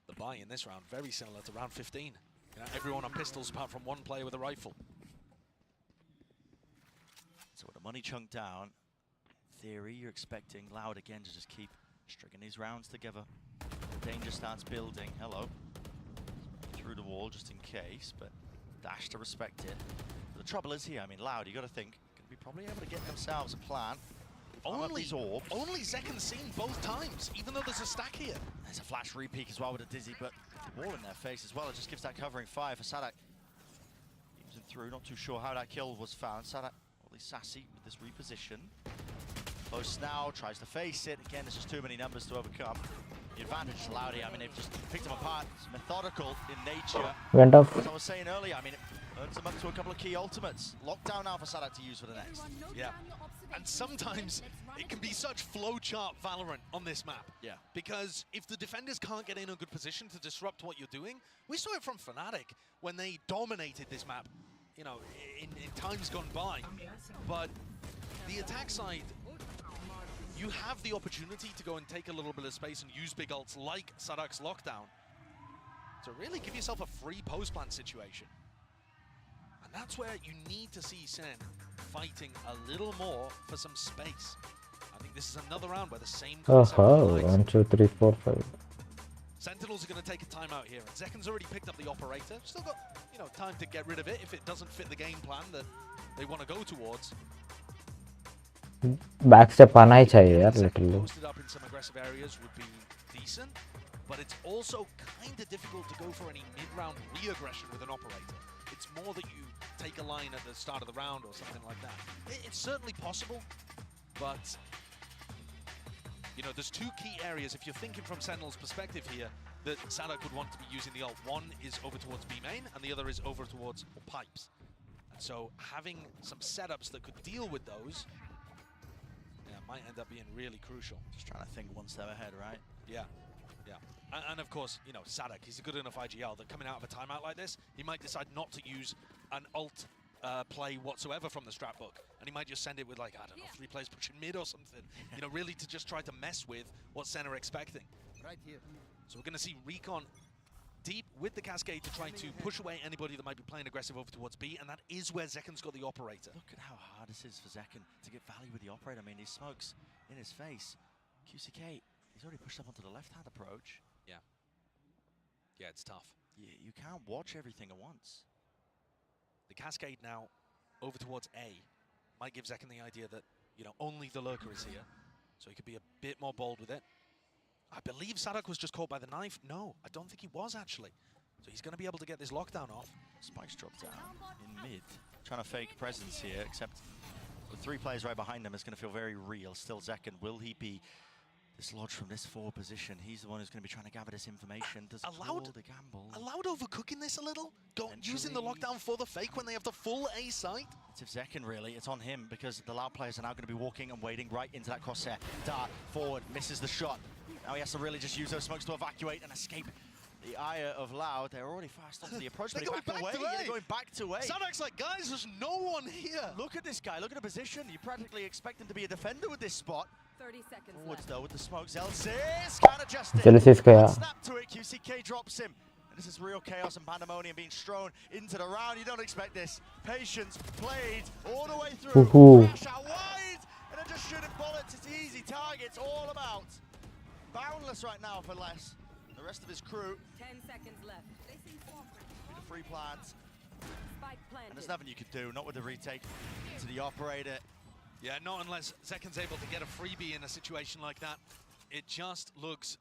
The buy in this round, very similar to round 15. You know, everyone on pistols apart from one player with a rifle. So with the money chunk down, in theory, you're expecting Loud again to just keep stringing these rounds together. The danger starts building. Hello. Through the wall just in case, but Dash to respect it. But the trouble is here, I mean, Loud, you got to think, going to be probably able to get themselves a plan. Only Zekken's seen both times, even though there's a stack here. There's a flash repeat as well with a Dizzy, but the wall in their face as well. It just gives that covering fire for Sadak. Using through, not too sure how that kill was found. Sadak, really sassy with this reposition. Close now, tries to face it. Again, there's just too many numbers to overcome. The advantage is Loud here. I mean, they've just picked them apart. It's methodical in nature. Went off. As I was saying earlier, I mean, it earns them up to a couple of key ultimates. Lockdown now for Sadak to use for the next. Yeah. And sometimes it can be such flowchart Valorant on this map. Yeah. Because if the defenders can't get in a good position to disrupt what you're doing, we saw it from Fnatic when they dominated this map, you know, in times gone by. But the attack side, you have the opportunity to go and take a little bit of space and use big ults like Sadak's lockdown to really give yourself a free post-plant situation. And that's where you need to see Sen fighting a little more for some space. I think this is another round where the same concept applies. 1, 2, 3, 4, 5. Sentinels are going to take a timeout here, and Zekken's already picked up the operator. Still got, you know, time to get rid of it if it doesn't fit the game plan that they want to go towards. Back step आना ही चाहिए यार literally. Posted up in some aggressive areas would be decent, but it's also kind of difficult to go for any mid-round re-aggression with an operator. It's more that you take a line at the start of the round or something like that. It's certainly possible, but you know, there's two key areas if you're thinking from Sentinel's perspective here that Sadak would want to be using the ult. One is over towards B main, and the other is over towards pipes. And so having some setups that could deal with those, might end up being really crucial. Just trying to think one step ahead, right? Yeah, yeah. And of course, you know, Sadak, he's a good enough IGL that coming out of a timeout like this, he might decide not to use an ult play whatsoever from the strat book. And he might just send it with, like, I don't know, 3 players pushing mid or something. You know, really to just try to mess with what Sen are expecting. Right here. So we're going to see Recon deep with the Cascade to try to push away anybody that might be playing aggressive over towards B, and that is where Zeken's got the operator. Look at how hard this is for Zeken to get value with the operator. I mean, these smokes in his face. QCK, he's already pushed up onto the left-hand approach. Yeah. Yeah, it's tough. Yeah, you can't watch everything at once. The Cascade now over towards A might give Zeken the idea that, you know, only the Lurker is here, so he could be a bit more bold with it. I believe Sadak was just caught by the knife. No, I don't think he was actually. So he's going to be able to get this lockdown off. Spike's dropped down in mid. Trying to fake presence here, except the 3 players right behind him is going to feel very real. Still Zeken, will he be dislodged from this forward position? He's the one who's going to be trying to gather this information. Does allowed the gamble? Allowed overcooking this a little? Using the lockdown for the fake when they have the full A site? It's if Zeken really, it's on him because the Loud players are now going to be walking and wading right into that crosshair. Dart forward, misses the shot. Now he has to really just use those smokes to evacuate and escape the ire of Loud. They're already fast onto the approach, but They're back away. They're going back to A. Sadak's like, guys, there's no one here. Look at this guy, look at the position. You practically expect him to be a defender with this spot. 30 seconds Forwards left. though with the smokes. Elsis can't adjust it. Elsis ka, yeah. Snap to it, QCK drops him. And this is real chaos and pandemonium being strewn into the round. You don't expect this. Patience played all the way through. Crash out wide, and then just shooting bullets. It's easy targets all about. Boundless right now for Les. The rest of his crew. 10 seconds left. The free plants. Spike planted. And there's nothing you could do, not with the retake to the operator. Yeah, not unless Zeken's able to get a freebie in a situation like that. It just looks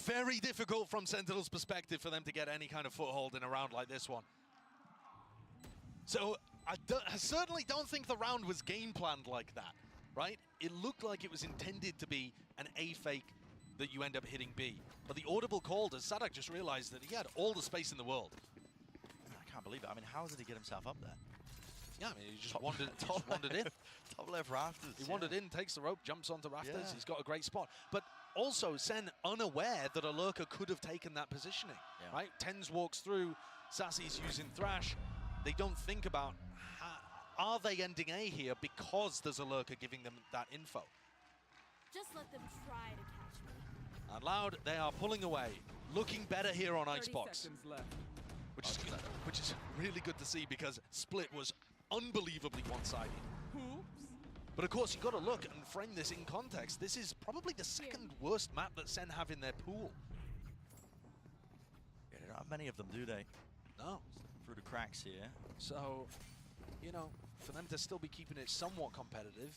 very difficult from Sentinel's perspective for them to get any kind of foothold in a round like this one. So I certainly don't think the round was game planned like that, right? It looked like it was intended to be an A fake that you end up hitting B. But the audible call does Sadak just realized that he had all the space in the world. I can't believe it. I mean, how did he get himself up there? Yeah, I mean, he just wandered in. Top left rafters. He wandered in, takes the rope, jumps onto rafters. Yeah. He's got a great spot. But also, Sen unaware that a lurker could have taken that positioning, right? Tens walks through, Sassy's using Thrash. They don't think about, are they ending A here because there's a lurker giving them that info? Just let them try to catch me. And Loud, they are pulling away. Looking better here on 30 Icebox. seconds left. Which is really good to see because Split was unbelievably one-sided. But of course, you've got to look and frame this in context. This is probably the second worst map that Sen have in their pool. Yeah, they don't have many of them, do they? No. Through the cracks here. So, you know, for them to still be keeping it somewhat competitive.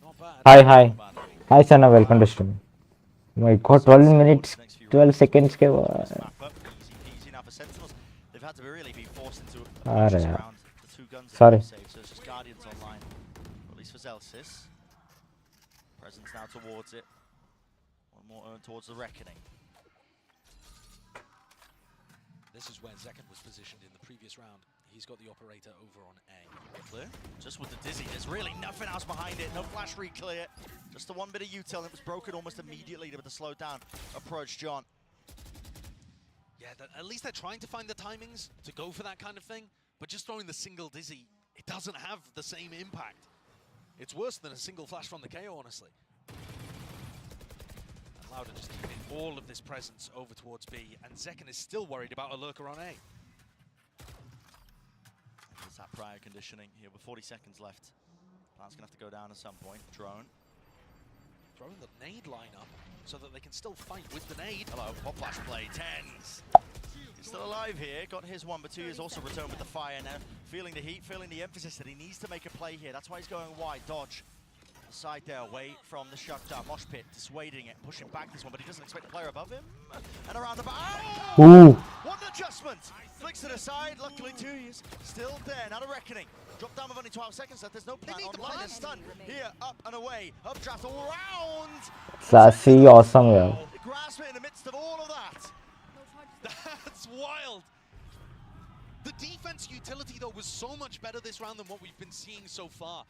Not bad. Hi. Hi, Sana. Welcome to stream. My God, 12 minutes, 12 seconds. Ke Easy now for Sentinels. They've had to really be forced into a Are cautious yaar. round. The 2 guns Sorry. saved, so it's just Guardians online. Or at least for Zelsis. Presence now towards it. One more earn towards the Reckoning. This is where Zeken was positioned in the previous round. He's got the operator over on A. Clear. Just with the dizzy, there's really nothing else behind it. No flash re-clear. Just the one bit of util, and it was broken almost immediately with the slow down approach, John. Yeah, at least they're trying to find the timings to go for that kind of thing, but just throwing the single dizzy, it doesn't have the same impact. It's worse than a single flash from the KO, honestly. And Louder just keeping all of this presence over towards B, and Zeken is still worried about a lurker on A. There's that prior conditioning here with 40 seconds left. Plant's gonna have to go down at some point. Drone. Throwing the nade lineup so that they can still fight with the nade. Hello, pop flash play, Tens. He's still alive here, got his one, but 2 years also returned with the fire now. Feeling the heat, feeling the emphasis that he needs to make a play here. That's why he's going wide, dodge. Side there, away from the shutdown. Mosh pit, dissuading it, pushing back this one, but he doesn't expect the player above him. And around the back. Oh! Ooh. What an adjustment! Flicks to the side, luckily 2 years still there, not a reckoning. Drop down with only 12 seconds left, there's no plan on line and stun. Here, up and away, updraft all round. Sassy, awesome, yeah. Grasp it in the midst of all of that. That's wild. The defense utility, though, was so much better this round than what we've been seeing so far.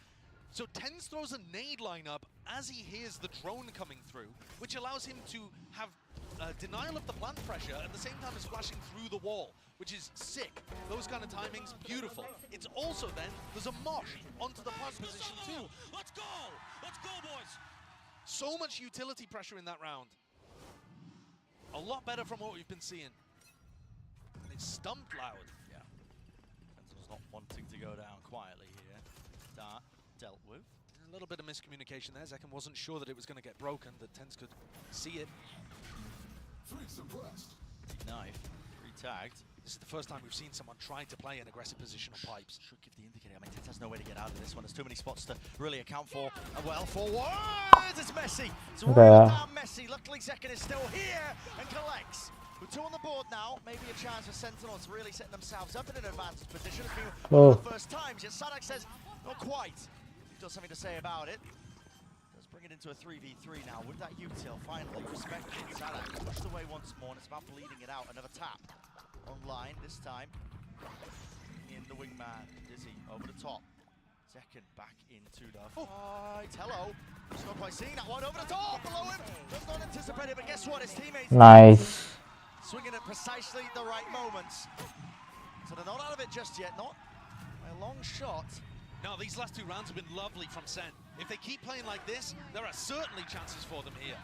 So Tens throws a nade lineup as he hears the drone coming through, which allows him to have denial of the plant pressure at the same time as flashing through the wall, which is sick. Those kind of timings, beautiful. It's also then, there's a mosh onto the plant position too. Let's go! Let's go, boys! So much utility pressure in that round. A lot better from what we've been seeing. And it's stumped Loud. Yeah. Sentinel's not wanting to go down quietly here. Dart dealt with. A little bit of miscommunication there. Zekken wasn't sure that it was going to get broken, that Tens could see it. Knife, re-tagged. This is the first time we've seen someone try to play an aggressive position on pipes. Should give the indicator. I mean, Tens has no way to get out of this one. There's too many spots to really account for. And well, forward! It's Messi. It's right down Messi. Luckily, Zekken is still here and collects. With 2 on the board now, maybe a chance for Sentinel to really set themselves up in an advanced position. It's been one of the first times, yet Sadak says, not quite. He's got something to say about it. Let's bring it into a 3v3 now. With that util, finally, respected. Sadak pushed away once more, and it's about bleeding it out. Another tap. Online, this time. In the wingman. Dizzy, over the top. Zekken back into the fight. Hello. Just not quite seeing that one. Over the top, below him. Does not anticipate it, but guess what? His teammates... Nice. Swinging at precisely the right moments. So they're not out of it just yet, not a long shot. No, these last 2 rounds have been lovely from Sen. If they keep playing like this, there are certainly chances for them here.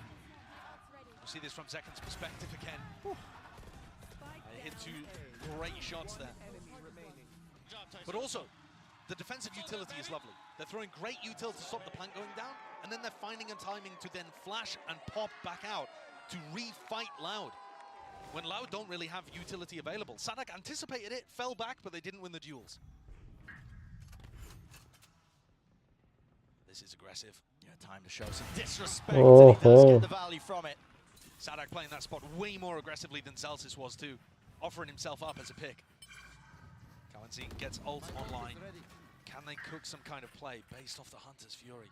We'll see this from Zekken's perspective again. They hit 2 great shots there. But also, the defensive utility is lovely. They're throwing great util to stop the plant going down, and then they're finding a timing to then flash and pop back out to re-fight Loud. When Loud don't really have utility available. Sadak anticipated it, fell back, but they didn't win the duels. This is aggressive. Yeah, time to show some disrespect, and he does get the value from it. Sadak playing that spot way more aggressively than Celsius was too, offering himself up as a pick. Kawanzin gets ult online. Can they cook some kind of play based off the Hunter's Fury?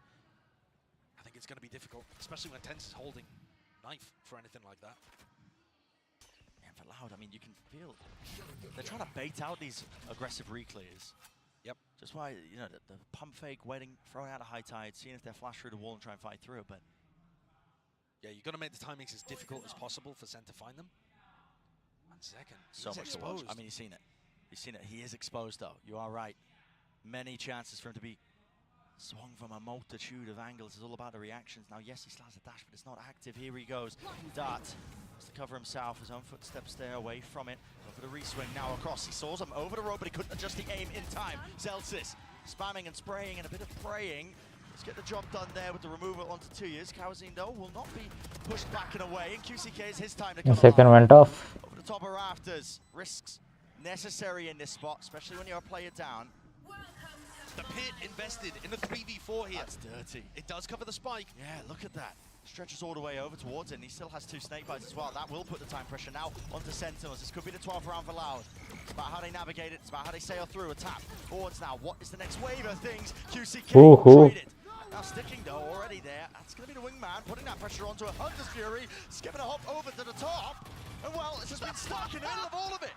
I think it's going to be difficult, especially when Tens is holding knife for anything like that. For Loud, I mean, you can feel they're trying to bait out these aggressive reclears. Yep. Just why, you know, the pump fake, waiting, throwing out a high tide, seeing if they flash through the wall and try and fight through it, but... Yeah, you've got to make the timings as difficult as possible for Sen to find them. 1 second. So much exposed. To watch. I mean, you've seen it. You've seen it. He is exposed, though. You are right. Many chances for him to be swung from a multitude of angles. It's all about the reactions. Now, yes, he still has a dash, but it's not active. Here he goes. Dart. To cover himself, his own footsteps there away from it. Over the re-swing now across. He saws him over the road, but he couldn't adjust the aim in time. Celsius spamming and spraying and a bit of praying. Let's get the job done there with the removal onto 2 years. Kawanzin, though, will not be pushed back and away. And QCK is his time to come The second went off. Over the top of rafters. Risks necessary in this spot, especially when you're a player down. The Pit invested in a 3v4 here. That's dirty. It does cover the spike. Yeah, look at that. Stretches all the way over towards it, and he still has 2 snake bites as well. That will put the time pressure now onto Sentinels. This could be the 12th round for Loud. It's about how they navigate it. It's about how they sail through. A tap forwards now. What is the next wave of things? QCK traded. Now sticking though, already there. That's going to be the wingman, putting that pressure onto a Hunter's Fury. Skipping a hop over to the top. And well, it's just been stuck in the middle of all of it.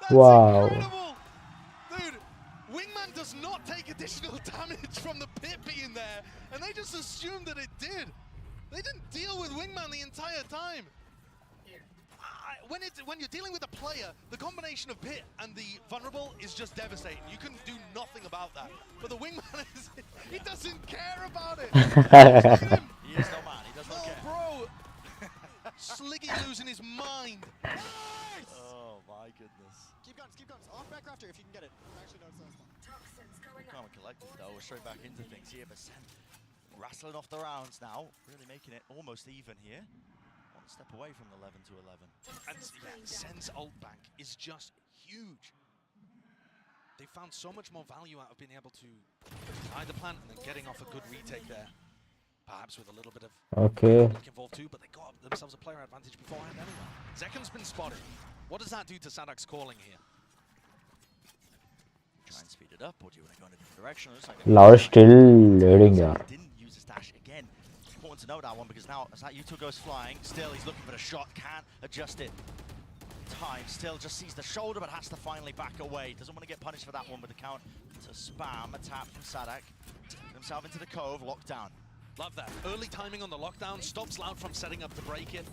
That's incredible. Dude, Wingman does not take additional damage from the Pit being there, and they just assumed that it did. They didn't deal with Wingman the entire time. When you're dealing with a player, the combination of Pit and the vulnerable is just devastating. You can do nothing about that. But the Wingman, he doesn't care about it. He is no man, he does not care. Bro, Sliggy losing his mind. Nice! Oh my goodness. Keep guns. Off back rafter if you can get it. Actually, no, it's not. Calm and collected though, we're straight back into things here, but Sen rattling off the rounds now, really making it almost even here. One step away from 11 to 11. And yeah, Sen's ult bank is just huge. They found so much more value out of being able to hide the plant and then getting off a good retake there. Perhaps with a little bit of involved too, but they got themselves a player advantage beforehand anyway. Zekan's been spotted. What does that do to Sadak's calling here? Try and speed it up, or do you want to go in a different direction? Loud still leading here. Didn't use his dash again. Important to know that one because now as that U2 goes flying, still he's looking for the shot, can't adjust it. Time still just sees the shoulder, but has to finally back away. Doesn't want to get punished for that one with the count to spam a tap from Sadak. Get himself into the cove, locked down. Love that. Early timing on the lockdown stops Loud from setting up to break it.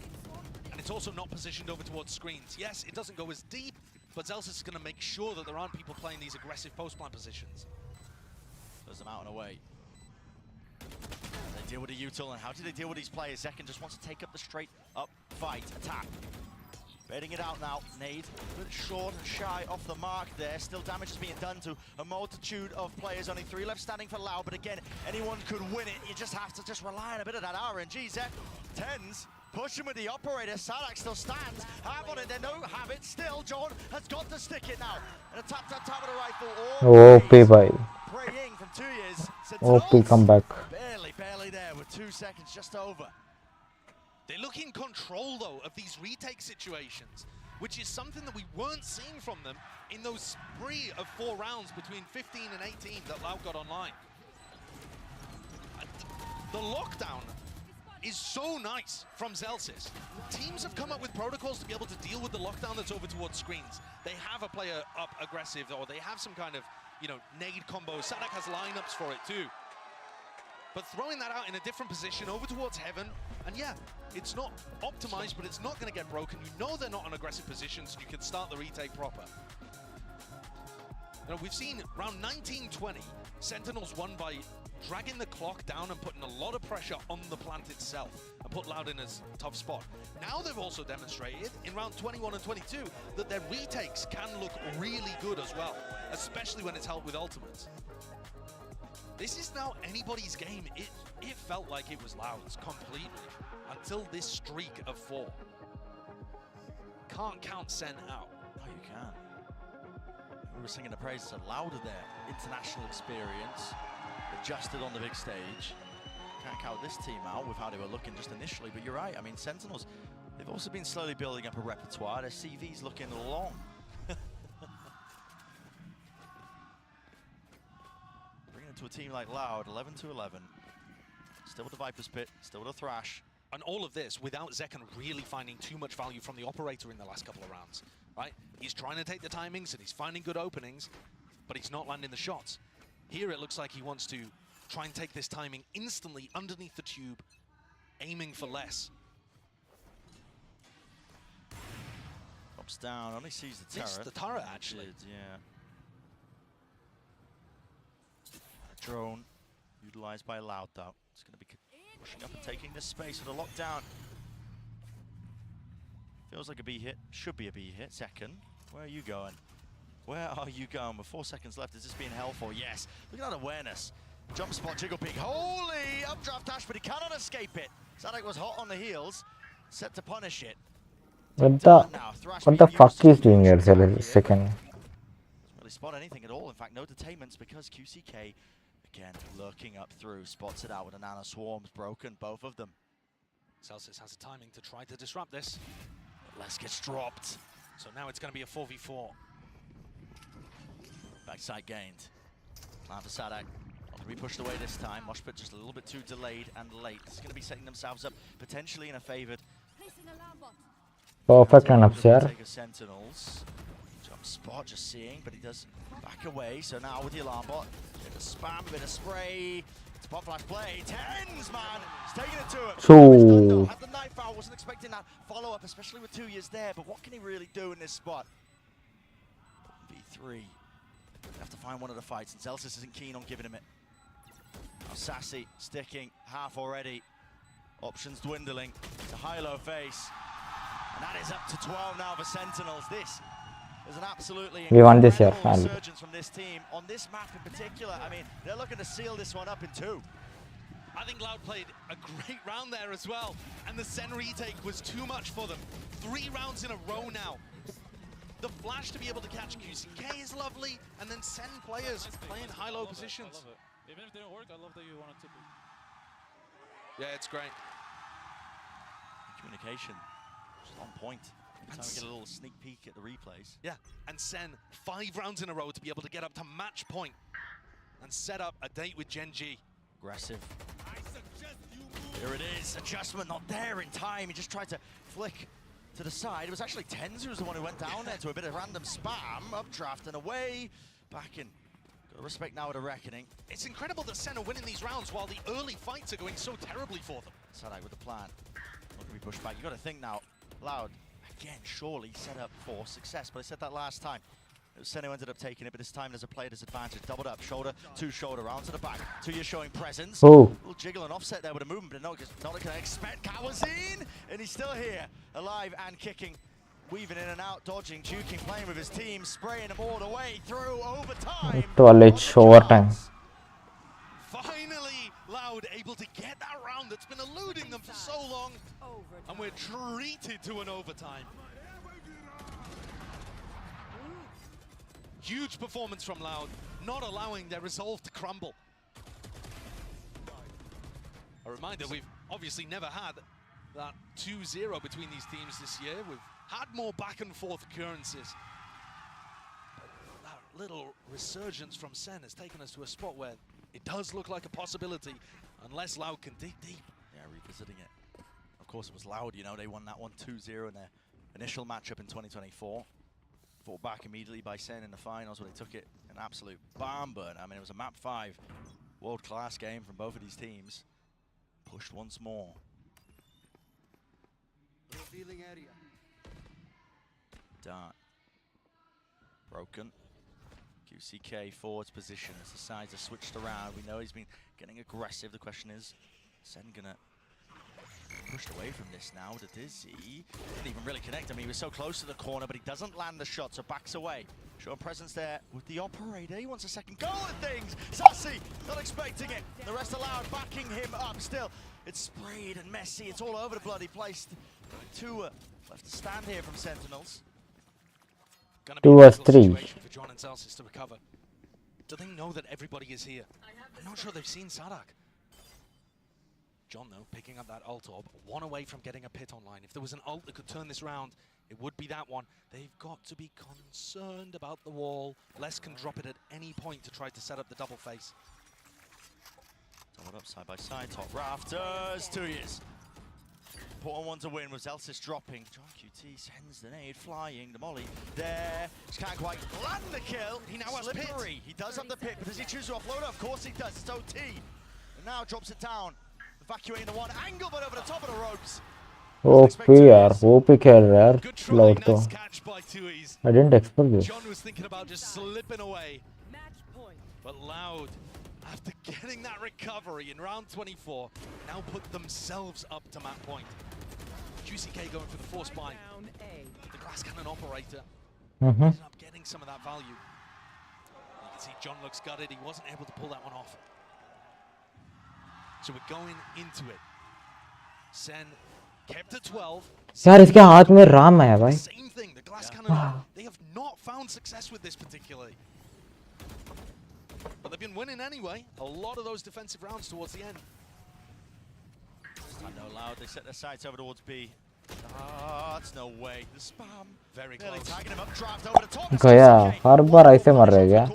And it's also not positioned over towards screens. Yes, it doesn't go as deep, but Zelsis is going to make sure that there aren't people playing these aggressive post-plant positions. Throws them out and away. They deal with the util, and how do they deal with these players? Zekan just wants to take up the straight up fight, attack. Baiting it out now, nade, a bit short and shy off the mark there. Still damage is being done to a multitude of players. Only 3 left standing for Loud, but again, anyone could win it. You just have to just rely on a bit of that RNG. Zek, tens, pushing with the operator. Sadak still stands, have on it, they're no habit. Still, John has got to stick it now. And a tap with the rifle. OP bhai. Praying from 2 years. OP comeback. Barely there with 2 seconds just over. They look in control, though, of these retake situations, which is something that we weren't seeing from them in those spree of 4 rounds between 15 and 18 that Loud got online. The lockdown is so nice from Zelsis. Teams have come up with protocols to be able to deal with the lockdown that's over towards screens. They have a player up aggressive, or they have some kind of, nade combo. Sadak has lineups for it, too. But throwing that out in a different position over towards heaven, and yeah, it's not optimized, but it's not going to get broken. You know they're not on aggressive positions, so you can start the retake proper. We've seen round 19-20, Sentinels won by dragging the clock down and putting a lot of pressure on the plant itself and put Loud in a tough spot. Now they've also demonstrated in round 21 and 22 that their retakes can look really good as well, especially when it's held with ultimates. This is now anybody's game. It felt like it was Loud's completely until this streak of 4. Can't count Sen out. No, you can't. We were singing the praises of Louder there. International experience, adjusted on the big stage. Can't count this team out with how they were looking just initially, but you're right. I mean, Sentinels, they've also been slowly building up a repertoire. Their CV's looking long. To a team like Loud, 11 to 11. Still with the Viper's Pit, still with the Thrash. And all of this without Zekan really finding too much value from the operator in the last couple of rounds, right? He's trying to take the timings and he's finding good openings, but he's not landing the shots. Here it looks like he wants to try and take this timing instantly underneath the tube, aiming for less. Drops down, only sees the turret. Missed the turret, actually. Yeah. Drone utilized by Loud though. It's going to be pushing up and taking this space with a lockdown. Feels like a B hit. Should be a B hit. Second. Where are you going? Where are you going? With 4 seconds left, is this being held for? Yes. Look at that awareness. Jump spot, jiggle peek. Holy! Updraft dash, but he cannot escape it. Sadak was hot on the heels. Set to punish it. What the fuck is doing here, Second? Doesn't really spot anything at all. In fact, no detainments because QCK again lurking up through, spots it out with a nano swarms broken, both of them. Celsius has the timing to try to disrupt this. But Les gets dropped. So now it's going to be a 4v4. Backside gained. Plan for Sadak. Not going to be pushed away this time. Moshpit just a little bit too delayed and late. This is going to be setting themselves up potentially in a favored. Perfect lineups here. Take a Sentinels. Jump spot, just seeing, but he does back away. So now with the alarm bot, a bit of spam, a bit of spray. Spot flash play. Tens, man! He's taking it to him. So had the knife out, wasn't expecting that follow-up, especially with 2 years there. But what can he really do in this spot? V3. Have to find one of the fights, and Zelsis isn't keen on giving him it. Now Sassy sticking, half already. Options dwindling. It's a high-low face. And that is up to 12 now for Sentinels. This is an absolutely incredible resurgence from this team. On this map in particular, I mean, they're looking to seal this one up in 2. I think Loud played a great round there as well, and the Sen retake was too much for them. 3 rounds in a row now. The flash to be able to catch QCK is lovely, and then Sen players playing high-low positions. I love it. Even if it didn't work, I love that you wanted to be. Yeah, it's great. Communication, just on point. Every time we get a little sneak peek at the replays. Yeah, and Sen 5 rounds in a row to be able to get up to match point and set up a date with Gen G. Aggressive. Here it is, adjustment not there in time. He just tried to flick to the side. It was actually Tens who was the one who went down there to a bit of random spam, updraft and away. Back in. Got to respect now at a reckoning. It's incredible that Sen are winning these rounds while the early fights are going so terribly for them. Sadak with the plan. Not going to be pushed back. You got to think now, Loud, again, surely set up for success. But I said that last time. It was Sen who ended up taking it, but this time there's a player disadvantage. Doubled up, shoulder to shoulder, round to the back. Two showing presence. Oh. A little jiggle and offset there with a movement, but not going to expect Kawazine. And he's still here, alive and kicking. Weaving in and out, dodging, juking, playing with his team, spraying them all the way through overtime. 12H overtime. Finally, Loud able to get that round that's been eluding them for so long. And we're treated to an overtime. Huge performance from Loud, not allowing their resolve to crumble. A reminder, we've obviously never had that 2-0 between these teams this year. We've had more back and forth occurrences. But that little resurgence from Sen has taken us to a spot where it does look like a possibility, unless Loud can dig deep. Yeah, revisiting it. Of course, it was Loud, you know, they won that one 2-0 in their initial matchup in 2024. Fought back immediately by Sen in the finals where they took it an absolute barn burn. I mean, it was a map 5 world-class game from both of these teams. Pushed once more. Revealing area. Dart. Broken. QCK forwards position as the sides are switched around. We know he's been getting aggressive. The question is, Sen gonna pushed away from this now to Dizzy. Didn't even really connect him. He was so close to the corner, but he doesn't land the shot, so backs away. Showing presence there with the operator. He wants a second go at things. Sassy, not expecting it. The rest allowed, backing him up still. It's sprayed and messy. It's all over the bloody place. 2 left to stand here from Sentinels. 2 vs 3. For John and Celsius to recover. Do they know that everybody is here? I'm not sure they've seen Sadak. John, though, picking up that ult orb, 1 away from getting a pit online. If there was an ult that could turn this round, it would be that one. They've got to be concerned about the wall. Les can drop it at any point to try to set up the double face. Doubled up side by side, top rafters, 2 years. Important one to win was Elsis dropping. John QT sends the nade, flying, the molly there. Just can't quite land the kill. He now has Slippery. Pit. He does have the pit, but does he choose to offload it? Of course he does, it's OT. And now drops it down. Evacuating the one angle, but over the top of the ropes. OP यार, OP खेल रहा है यार Loud तो. I didn't expect this. John was thinking about just slipping away. But Loud, after getting that recovery in round 24, now put themselves up to map point. QCK going for the force buy. The glass cannon operator ended up getting some of that value. You can see John looks gutted. He wasn't able to pull that one off. So we're going into it. Sen kept at 12. यार इसके हाथ में राम है भाई. Same thing. The glass cannon. They have not found success with this particularly. But they've been winning anyway. A lot of those defensive rounds towards the end. I know Loud. They set their sights over towards B. Ah, it's no way. The spam. Very close. Tagging him up, draft over the top. गया हर बार ऐसे मर रहे क्या?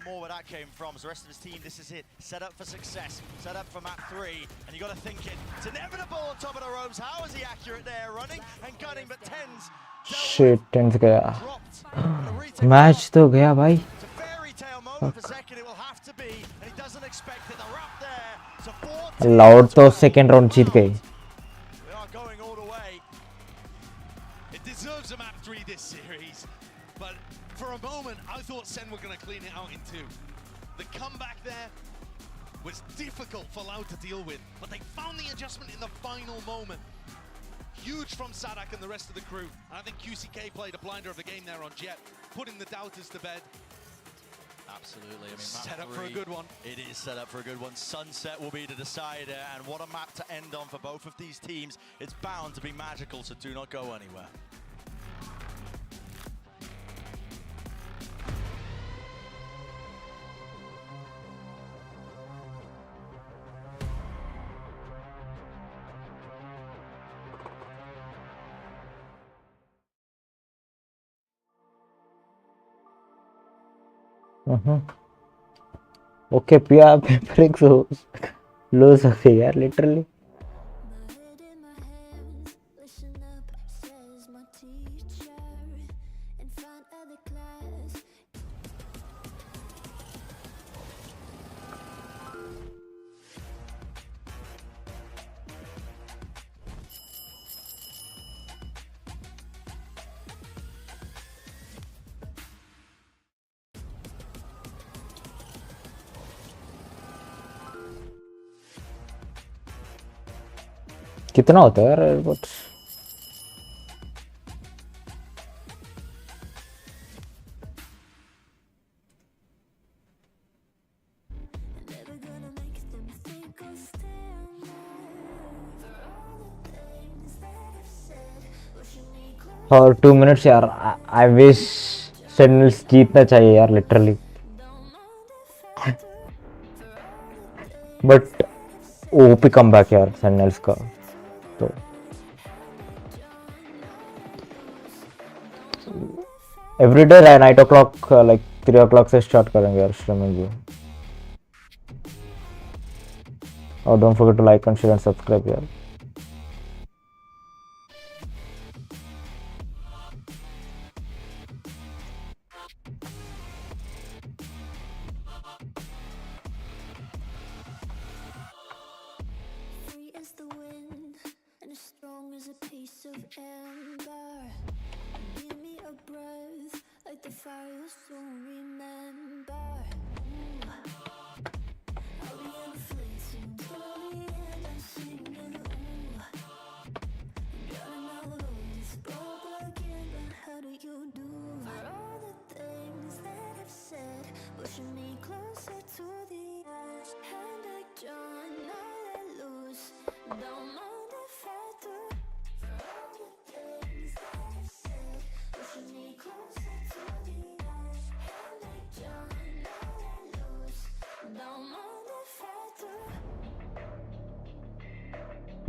More where that came from. So the rest of his team, this is it. Set up for success. Set up for map 3. And you got to think it. It's inevitable on top of the ropes. How is he accurate there? Running and gunning, but Tens. Shit, Tens गया. Match तो गया भाई. It's a fairy tale moment for second. It will have to be. And he doesn't expect it. They're up there. So Loud तो second round जीत गई. We are going all the way. It deserves a map 3 this series. But for a moment, I thought Sen were going to clean it out in 2. The comeback there was difficult for Loud to deal with, but they found the adjustment in the final moment. Huge from Sadak and the rest of the crew. And I think QCK played a blinder of the game there on Jet, putting the doubters to bed. Absolutely. I mean, Set map up for a 3, good one. It is set up for a good one. Sunset will be the decider, and what a map to end on for both of these teams. It's bound to be magical, so do not go anywhere. Okay, paper lose सकते हैं यार literally. कितना होता है यार airport? और 2 minutes यार. I wish Sentinels जीतना चाहिए यार literally. But OP comeback यार Sentinels का. तो every day 9 o'clock like 3 o'clock से start करेंगे यार streaming भी. और don't forget to like and share and subscribe यार.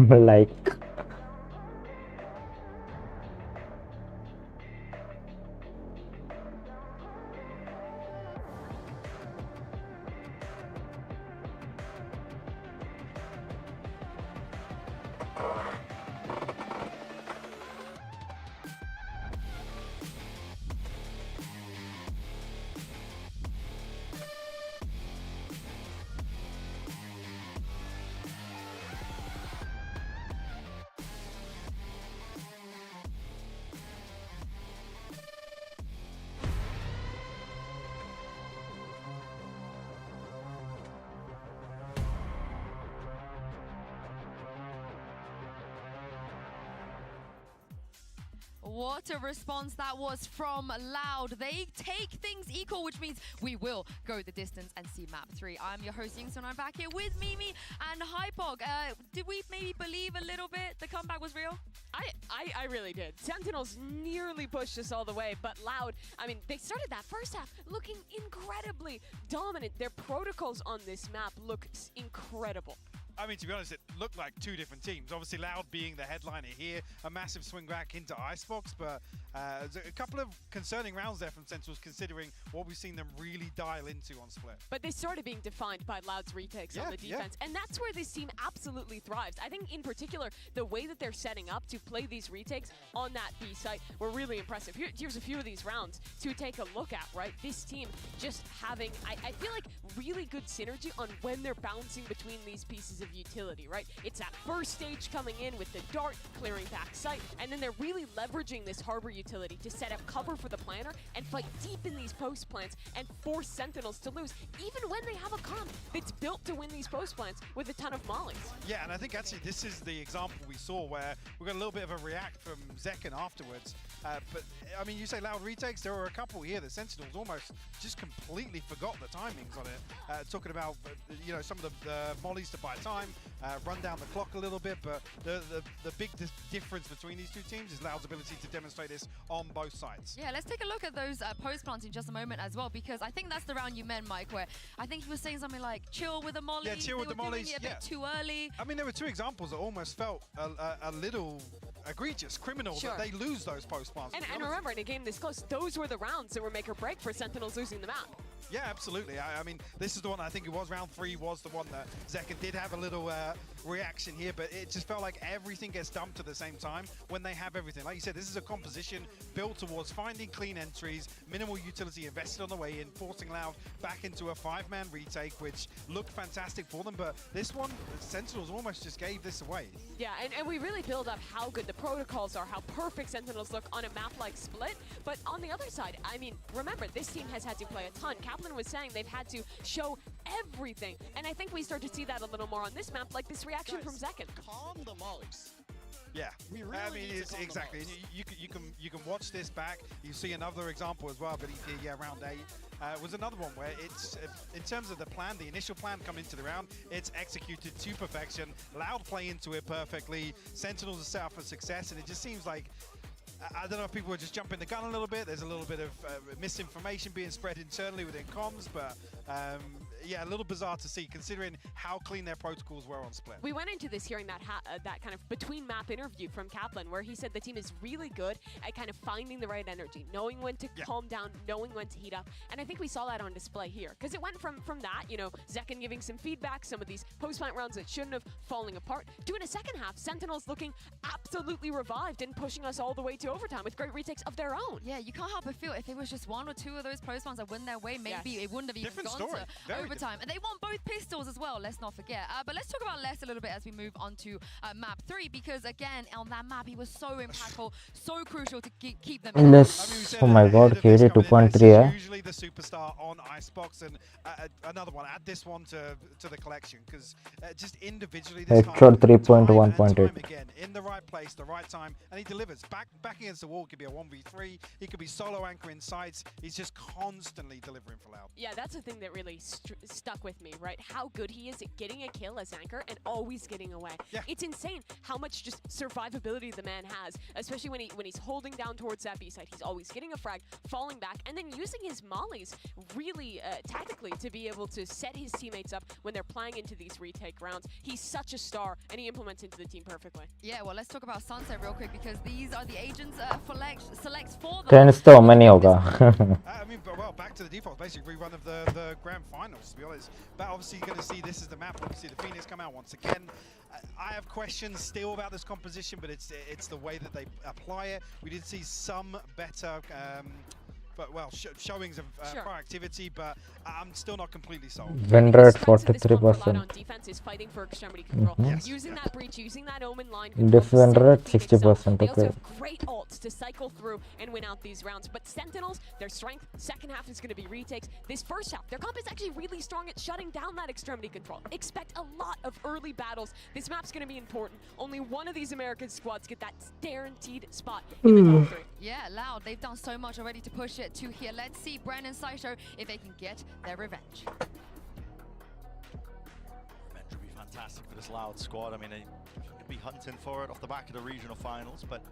Like what a response that was from Loud. They take things equal, which means we will go the distance and see map 3. I'm your host, Insaan. I'm back here with Mimi and HUUUUUUU. Did we maybe believe a little bit the comeback was real? I really did. Sentinels nearly pushed us all the way, but Loud, I mean, they started that first half looking incredibly dominant. Their protocols on this map look incredible. I mean, to be honest, it looked like two different teams. Obviously, Loud being the headliner here, a massive swing back into Icebox, but a couple of concerning rounds there from Sentinels, considering what we've seen them really dial into on Split. But they started being defined by Loud's retakes on the defense, and that's where this team absolutely thrives. I think, in particular, the way that they're setting up to play these retakes on that B site were really impressive. Here's a few of these rounds to take a look at, right? This team just having, I feel like, really good synergy on when they're bouncing between these pieces of of utility, right? It's that first stage coming in with the dart, clearing back sight, and then they're really leveraging this harbor utility to set up cover for the planner and fight deep in these post plants and force Sentinels to lose, even when they have a comp that's built to win these post plants with a ton of mollies. Yeah, and I think actually this is the example we saw where we got a little bit of a react from Zekken afterwards. But I mean, you say loud retakes, there were a couple here that Sentinels almost just completely forgot the timings on it. Talking about, you know, some of the mollies to buy time, run down the clock a little bit, but the big difference between these two teams is Loud's ability to demonstrate this on both sides. Yeah, let's take a look at those post plants in just a moment as well, because I think that's the round you meant, Mike, where I think he was saying something like chill with the mollies. Yeah, chill with the mollies. Doing it a bit too early. I mean, there were two examples that almost felt a little egregious, criminal, that they lose those post plants. And remember, in a game this close, those were the rounds that were make or break for Sentinels losing the map. Yeah, absolutely. I mean, this is the one, I think it was round 3 was the one that Zekken did have a little reaction here, but it just felt like everything gets dumped at the same time when they have everything. Like you said, this is a composition built towards finding clean entries, minimal utility invested on the way in, forcing Loud back into a 5-man retake, which looked fantastic for them, but this one, Sentinels almost just gave this away. Yeah, and we really build up how good the protocols are, how perfect Sentinels look on a map like Split, but on the other side, I mean, remember, this team has had to play a ton. Kaplan was saying they've had to show everything, and I think we start to see that a little more on this map, like this reaction from Zekken. Calm the mollies. Yeah, really I mean, it's exactly. You can watch this back. You see another example as well, but yeah, round 8 was another one where it's in terms of the plan, the initial plan coming into the round, it's executed to perfection. Loud play into it perfectly. Sentinels are set up for success, and it just seems like, I don't know if people are just jumping the gun a little bit. There's a little bit of misinformation being spread internally within comms, but yeah, a little bizarre to see considering how clean their protocols were on Split. We went into this hearing that kind of between map interview from Kaplan, where he said the team is really good at kind of finding the right energy, knowing when to calm down, knowing when to heat up, and I think we saw that on display here, because it went from that, you know, Zekken giving some feedback, some of these post-plant rounds that shouldn't have, falling apart, to in a second half, Sentinels looking absolutely revived and pushing us all the way to overtime with great retakes of their own. Yeah, you can't help but feel if it was just 1 or 2 of those post-plants that went their way, maybe it wouldn't have even gone to overtime. And they won both pistols as well, let's not forget. But let's talk about Les a little bit as we move on to map 3, because again, on that map, he was so impactful, so crucial to keep them in. Les, oh my god, KD 2.3 usually the superstar on Icebox, and another one, add this one to the collection, because just individually this headshot 3.1.8 again, in the right place, the right time, and he delivers. Back against the wall, it could be a 1v3, he could be solo anchoring sites, he's just constantly delivering for Loud. Yeah, that's the thing that really stuck with me, right? How good he is at getting a kill as anchor and always getting away. Yeah. It's insane how much just survivability the man has, especially when he's holding down towards that B side. He's always getting a frag, falling back, and then using his mollies really tactically to be able to set his teammates up when they're playing into these retake rounds. He's such a star, and he implements into the team perfectly. Yeah, well, let's talk about Sunset real quick, because these are the agents selects for them. I mean, but well, back to the default, basically rerun of the grand finals, to be honest. But obviously you're going to see this is the map. Obviously the Phoenix come out once again. I have questions still about this composition, but it's the way that they apply it. We did see some better but well, showings of proactivity, but I'm still not completely sold. Vendor at 43%. On defense is fighting for extremity control. Using that breach, using that omen line. Defender at 60%. They also have great ults to cycle through and win out these rounds. But Sentinels, their strength, second half is going to be retakes. This first half, their comp is actually really strong at shutting down that extremity control. Expect a lot of early battles. This map's going to be important. Only one of these American squads get that guaranteed spot in the top 3. Yeah, Loud, they've done so much already to push it to here. Let's see Brandon Saito if they can get their revenge. Revenge would be fantastic for this Loud squad. I mean, they could be hunting for it off the back of the regional finals, but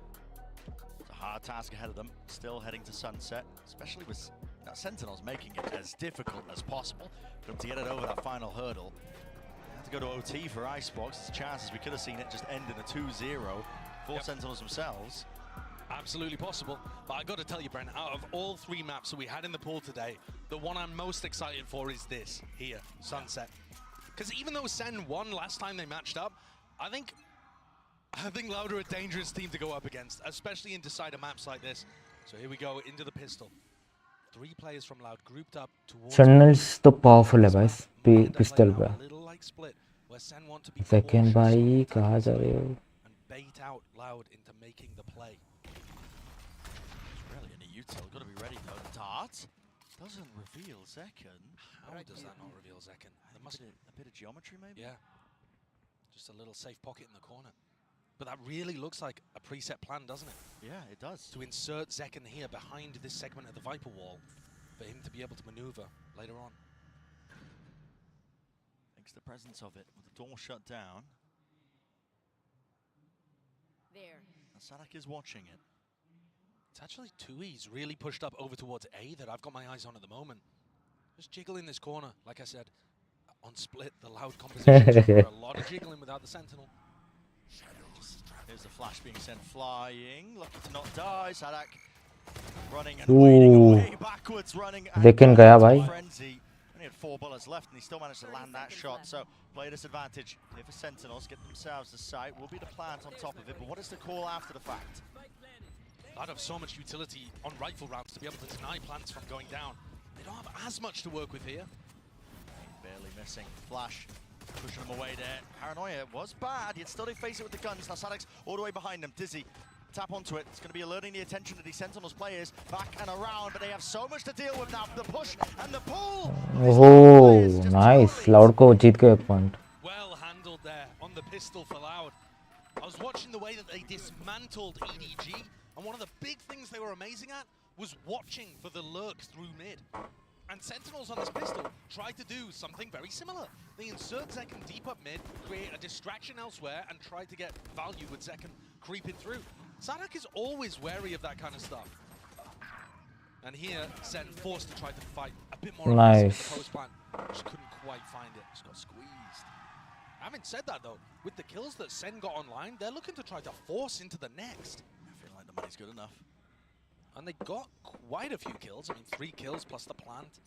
it's a hard task ahead of them. Still heading to Sunset, especially with Sentinels making it as difficult as possible for them to get it over that final hurdle. They have to go to OT for Icebox. There's chances we could have seen it just end in a 2-0 for Sentinels themselves. Absolutely possible, but I got to tell you, Brent, out of all 3 maps that we had in the pool today, the one I'm most excited for is this here, Sunset. Because even though Sen won last time they matched up, I think Loud are a dangerous team to go up against, especially in decider maps like this. So here we go into the pistol. 3 players from Loud grouped up towards Sentinels तो powerful है guys, pistol पे. A little like Split, where Sen want to be Second भाई कहाँ जा रहे हो? and bait out Loud into making the play. It's really in a util. Got to be ready though. The dart doesn't reveal Zekken. How does that not reveal Zekken? There must be a bit of geometry maybe. Yeah, just a little safe pocket in the corner. But that really looks like a preset plan, doesn't it? Yeah, it does. To insert Zekken here behind this segment of the Viper wall for him to be able to maneuver later on. Thanks to the presence of it with the door shut down. There. And Sadak is watching it. It's actually Tui's really pushed up over towards A that I've got my eyes on at the moment. Just jiggle in this corner, like I said. On split, the Loud composition. A lot of jiggling without the Sentinel. Here's the flash being sent flying. Lucky to not die. Sadak running and wading away backwards, running. Zekken gaya bhai. Frenzy. Only had 4 bullets left, and he still managed to land that shot. So play disadvantage here for Sentinels. Get themselves the site. Will be the plant on top of it. But what is the call after the fact? Loud have so much utility on rifle rounds to be able to deny plants from going down. They don't have as much to work with here. Barely missing. Flash pushing him away there. Paranoia was bad. He'd still face it with the guns. Now Sadak's all the way behind him. Dizzy, tap onto it. It's going to be alerting the attention of these Sentinels players back and around, but they have so much to deal with now. The push and the pull. Oh, nice. Loud को जीत गए point. Well handled there on the pistol for Loud. I was watching the way that they dismantled EDG, and one of the big things they were amazing at was watching for the lurks through mid. And Sentinels on this pistol tried to do something very similar. They insert Zekken deep up mid, create a distraction elsewhere, and try to get value with Zekken creeping through. Sadak is always wary of that kind of stuff. And here, Sen forced to try to fight a bit more aggressive with the post plan. Just couldn't quite find it. Just got squeezed. Having said that though, with the kills that Sen got online, they're looking to try to force into the next. I feel like the money's good enough. And they got quite a few kills. I mean, 3 kills plus the plant.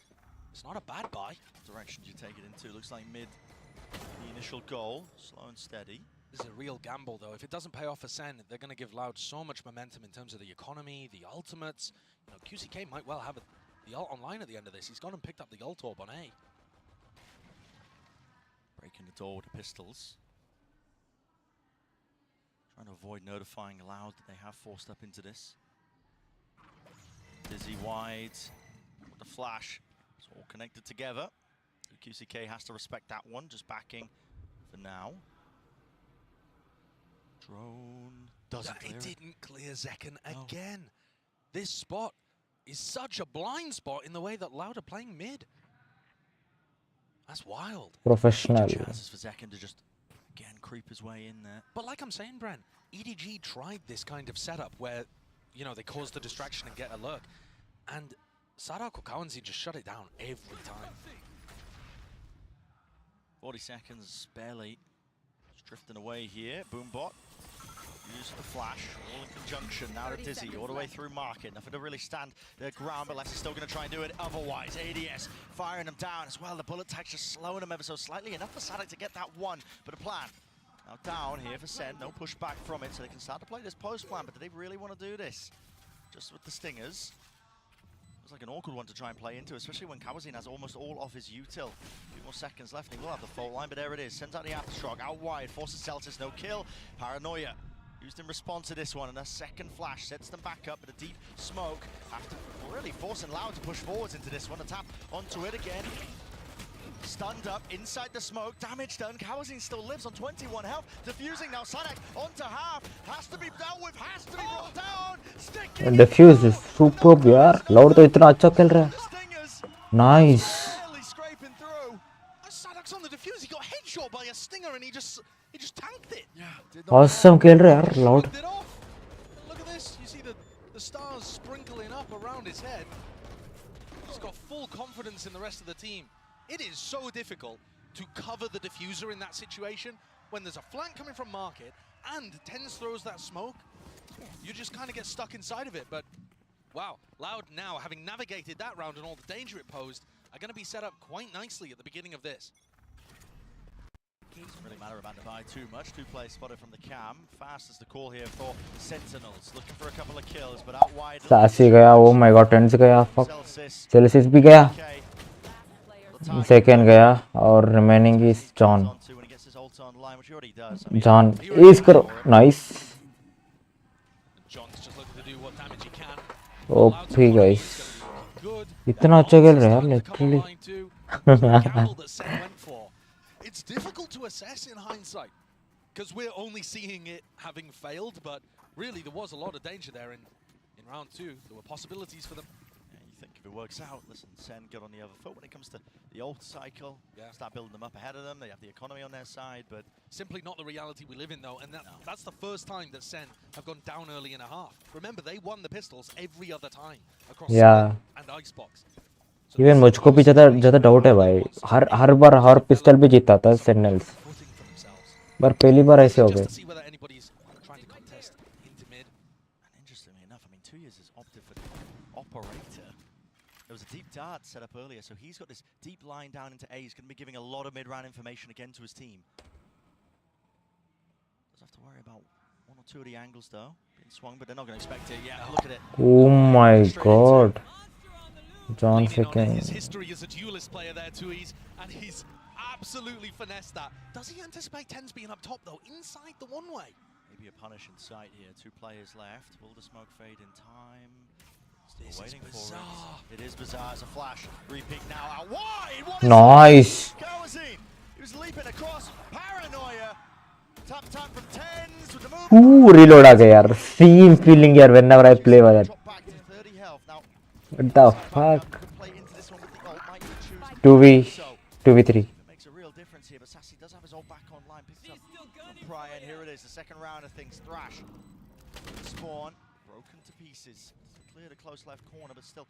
It's not a bad buy. Direction you take it into looks like mid. The initial goal, slow and steady. This is a real gamble, though. If it doesn't pay off for Sen, they're going to give Loud so much momentum in terms of the economy, the ultimates. You know, QCK might well have the ult online at the end of this. He's gone and picked up the ult orb on A. Breaking the door with the pistols. Trying to avoid notifying Loud that they have forced up into this. Dizzy wide with the flash. It's all connected together. QCK has to respect that one, just backing for now. Drone doesn't clear It didn't clear Zekken again. This spot is such a blind spot in the way that Loud are playing mid. That's wild. Professional. Chances for Zekken to just again creep his way in there. But like I'm saying, Bren, EDG tried this kind of setup where, you know, they cause the distraction and get a lurk. And Sadak or Kawanzi just shut it down every time. 40 seconds, barely. Just drifting away here. Boombot. Use the flash, all in conjunction. Now to Dizzy, all the way through market. Nothing to really stand their ground, but Lex is still going to try and do it otherwise. ADS firing them down as well. The bullet tag's just slowing them ever so slightly. Enough for Sadak to get that one, but a plan. Now down here for Sen, no pushback from it, so they can start to play this post plan, but do they really want to do this? Just with the stingers. It's like an awkward one to try and play into, especially when Kawazin has almost all of his util. A few more seconds left, and he will have the fault line, but there it is. Sends out the Aftershock, out wide, forces Celtics, no kill. Paranoia used in response to this one, and a second flash sets them back up, but a deep smoke after really forcing Loud to push forwards into this one. A tap onto it again. Stunned up inside the smoke, damage done. Kawazin still lives on 21 health. Diffusing now, Sadak onto half. Has to be dealt with, has to be brought down. Sticking Defuse is superb यार. Loud तो इतना अच्छा खेल रहा है. Nice. Sadak's on the defuse. He got headshot by a stinger and he just tanked it. Yeah. Awesome खेल रहा है यार. Loud. Look at this. You see the stars sprinkling up around his head. He's got full confidence in the rest of the team. It is so difficult to cover the diffuser in that situation when there's a flank coming from market and TenZ throws that smoke. You just kind of get stuck inside of it. But wow, Loud now, having navigated that round and all the danger it posed, are going to be set up quite nicely at the beginning of this. Doesn't really matter about Divide too much. 2 players spotted from the cam. Fast is the call here for Sentinels. Looking for a couple of kills, but out wide. Sassy गया. Oh my god, TenZ गया. Fuck. Celsius भी गया. Second गया और remaining is John. out online, which he already does. I mean, John is nice. John's just looking to do what damage he can. Okay, guys. इतना अच्छा खेल रहा है यार literally. It's difficult to assess in hindsight because we're only seeing it having failed, but really there was a lot of danger there in round 2. There were possibilities for them. Yeah, you think if it works out, listen, Sen got on the other foot when it comes to the ult cycle. Start building them up ahead of them. They have the economy on their side, but simply not the reality we live in, though. And that's the first time that Sen have gone down early in a half. Remember, they won the pistols every other time across and Icebox. Even मुझको भी ज़्यादा doubt है भाई. हर बार हर pistol भी जीता था Sentinels. पर पहली बार ऐसे हो गए. There was a deep dart set up earlier, so he's got this deep line down into A. He's going to be giving a lot of mid-round information again to his team. Does have to worry about 1 or 2 of the angles though. Being swung, but they're not going to expect it. Yeah, look at it. Oh my god. John freaking. His history as a duelist player there too, and he's absolutely finessed that. Does he anticipate Tens being up top though, inside the one-way? Maybe a punish in sight here. 2 players left. Will the smoke fade in time? This waiting is bizarre. for it. It is bizarre. It's a flash. Repeat now out wide. Nice. He was leaping across. Paranoia. Tap from Tens with the move. Ooh, reload आ गया यार. Same feeling here whenever I play with it. What the fuck? 2v3. Makes a real difference here, but Sassy does have his ult back online. Picked up from Prior, and here it is, the second round of things. Thrash. Spawn. Broken to pieces. Clear the close left corner, but still.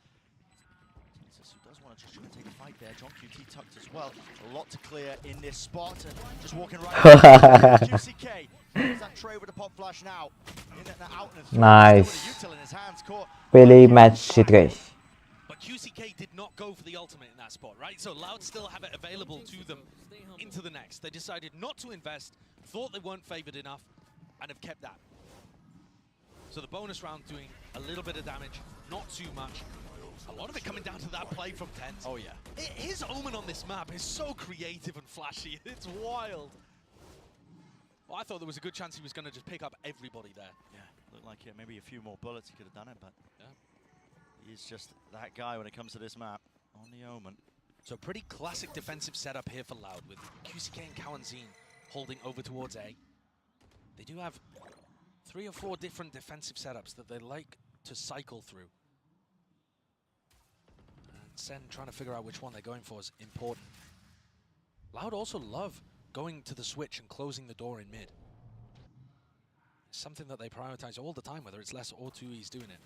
Who does want to just try and take a fight there. John QT tucked as well. A lot to clear in this spot, and just walking right QCK. Is that tray with the pop flash now? In and out and Nice. in his hands, caught. Pehli match shit guys. But QCK did not go for the ultimate in that spot, right? So Loud still have it available to them into the next. They decided not to invest, thought they weren't favored enough, and have kept that. So the bonus round doing a little bit of damage, not too much. A lot of it coming down to that play from Tens. Oh yeah. His Omen on this map is so creative and flashy. It's wild. Well, I thought there was a good chance he was going to just pick up everybody there. Yeah, looked like maybe a few more bullets he could have done it, but he's just that guy when it comes to this map on the Omen. So pretty classic defensive setup here for Loud with QCK and Kawanzine holding over towards A. They do have 3 or 4 different defensive setups that they like to cycle through. And Sen trying to figure out which one they're going for is important. Loud also love going to the switch and closing the door in mid. It's something that they prioritize all the time, whether it's less or 2E's doing it.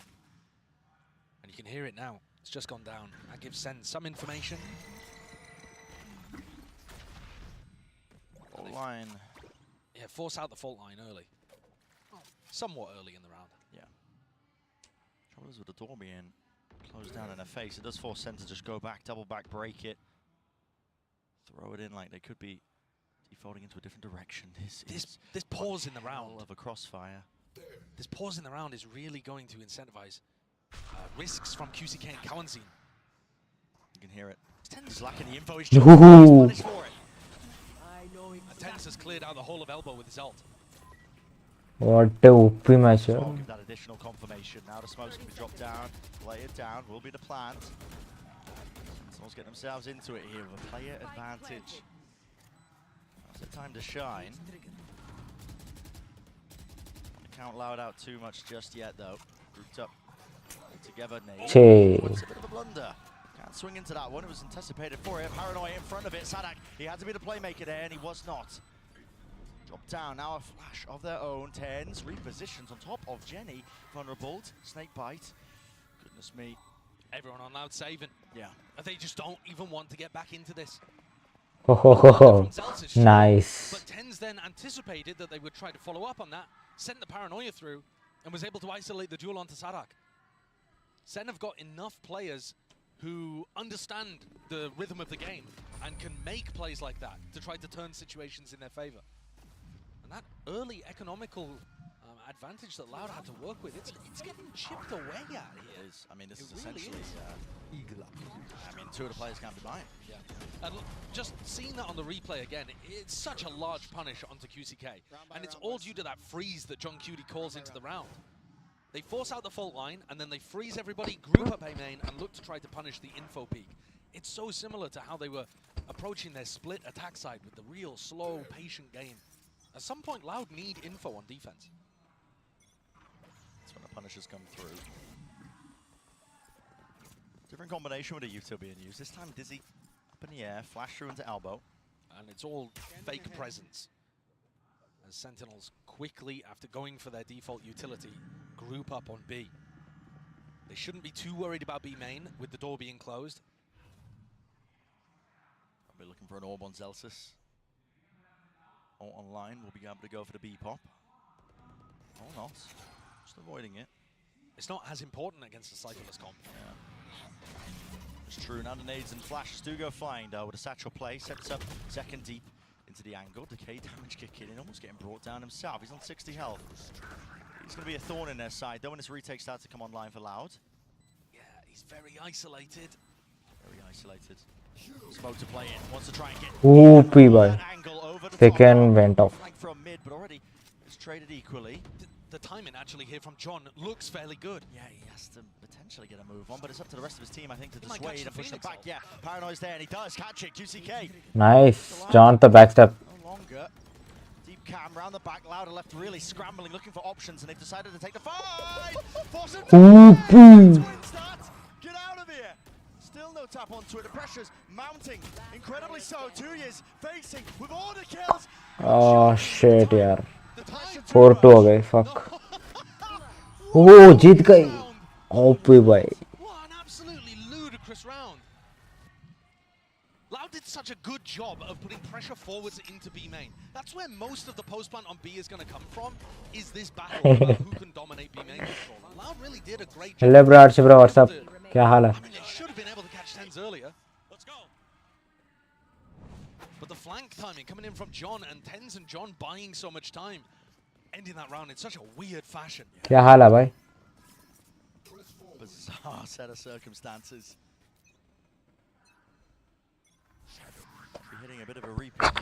And you can hear it now. It's just gone down. That gives Sen some information. Fault line. Yeah, force out the fault line early. Somewhat early in the round. Yeah. Trouble is with the door being closed down in her face. It does force Sen to just go back, double back, break it. Throw it in like they could be defaulting into a different direction. This pause in the round of a crossfire. This pause in the round is really going to incentivize risks from QCK and Kawanzine. You can hear it. He's lacking the info. He's punished for it. Tens has cleared out the whole of elbow with his ult. What a OP match. Give that additional confirmation. Now the smoke's going to be dropped down. Lay it down. Will be the plant. Someone's getting themselves into it here with a player advantage. Now's the time to shine. Don't count Loud out too much just yet, though. Grouped up together. It's a bit of a blunder. Can't swing into that one. It was anticipated for it. Paranoia in front of it. Sadak, he had to be the playmaker there, and he was not. Drop down. Now a flash of their own. Tens repositions on top of Jenny. Vulnerable. Snake bite. Goodness me. Everyone on Loud saving. Yeah. They just don't even want to get back into this. Nice. But Tens then anticipated that they would try to follow up on that, sent the Paranoia through, and was able to isolate the duel onto Sadak. Sen have got enough players who understand the rhythm of the game and can make plays like that to try to turn situations in their favor. And that early economical advantage that Loud had to work with, it's getting chipped away at here. It is. I mean, this is really essentially. I mean, two of the players can't be buying. Yeah. And just seeing that on the replay again, it's such a large punish onto QCK. And it's all due to that freeze that John Cutie calls into the round. They force out the fault line, and then they freeze everybody, group up A main, and look to try to punish the info peak. It's so similar to how they were approaching their split attack side with the real slow, patient game. At some point, Loud need info on defense. That's when the punishes come through. Different combination with a Yuto being used. This time Dizzy up in the air, flash through into elbow. And it's all fake presence. As Sentinels quickly, after going for their default utility, group up on B. They shouldn't be too worried about B main with the door being closed. I'll be looking for an orb on Zelsis. Or online, we'll be able to go for the B pop. Or not. Just avoiding it. It's not as important against the Cyclist comp. Yeah. It's true. Now the nades and flashes do go flying though with a satchel play. Sets up second deep into the angle. Decay damage kicking in, almost getting brought down himself. He's on 60 health. He's going to be a thorn in their side though when this retake starts to come online for Loud. Yeah, he's very isolated. Very isolated. Smoke to play in. Wants to try and get OP boy. Second went off. From mid, but already it's traded equally. The timing actually here from John looks fairly good. Yeah, he has to potentially get a move on, but it's up to the rest of his team, I think, to dissuade and push it back. Yeah, Paranoid's there, and he does catch it. QCK. Nice. John the backstab. No longer. Deep cam round the back. Louder left, really scrambling, looking for options, and they've decided to take the fight. Force him down. Get out of here. Still no tap on Twitter. Pressure's mounting. Incredibly so. 2 years facing with all the kills. Oh shit यार 4-2 हो गए fuck. Oh जीत गए. OP भाई. What an absolutely ludicrous round. Loud did such a good job of putting pressure forwards into B main. That's where most of the post plant on B is going to come from. Is this battle about who can dominate B main control? Loud really did a great job. Hello bro, Archie bro, what's up? क्या हाल है? I mean, they should have been able to catch 10s earlier. Let's go. But the flank timing coming in from John, and 10s and John buying so much time, ending that round in such a weird fashion. क्या हाल है भाई? Bizarre set of circumstances. We're hitting a bit of a repeat.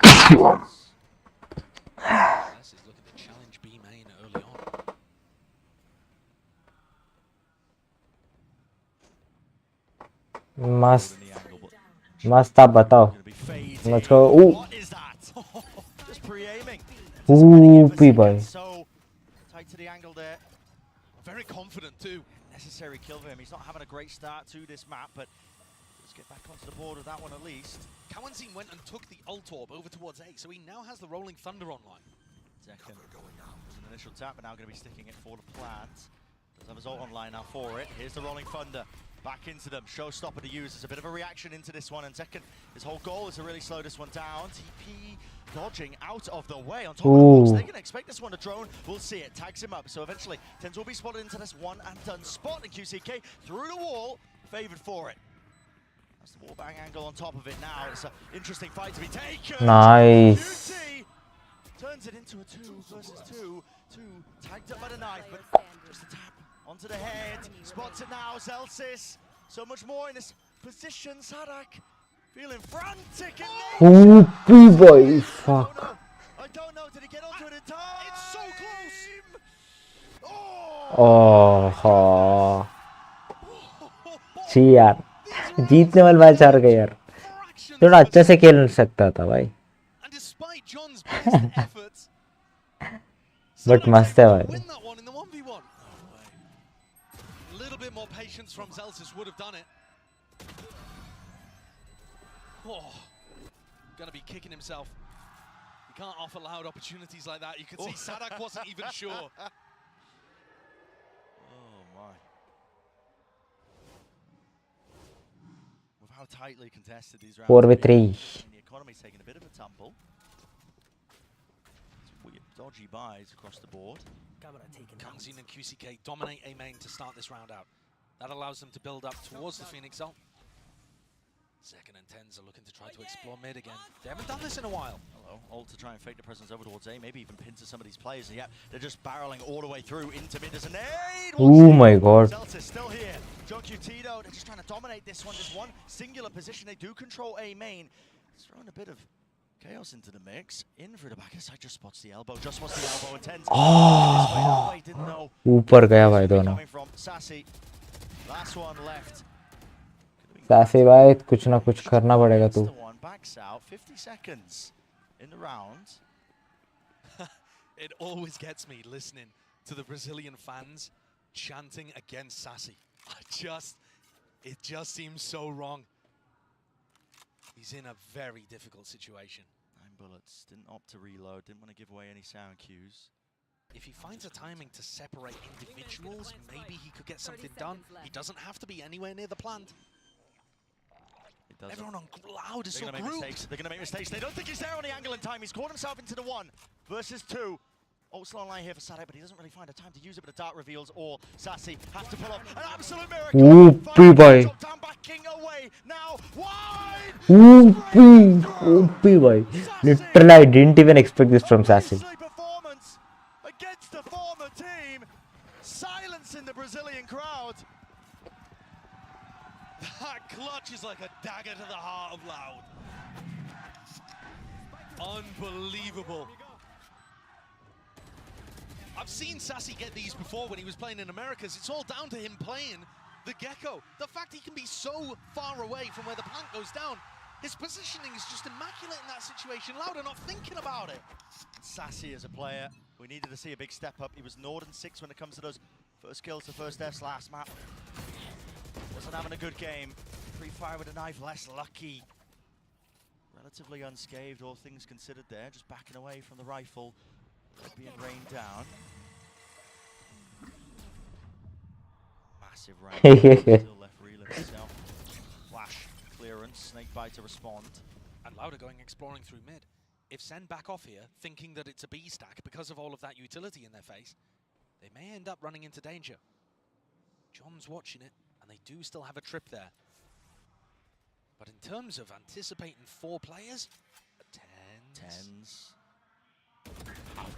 This is looking to challenge B main early on. मस्त आप बताओ. Let's go. Ooh. What is that? Just pre-aiming. OP boy. So tight to the angle there. Very confident too. Necessary kill for him. He's not having a great start to this map, but let's get back onto the board with that one at least. Kawanzin went and took the ult orb over towards A, so he now has the Rolling Thunder online. Second. There's an initial tap, but now going to be sticking it for the plant. Does have his ult online now for it. Here's the Rolling Thunder. Back into them. Showstopper to use. There's a bit of a reaction into this one. And second, his whole goal is to really slow this one down. TP dodging out of the way. On top of the box, they're going to expect this one to drone. We'll see it. Tags him up. So eventually, Tens will be spotted into this one and done spot. And QCK through the wall, favored for it. That's the wall bang angle on top of it now. It's an interesting fight to be taken. Nice. QT turns it into a 2 versus 2. 2 tagged up by the knife, but just a tap. Onto the head, spots it now, Zelsis. So much more in this position, Sadak. Feeling frantic in OP boy, fuck. I don't know, did he get onto it in time? It's so close! Oh, छी यार. जीतने वाला match हार गए यार. थोड़ा अच्छे से खेल सकता था भाई. And despite John's best efforts, But मस्त है भाई. win that one in the 1v1. A little bit more patience from Zelsis would have done it. Oh, gonna be kicking himself. You can't offer Loud opportunities like that. You can see Sadak wasn't even sure. Oh my. With how tightly contested these rounds 4v3. The economy's taking a bit of a tumble. Weird dodgy buys across the board. Kawanzin and QCK dominate A main to start this round out. That allows them to build up towards the Phoenix zone. Second and tens are looking to try to explore mid again. They haven't done this in a while. Hello, ult to try and fake the presence over towards A, maybe even pincer some of these players. And yeah, they're just barreling all the way through into mid as a nade. Oh my god. Celtics still here. JunQT though, they're just trying to dominate this one. Just one singular position. They do control A main. It's throwing a bit of chaos into the mix. In through the back of the side, just spots the elbow. Just spots the elbow and tens. Oh. Didn't know. ऊपर गया भाई दोनों. Coming from Sassy. Last one left. सासी भाई कुछ ना कुछ करना पड़ेगा तू. Backs out 50 seconds in the round. It always gets me listening to the Brazilian fans chanting against Sassy. It just seems so wrong. He's in a very difficult situation. 9 bullets, didn't opt to reload, didn't want to give away any sound cues. If he finds a timing to separate individuals, maybe he could get something done. He doesn't have to be anywhere near the plant. Everyone on Loud is so grouped. They're going to make mistakes. They don't think he's there on the angle in time. He's caught himself into the 1 versus 2. Also online here for Saturday, but he doesn't really find a time to use it, but the dart reveals all. Sassy has to pull off an absolute miracle. OP bhai. Down, backing away. Now, wide. OP bhai. Literally, I didn't even expect this from Sassy. Performance against the former team. Silence in the Brazilian crowd. That clutch is like a dagger to the heart of Loud. Unbelievable. I've seen Sassy get these before when he was playing in Americas. It's all down to him playing the Gecko. The fact he can be so far away from where the plant goes down, his positioning is just immaculate in that situation. Loud are not thinking about it. Sassy as a player, we needed to see a big step up. He was Norden 6 when it comes to those first kills to first deaths last map. Wasn't having a good game. Pre-fire with a knife, less lucky. Relatively unscathed, all things considered there. Just backing away from the rifle. Being rained down. Massive rain. Still left reeling himself. Flash, clearance, snakebite to respond. And Loud are going exploring through mid. If Sen back off here, thinking that it's a B stack because of all of that utility in their face, they may end up running into danger. John's watching it, and they do still have a trip there. But in terms of anticipating 4 players, tens.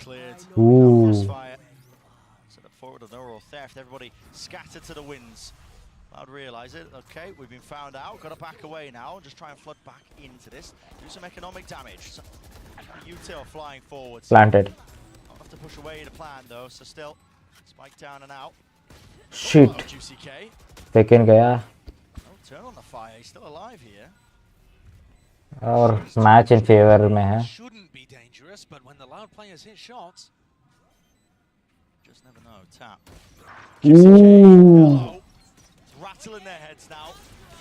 Cleared. Ooh. Crossfire. Set up forward of no theft. Everybody scattered to the winds. Loud realize it. Okay, we've been found out. Got to back away now and just try and flood back into this. Do some economic damage. So, util flying forwards. Planted. Not enough to push away the plan though. So still, spike down and out. Shit. Oh, Juicy K. Second gaya. No turn on the fire. He's still alive here. और match in favour में है. Shouldn't be dangerous, but when the Loud players hit shots, just never know. Tap. Ooh. Rattling their heads now.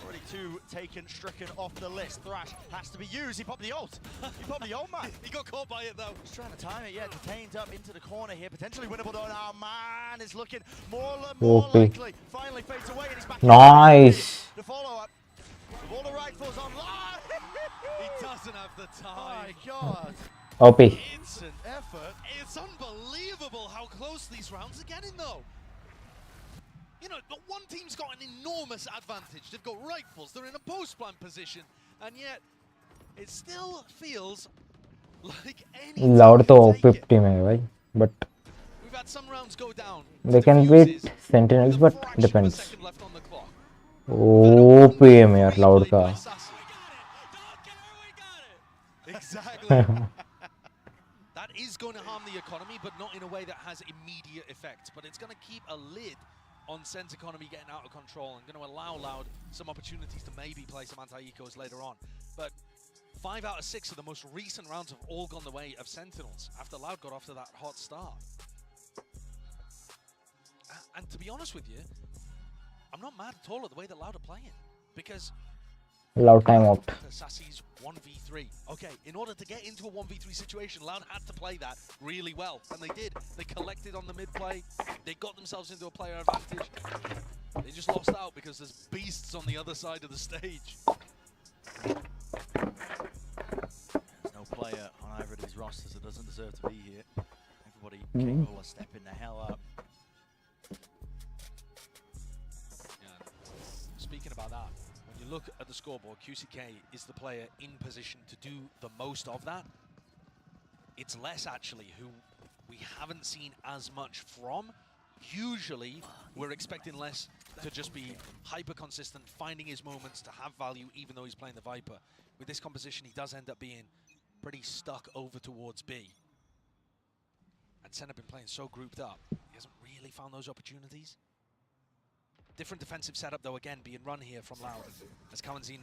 Already 2 taken, stricken off the list. Thrash has to be used. He popped the ult. He popped the ult, man. He got caught by it though. He's trying to time it. Yeah, detained up into the corner here. Potentially winnable though. Now, man, is looking more likely. Finally fades away and he's back. Nice. The follow-up. With all the rifles online. He doesn't have the time. My God. OP. It's an effort. It's unbelievable how close these rounds are getting, though. You know, but one team's got an enormous advantage. They've got rifles. They're in a post-plant position, and yet it still feels like any. Loud तो 50 में है भाई, but we've had some rounds go down. They can beat Sentinels, but depends. OP है यार Loud का. Exactly. That is going to harm the economy, but not in a way that has immediate effect. But it's going to keep a lid on Sen's economy getting out of control and going to allow Loud some opportunities to maybe play some anti-ecos later on. But 5 out of 6 of the most recent rounds have all gone the way of Sentinels after Loud got off to that hot start. And to be honest with you, I'm not mad at all at the way that Loud are playing, because Loud timeout. Sassy's 1v3. Okay, in order to get into a 1v3 situation, Loud had to play that really well, and they did. They collected on the mid play. They got themselves into a player advantage. They just lost out because there's beasts on the other side of the stage. There's no player on either of these rosters that doesn't deserve to be here. Everybody capable of stepping the hell up. Speaking about that, when you look at the scoreboard, QCK is the player in position to do the most of that. It's less actually who we haven't seen as much from. Usually, we're expecting less to just be hyper consistent, finding his moments to have value, even though he's playing the Viper. With this composition, he does end up being pretty stuck over towards B. And Sen have been playing so grouped up, he hasn't really found those opportunities. Different defensive setup, though, again, being run here from Loud, as Kawanzin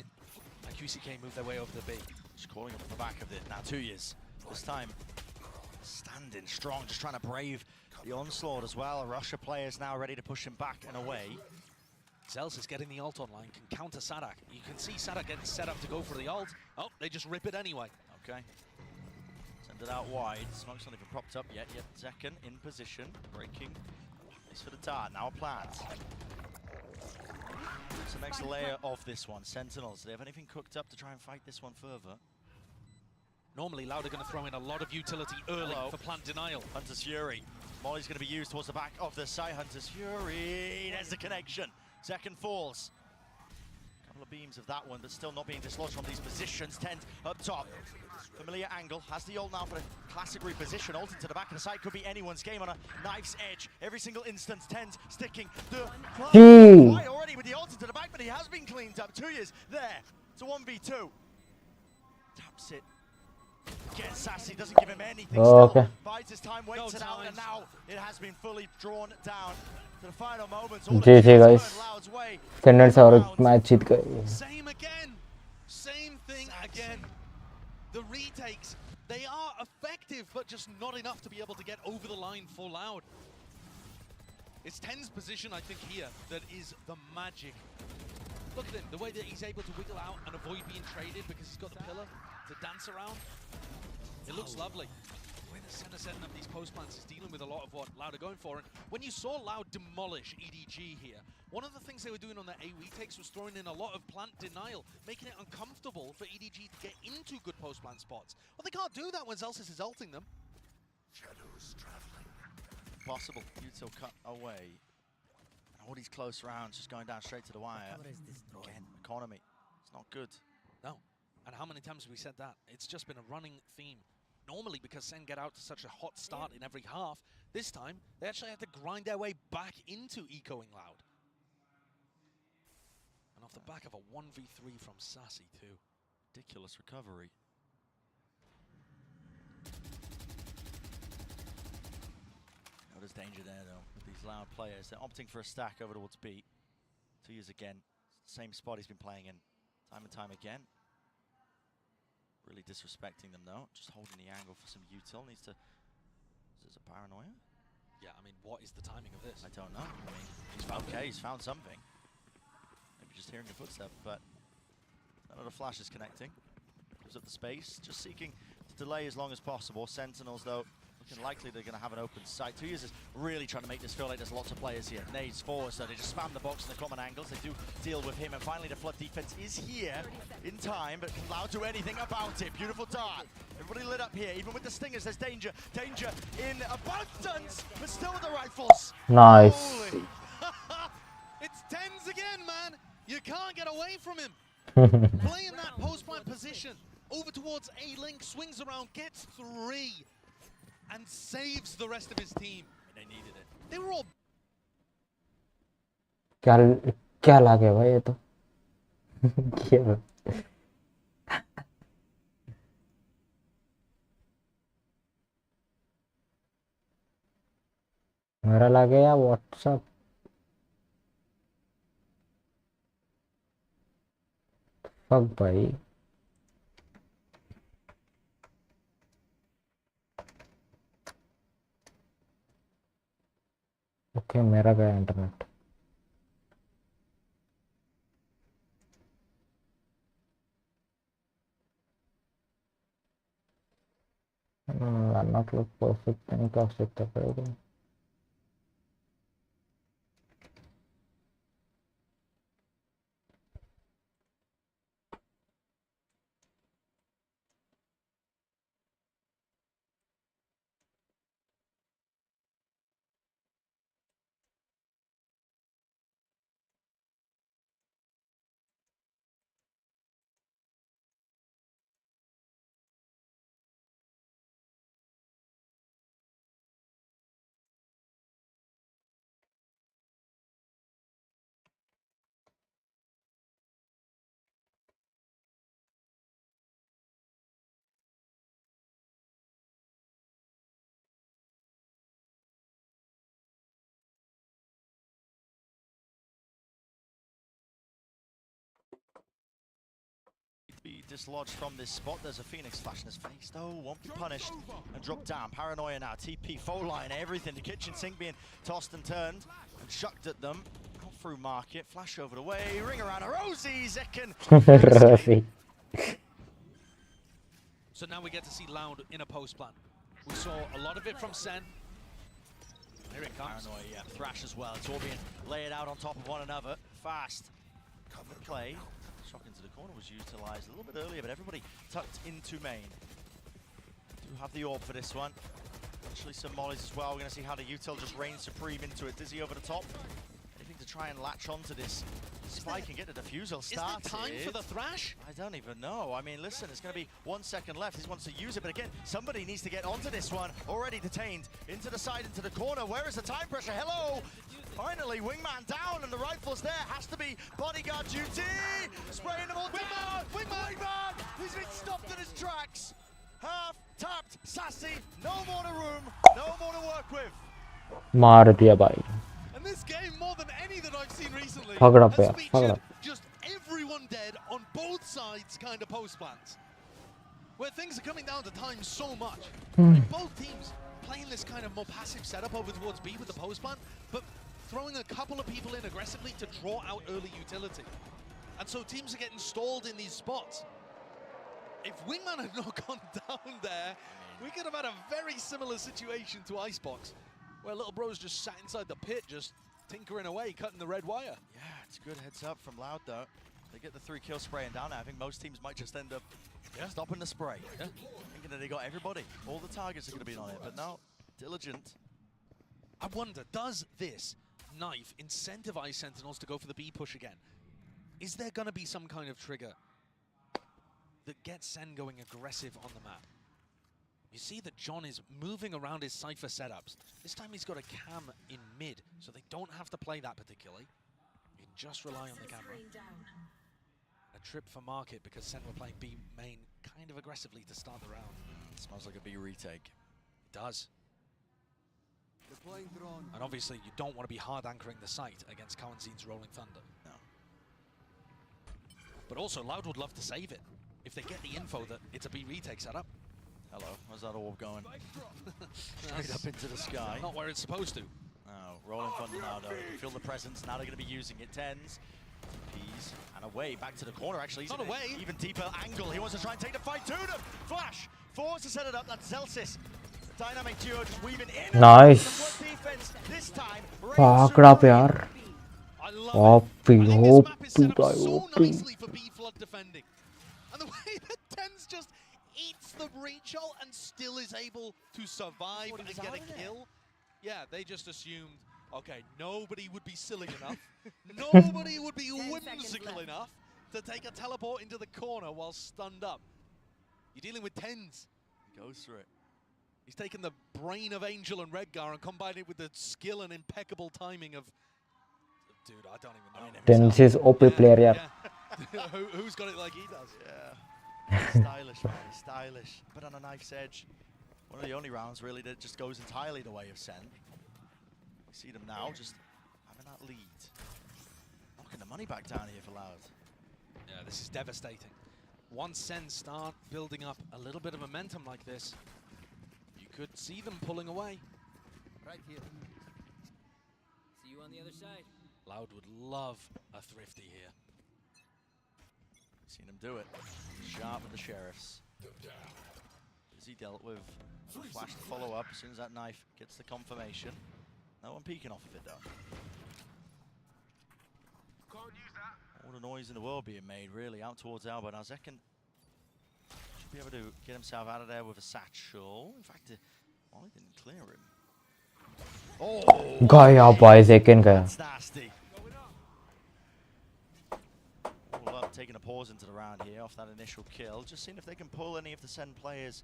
and QCK move their way over the B. Just calling up on the back of it. Now 2 years. This time, standing strong, just trying to brave the onslaught as well. Russia players now ready to push him back and away. Zels is getting the ult online, can counter Sadak. You can see Sadak getting set up to go for the ult. Oh, they just rip it anyway. Okay. Send it out wide. Smoke's not even propped up yet. Zekken in position, breaking. This for the dart. Now a plant. What's the next layer of this one? Sentinels. Do they have anything cooked up to try and fight this one further? Normally, Loud are going to throw in a lot of utility early for plant denial. Hunter's Fury. Molly's going to be used towards the back of the site. Hunter's Fury. There's the connection. Second falls. Couple of beams of that one, but still not being dislodged from these positions. Tent up top. Familiar angle. Has the ult now for a classic reposition. Ult into the back of the site. Could be anyone's game on a knife's edge. Every single instance. Tent sticking the fly already with the ult into the back, but he has been cleaned up. 2 years there. It's a 1v2. Taps it. Again, Sassy doesn't give him anything. Okay. Bides his time, waits it out, and now it has been fully drawn down to the final moments. GG guys. Sentence और match जीत गए. Same again. Same thing again. The retakes, they are effective, but just not enough to be able to get over the line for Loud. It's Ten's position, I think, here that is the magic. Look at him, the way that he's able to wiggle out and avoid being traded because he's got the pillar to dance around. It looks lovely. The way the center setting up these post plants is dealing with a lot of what Loud are going for. And when you saw Loud demolish EDG here, one of the things they were doing on their A retakes was throwing in a lot of plant denial, making it uncomfortable for EDG to get into good post plant spots. Well, they can't do that when Zelsis is ulting them. Shadows traveling. Possible. Util cut away. All these close rounds just going down straight to the wire. Again, economy. It's not good. No. And how many times have we said that? It's just been a running theme. Normally, because Sen get out to such a hot start in every half, this time, they actually have to grind their way back into ecoing Loud. And off the back of a 1v3 from Sassy, too. Ridiculous recovery. Oh, there's danger there, though, with these Loud players. They're opting for a stack over towards B. 2 years again. Same spot he's been playing in time and time again. Really disrespecting them, though. Just holding the angle for some util. Needs to... Is this a paranoia? Yeah, I mean, what is the timing of this? I don't know. I mean, he's found, okay, he's found something. Maybe just hearing the footstep, but none of the flash is connecting. Gives up the space, just seeking to delay as long as possible. Sentinels, though, looking likely they're going to have an open sight. 2 years is really trying to make this feel like there's lots of players here. Nades forward, so they just spam the box in the common angles. They do deal with him, and finally the flood defense is here in time, but can Loud do anything about it? Beautiful dart. Everybody lit up here, even with the stingers, there's danger. Danger in abundance, but still with the rifles. Nice. It's Tens again, man. You can't get away from him. Playing that post-plant position over towards A-Link, swings around, gets 3. And saves the rest of his team. They needed it. They were all... क्या लागे भाई ये तो क्या मेरा लागे या WhatsApp fuck भाई ओके मेरा गया इंटरनेट not look perfect नहीं कर सकता पड़ेगा dislodged from this spot. There's a Phoenix flash in his face, though. Won't be punished and dropped down. Paranoia now. TP, phone line, everything. The kitchen sink being tossed and turned and chucked at them. Out through market. Flash over the way. Ring around a Rosie. Zekken. Rosie. So now we get to see Loud in a post plan. We saw a lot of it from Sen. Here it comes. Paranoia, yeah. Thrash as well. It's all being laid out on top of one another. Fast. Cover play. Shock into the corner was utilized a little bit earlier, but everybody tucked into main. Do have the orb for this one. Actually some mollies as well. We're going to see how the util just reigns supreme into it. Dizzy over the top. Anything to try and latch onto this spike and get the defusal started. Is there time for the thrash? I don't even know. I mean, listen, it's going to be 1 second left. He wants to use it, but again, somebody needs to get onto this one. Already detained. Into the side, into the corner. Where is the time pressure? Hello! Finally, wingman down, and the rifle's there. Has to be bodyguard duty. Spraying them all down. Wingman! He's been stopped in his tracks. Half tapped, sassy. No more to room. No more to work with. मार दिया भाई. And this game, more than any that I've seen recently, Pagda has pe, featured pagda. just everyone dead on both sides kind of post plans. Where things are coming down to time so much. Both teams playing this kind of more passive setup over towards B with the post plan, but throwing a couple of people in aggressively to draw out early utility. And so teams are getting stalled in these spots. If Wingman had not gone down there, we could have had a very similar situation to Icebox, where little bro's just sat inside the pit, just tinkering away, cutting the red wire. Yeah, it's a good heads up from Loud, though. They get the 3 kill spraying down now. I think most teams might just end up stopping the spray. Yeah. Thinking that they got everybody. All the targets are going to be on it, but no, Diligent. I wonder, does this knife incentivize Sentinels to go for the B push again? Is there going to be some kind of trigger that gets Sen going aggressive on the map? You see that John is moving around his Cypher setups. This time he's got a cam in mid, so they don't have to play that particularly. You can just rely on the camera. A trip for market because Sen were playing B main kind of aggressively to start the round. It smells like a B retake. It does. And obviously you don't want to be hard anchoring the site against Kawanzin's Rolling Thunder. No. But also Loud would love to save it if they get the info that it's a B retake setup. Hello, where's that orb going? Straight up into the sky. Not where it's supposed to. Oh, Rolling Thunder now though. You can feel the presence. Now they're going to be using it. Tens, TPs, and away. Back to the corner actually. Not away. Even deeper angle. He wants to try and take the fight to them. Flash. Force to set it up. That's Zelsis. Dynamic duo just weaving in. Nice. Defense this time. Pagda pe yaar. I love it. I think this map is set up so nicely for B flood defending. And the way that Tens just eats the breach ult and still is able to survive and get a kill. Yeah, they just assumed, okay, nobody would be silly enough, nobody would be whimsical enough to take a teleport into the corner while stunned up. You're dealing with Tens. He goes for it. He's taken the brain of Angel and Redgar and combined it with the skill and impeccable timing of... Dude, I don't even know. Tens is OP player yaar. Yeah. Who's got it like he does? Yeah. Stylish, man. Stylish. But on a knife's edge. One of the only rounds, really, that just goes entirely the way of Sen. You see them now just having that lead. Knocking the money back down here for Loud. Yeah, this is devastating. Once Sen start building up a little bit of momentum like this, you could see them pulling away. Right here. See you on the other side. Loud would love a thrifty here. Seen him do it. Sharp with the Sheriffs. He dealt with flash to follow up as soon as that knife gets the confirmation. No one peeking off of it though. All the noise in the world being made really out towards Alba. Now Zekken should be able to get himself out of there with a satchel. In fact, Molly didn't clear him. Oh! Gaya bhai Zekken gaya. That's nasty. All up, taking a pause into the round here off that initial kill. Just seeing if they can pull any of the Sen players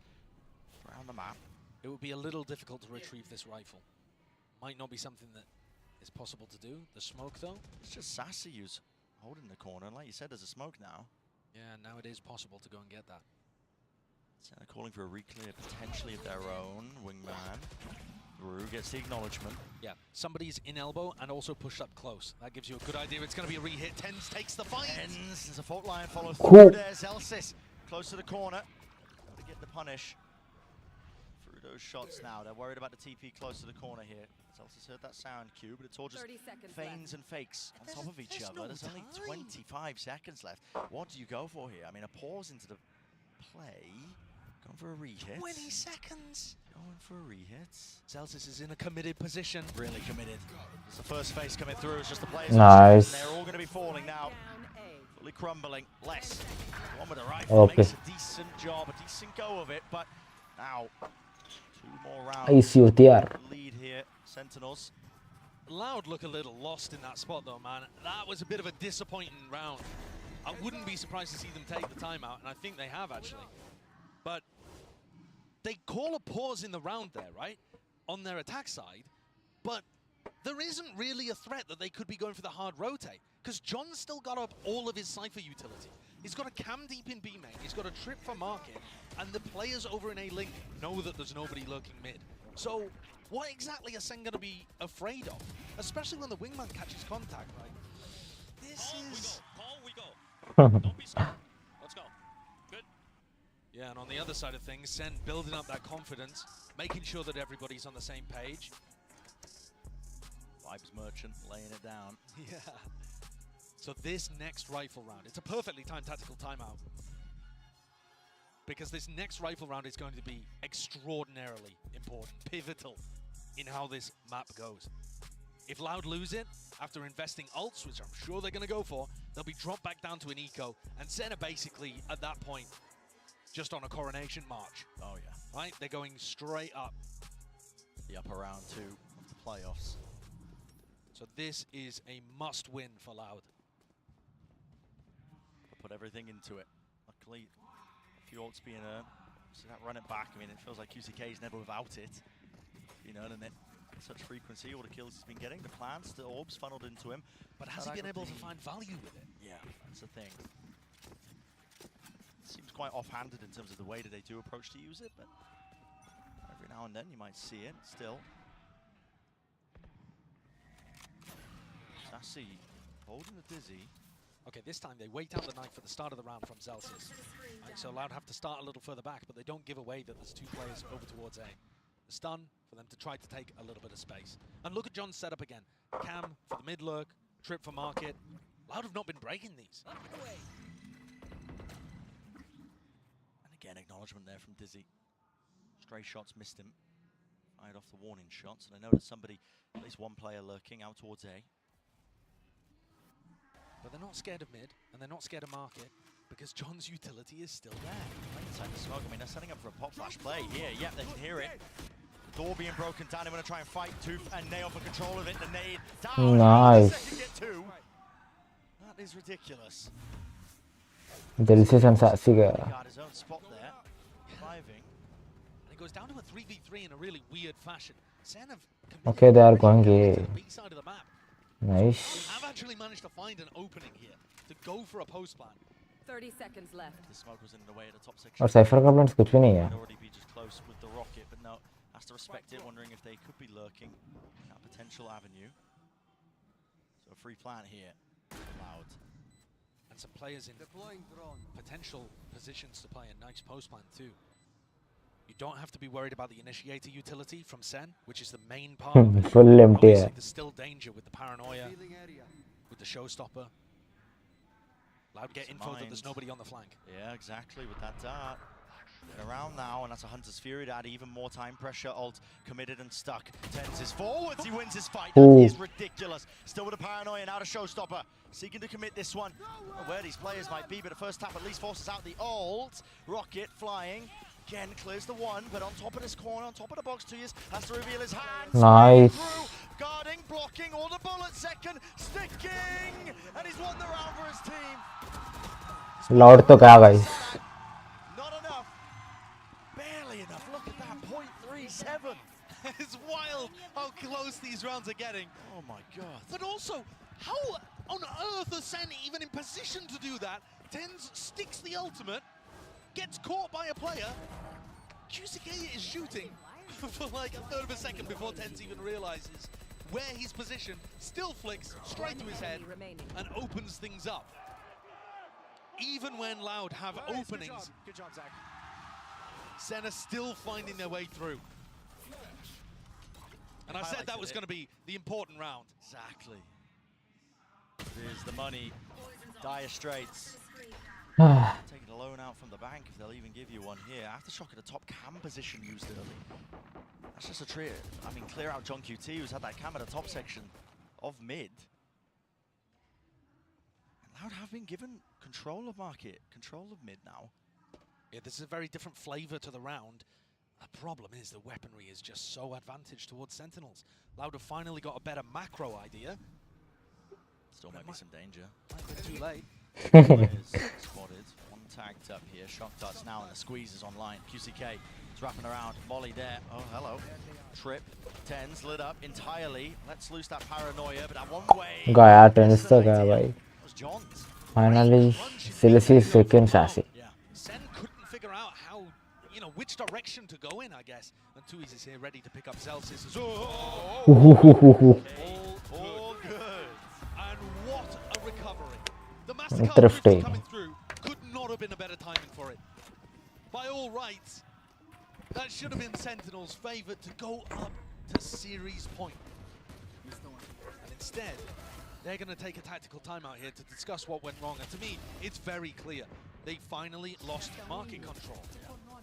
around the map. It would be a little difficult to retrieve this rifle. Might not be something that is possible to do. The smoke though? It's just Sassy who's holding the corner. And like you said, there's a smoke now. Yeah, now it is possible to go and get that. So they're calling for a reclear potentially of their own. Wingman. Rue gets the acknowledgement. Yeah, somebody's in elbow and also pushed up close. That gives you a good idea. It's going to be a re-hit. Tens takes the fight. Tens, there's a fault line follow through there. Zelsis close to the corner. Got to get the punish through those shots now. They're worried about the TP close to the corner here. Celsius heard that sound cue, but it's all just feigns and fakes on top of each other. There's only 25 seconds left. What do you go for here? I mean, a pause into the play. Going for a re-hit. 20 seconds. Going for a re-hit. Celsius is in a committed position. Really committed. It's the first face coming through. It's just the players. Nice. They're all going to be falling now. Fully crumbling. Less. The one with the rifle makes a decent job, a decent go of it, but now 2 more rounds. Lead here, Sentinels. Loud look a little lost in that spot though, man. That was a bit of a disappointing round. I wouldn't be surprised to see them take the timeout, and I think they have actually. But they call a pause in the round there, right? On their attack side, but there isn't really a threat that they could be going for the hard rotate, because John's still got up all of his Cypher utility. He's got a cam deep in B main, he's got a trip for market, and the players over in A-Link know that there's nobody lurking mid. So what exactly are Sen going to be afraid of? Especially when the wingman catches contact, right? This is... We go. Don't be scared. Let's go. Good. Yeah, and on the other side of things, Sen building up that confidence, making sure that everybody's on the same page. Vibes Merchant laying it down. Yeah. So this next rifle round, it's a perfectly timed tactical timeout. Because this next rifle round is going to be extraordinarily important, pivotal in how this map goes. If Loud lose it, after investing ults, which I'm sure they're going to go for, they'll be dropped back down to an eco, and Sen are basically, at that point, just on a coronation march. Oh yeah. Right? They're going straight up. The upper round 2 of the playoffs. So this is a must-win for Loud. Put everything into it. Luckily, a few ults being earned. So that run it back, I mean, it feels like QCK is never without it. You know, and it such frequency, all the kills he's been getting, the plants, the orbs funneled into him. But has he been able to find value with it? Yeah, that's the thing. It seems quite offhanded in terms of the way that they do approach to use it, but every now and then you might see it still. Sassy holding the dizzy. Okay, this time they wait out the knife at the start of the round from Celsius. Right, so Loud have to start a little further back, but they don't give away that there's 2 players over towards A. The stun for them to try to take a little bit of space. And look at John's setup again. Cam for the mid lurk, trip for market. Loud have not been breaking these. And again, acknowledgement there from Dizzy. Stray shots missed him. Fired off the warning shots, and I know there's somebody, at least one player lurking out towards A. But they're not scared of mid, and they're not scared of market, because John's utility is still there. Right inside the smoke. I mean, they're setting up for a pop flash play here. Yep, they can hear it. The door being broken down. They're going to try and fight Tooth and nail for control of it. The nade down. Nice. Get 2. That is ridiculous. Delicious and sassy. Got his own spot there. Driving. And it goes down to a 3v3 in a really weird fashion. Sen have Okay, they are going A. to the B side of the map. Nice. I've actually managed to find an opening here to go for a post plan. 30 seconds left. The smoke was in the way at the top section. और cipher का plans कुछ भी नहीं है. Already be just close with the rocket, but no, has to respect it, wondering if they could be lurking in that potential avenue. So a free plant here. Loud. And some players in potential positions to play a nice post plan too. You don't have to be worried about the initiator utility from Sen, which is the main part of it. Full empty. Obviously, there's still danger with the paranoia, with the showstopper. Loud get info that there's nobody on the flank. Yeah, exactly, with that dart. They're around now, and that's a Hunter's Fury to add even more time pressure. Ult committed and stuck. Tens is forwards, he wins his fight. That is ridiculous. Still with a paranoia, now to showstopper. Seeking to commit this one. I don't know where these players might be, but the first tap at least forces out the ult. Rocket flying. Again, clears the 1, but on top of this corner, on top of the box, 2 years, has to reveal his hands. Nice. Through, guarding, blocking, all the bullets, second, sticking, and he's won the round for his team. Loud तो क्या guys? Not enough. Barely enough. Look at that, 0.37. It's wild how close these rounds are getting. Oh my god. But also, how on earth is Sen even in position to do that? Tens sticks the ultimate, gets caught by a player. QCK is shooting for like a third of a second before Tens even realizes where he's positioned. Still flicks straight to his head and opens things up. even when Loud have openings, Good job, Zach. Sen are still finding their way through. And I said that was going to be the important round. Exactly. It is the money. Dire Straits. Taking a loan out from the bank if they'll even give you one here. Aftershock at a top cam position used early. That's just a trio. I mean, clear out John QT, who's had that cam at the top section of mid. And Loud have been given control of market, control of mid now. Yeah, this is a very different flavor to the round. The problem is the weaponry is just so advantage towards Sentinels. Loud have finally got a better macro idea. Still might be some danger. Might be too late. Spotted. One tagged up here. Shock darts now, and the squeeze is online. QCK is wrapping around. Molly there. Oh, hello. Trip. Tens lit up entirely. Let's loose that paranoia, but at one way. Gaya turns to gaya bhai. John's. Finally, Silisi second sassy. Yeah. Sen couldn't figure out how, you know, which direction to go in, I guess. And Tui's is here ready to pick up Zelsis. All good. And what a recovery. The Mastercard coming through could not have been a better timing for it. By all rights, that should have been Sentinel's favourite to go up to series point. And instead, they're going to take a tactical timeout here to discuss what went wrong. And to me, it's very clear. They finally lost market control.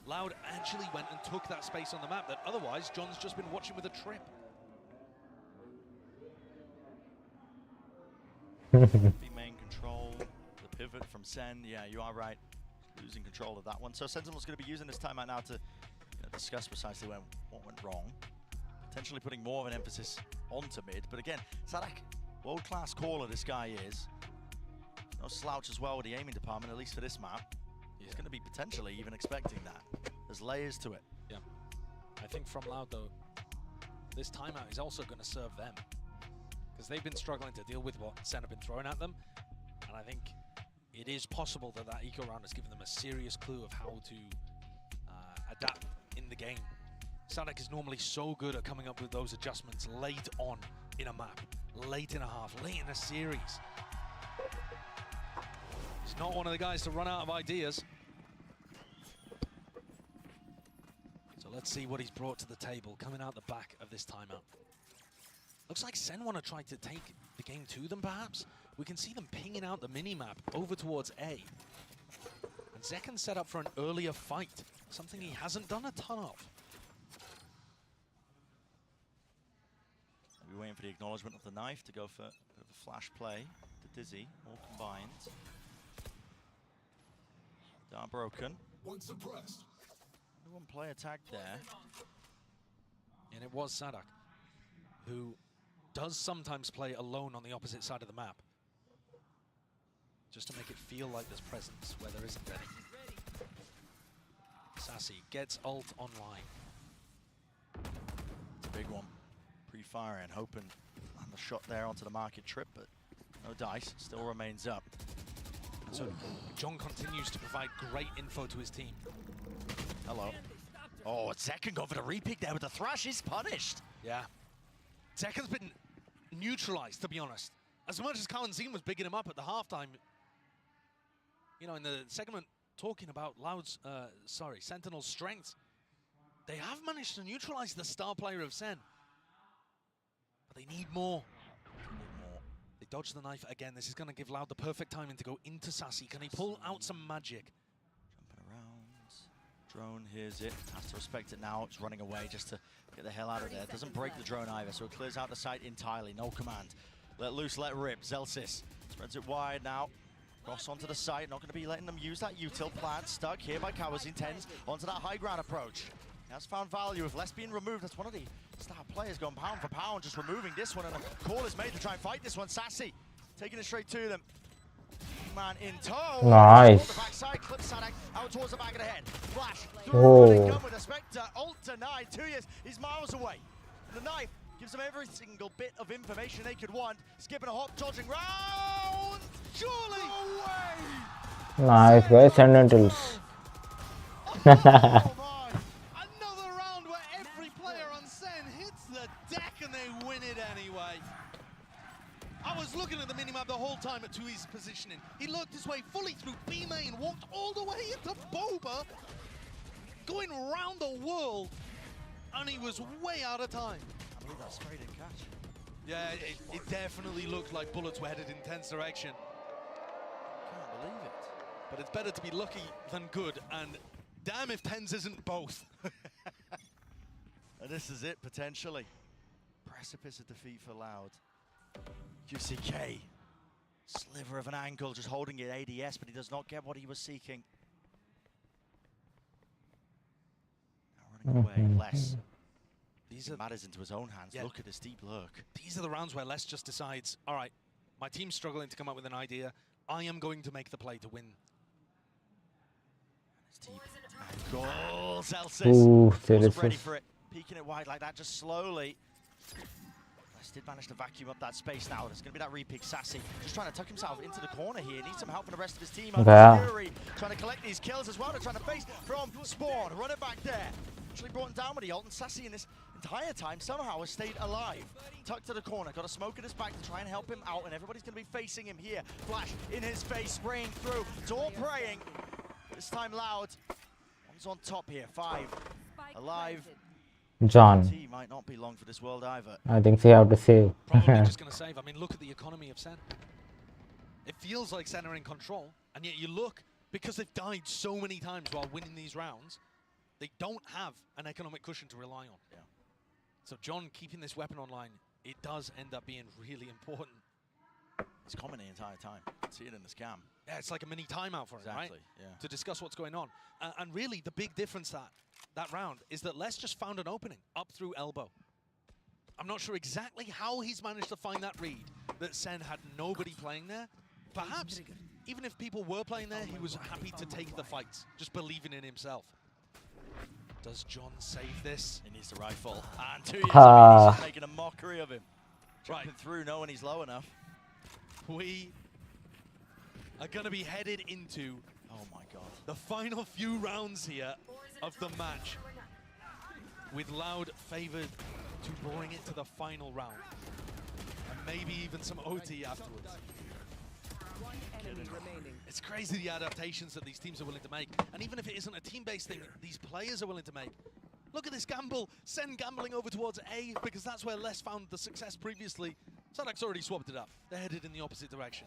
Loud actually went and took that space on the map that otherwise John's just been watching with a trip. Main control, the pivot from Sen. Yeah, you are right. Losing control of that one. So Sentinel's going to be using this timeout now to discuss precisely what went wrong. Potentially putting more of an emphasis onto mid. But again, Sadak, world-class caller this guy is. No slouch as well with the aiming department, at least for this map. He's going to be potentially even expecting that. There's layers to it. Yeah. I think from Loud, though, this timeout is also going to serve them. Because they've been struggling to deal with what Sen have been throwing at them. And I think it is possible that that eco round has given them a serious clue of how to adapt in the game. Sadak is normally so good at coming up with those adjustments late on in a map, late in a half, late in a series. He's not one of the guys to run out of ideas. So let's see what he's brought to the table coming out the back of this timeout. Looks like Sen want to try to take the game to them, perhaps. We can see them pinging out the mini-map over towards A. And Zekan set up for an earlier fight, something he hasn't done a ton of. We're waiting for the acknowledgement of the knife to go for a bit of a flash play to Dizzy, all combined. Dart broken. One suppressed. One player tagged there. And it was Sadak, who does sometimes play alone on the opposite side of the map. Just to make it feel like there's presence where there isn't any. Sassy gets ult online. It's a big one. Pre-firing, hoping on the shot there onto the market trip, but no dice, still remains up. So John continues to provide great info to his team. Hello. Oh, Zekan go for the repick there with the thrash. He's punished. Yeah. Zekan's been neutralized, to be honest. As much as Kalanzine was bigging him up at the halftime, you know, in the segment talking about Loud's, Sentinel's strengths, they have managed to neutralize the star player of Sen. But they need more. They dodge the knife again. This is going to give Loud the perfect timing to go into Sassy. Can he pull out some magic? Jumping around. Drone, here's it. Has to respect it now. It's running away just to get the hell out of there. Doesn't break the drone either, so it clears out the site entirely. No command. Let loose, let rip. Zelsis spreads it wide now. Cross onto the site. Not going to be letting them use that util plant. Stuck here by Kawazin. Tens onto that high ground approach. He has found value with less being removed. That's one of the star players going pound for pound, just removing this one, and a call is made to try and fight this one. Sassy taking it straight to them. Man in tow. Nice. The backside, clip Sadak out towards the back of the head. Flash Oh. through the gun with a Spectre. Ult denied. 2 years. He's miles away. And the knife gives them every single bit of information they could want. Skipping a hop, dodging round. Surely. No way. Nice, guys. Sentinels. Another round where every player on Sen hits the deck and they win it anyway. I was looking at the minimap the whole time. to his positioning. He lurked his way fully through B main, walked all the way into Boba, going around the world, and he was way out of time. I believe that spray didn't catch. Yeah, it definitely looked like bullets were headed in Ten's direction. Can't believe it. But it's better to be lucky than good, and damn if Tens isn't both. And this is it, potentially. Precipice of defeat for Loud. UCK, sliver of an angle, just holding it ADS, but he does not get what he was seeking. Now running away, less. These are matters into his own hands. Yeah. Look at this deep lurk. These are the rounds where Les just decides, all right, my team's struggling to come up with an idea. I am going to make the play to win. It's deep. And goals, Celsius. Ooh, Wasn't ready Celsius. for it. Peeking it wide like that, just slowly. Les did manage to vacuum up that space now. There's going to be that re-pick. Sassy just trying to tuck himself into the corner here. Needs some help from the rest of his team. Yeah. Fury trying to collect these kills as well. They're trying to face from Spawn. Run it back there. Actually brought him down with the ult, and Sassy in this entire time somehow has stayed alive. Tucked to the corner. Got a smoke at his back to try and help him out, and everybody's going to be facing him here. Flash in his face, spraying through. Door praying. This time Loud. One's on top here. 5 alive. John. He might not be long for this world either. I think they have to save. Probably just going to save. I mean, look at the economy of Sen. It feels like Sen are in control, and yet you look, because they've died so many times while winning these rounds, they don't have an economic cushion to rely on. Yeah. So John keeping this weapon online, it does end up being really important. He's commenting the entire time. See it in the scam. Yeah, it's like a mini timeout for him, right? Exactly, yeah. To discuss what's going on. And really, the big difference that round is that Les just found an opening up through elbow. I'm not sure exactly how he's managed to find that read, that Sen had nobody playing there. Perhaps, even if people were playing there, he was happy to take the fights, just believing in himself. Does John save this? He needs to rifle. And 2 years ago, he's making a mockery of him. Jumping through, knowing he's low enough. We are going to be headed into oh my god, the final few rounds here of the match, with Loud favored to bring it to the final round, and maybe even some OT afterwards. It's crazy the adaptations that these teams are willing to make, and even if it isn't a team-based thing, these players are willing to make. Look at this gamble, Sen gambling over towards A, because that's where Les found the success previously. Sadak's already swapped it up. They're headed in the opposite direction,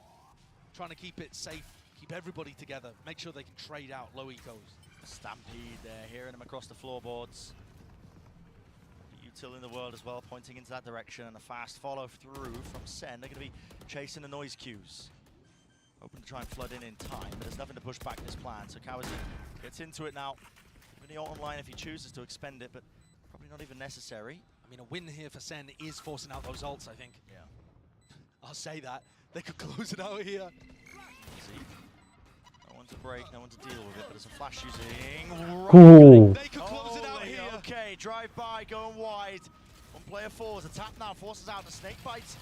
trying to keep it safe, keep everybody together, make sure they can trade out low ecos. Stampede there, hearing him across the floorboards. Util in the world as well, pointing into that direction, and a fast follow through from Sen. They're going to be chasing the noise cues. Hoping to try and flood in time, but there's nothing to push back this plan, so Kawazi gets into it now. Even the ult online if he chooses to expend it, but probably not even necessary. I mean, a win here for Sen is forcing out those ults, I think. Yeah. I'll say that. They could close it out here. See? No one to break, no one to deal with it, but it's a flash using... Ooh. They could close it out here. Okay, drive by, going wide. One player falls, a tap now forces out the snake bites.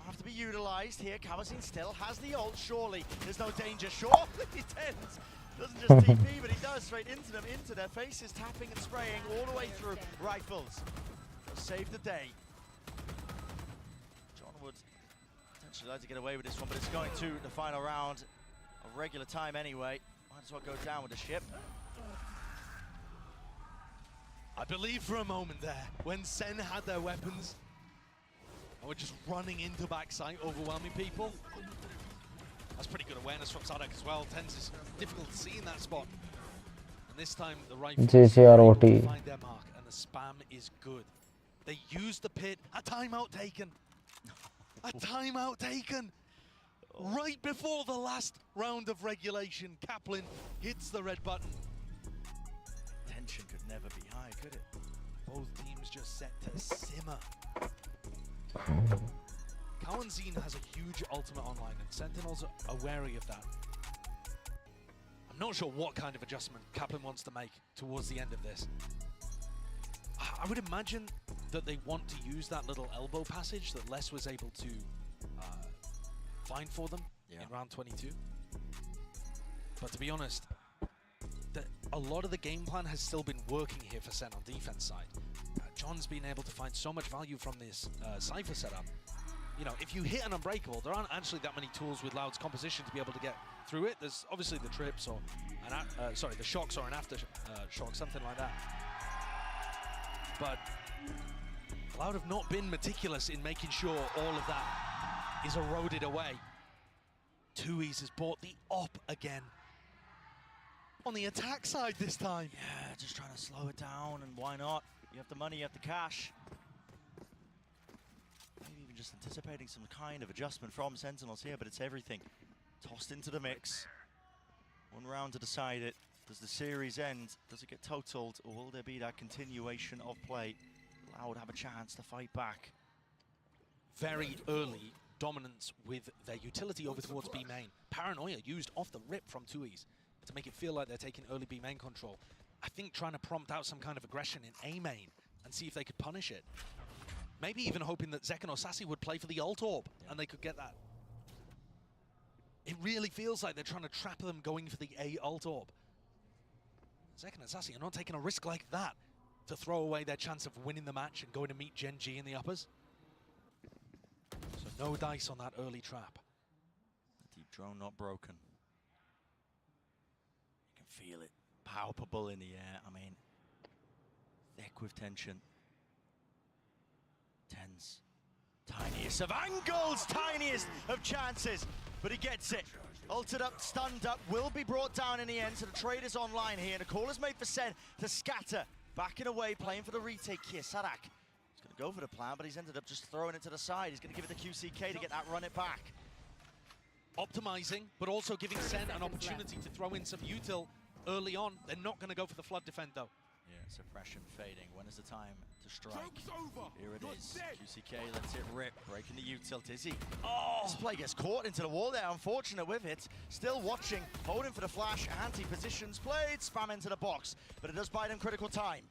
Have to be utilized here. Kawazin still has the ult, surely. There's no danger, surely he tends. Doesn't just TP, but he does straight into them, into their faces, tapping and spraying all the way through. Rifles. Save the day. John would potentially like to get away with this one, but it's going to the final round of regular time anyway. Might as well go down with the ship. I believe for a moment there, when Sen had their weapons, and we're just running into backside, overwhelming people. That's pretty good awareness from Sadak as well. Tens is difficult to see in that spot. And this time the rifles JCROT. find their mark, and the spam is good. They use the pit. A timeout taken. A timeout taken. Right before the last round of regulation, Kaplan hits the red button. Tension could never be high, could it? Both teams just set to simmer. Kawanzin has a huge ultimate online, and Sentinels are wary of that. I'm not sure what kind of adjustment Kaplan wants to make towards the end of this. I would imagine that they want to use that little elbow passage that Les was able to find for them in round 22. But to be honest, a lot of the game plan has still been working here for Sen on defense side. John's been able to find so much value from this Cypher setup. you know, if you hit an unbreakable, there aren't actually that many tools with Loud's composition to be able to get through it. There's obviously the trips or the shocks or an after shock, something like that. But Loud have not been meticulous in making sure all of that is eroded away. Tui's has bought the op again. On the attack side this time. Yeah, just trying to slow it down, and why not? You have the money, you have the cash. Maybe even just anticipating some kind of adjustment from Sentinels here, but it's everything. Tossed into the mix. One round to decide it. Does the series end? Does it get totaled, or will there be that continuation of play? Loud have a chance to fight back. Very early dominance with their utility over towards B main. Paranoia used off the rip from Tui's to make it feel like they're taking early B main control. I think trying to prompt out some kind of aggression in A main and see if they could punish it. Maybe even hoping that Zek and Osasi would play for the ult orb and they could get that. It really feels like they're trying to trap them going for the A ult orb. Zek and Osasi are not taking a risk like that to throw away their chance of winning the match and going to meet Gen G in the uppers. So no dice on that early trap. The deep drone not broken. You can feel it palpable in the air. I mean, thick with tension. Tense. Tiniest of angles, tiniest of chances, but he gets it. Ulted up, stunned up, will be brought down in the end, so the trade is online here, and a call is made for Sen to scatter. Backing away, playing for the retake here. Sadak is going to go for the plan, but he's ended up just throwing it to the side. He's going to give it to QCK to get that run it back. Optimizing, but also giving Sen an opportunity to throw in some util early on. They're not going to go for the flood defend, though. Yeah, suppression fading. When is the time to strike? Here it is. QCK lets it rip, breaking the util. Dizzy. Oh! This play gets caught into the wall there. Unfortunate with it. Still watching, holding for the flash. Anti-positions played. Spam into the box, but it does buy them critical time.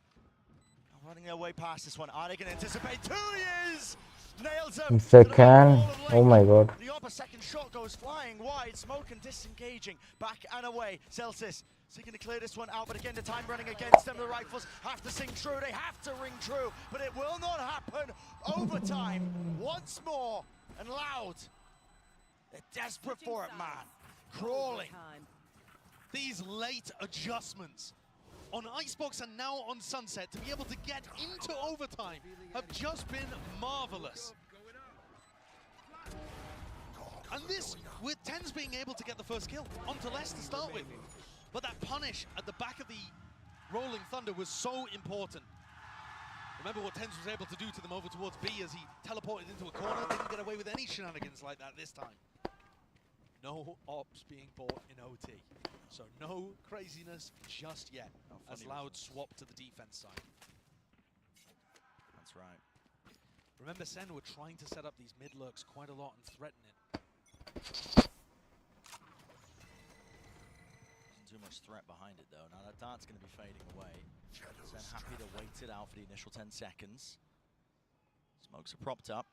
Running their way past this one. Are they going to anticipate? 2 years! Nails him. If they can. Oh my god. The upper second shot goes flying wide. Smoke and disengaging. Back and away. Celsius seeking to clear this one out, but again the time running against them. The rifles have to sing true. They have to ring true, but it will not happen. Overtime once more, and Loud. They're desperate for it, man. Crawling. These late adjustments on Icebox and now on Sunset to be able to get into overtime have just been marvelous. And this, with Tens being able to get the first kill onto Les to start with. But that punish at the back of the Rolling Thunder was so important. Remember what Tens was able to do to them over towards B as he teleported into a corner. Didn't get away with any shenanigans like that this time. No ops being bought in OT. So no craziness just yet as Loud swapped to the defense side. That's right. Remember, Sen were trying to set up these mid lurks quite a lot and threaten it. Too much threat behind it though. Now that dart's going to be fading away. Sen happy to wait it out for the initial 10 seconds. Smokes are propped up.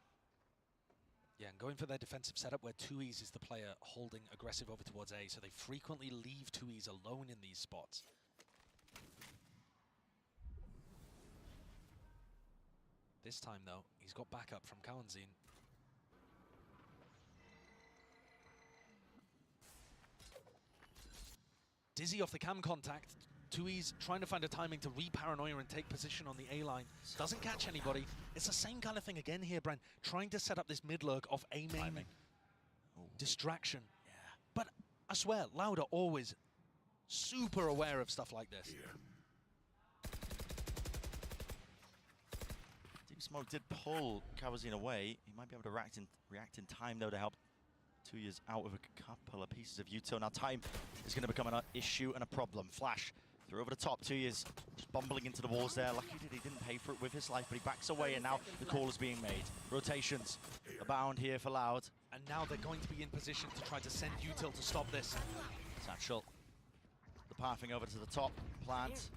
Yeah, and going for their defensive setup where Tui's is the player holding aggressive over towards A, so they frequently leave Tui's alone in these spots. This time though, he's got backup from Kawanzin. Dizzy off the cam contact. Tui's trying to find a timing to re-paranoia and take position on the A line. Doesn't catch anybody. It's the same kind of thing again here, Brent. Trying to set up this mid-lurk of A main distraction. Yeah. But I swear, Loud are always super aware of stuff like this. Deep Smoke did pull Kawazin away. He might be able to react in time though to help 2 years out of a couple of pieces of util. Now time is going to become an issue and a problem. Flash through over the top. 2 years just bumbling into the walls there. Lucky that he didn't pay for it with his life, but he backs away and now the call is being made. Rotations abound here for Loud. And now they're going to be in position to try to send util to stop this. Satchel. The pathing over to the top. Plant.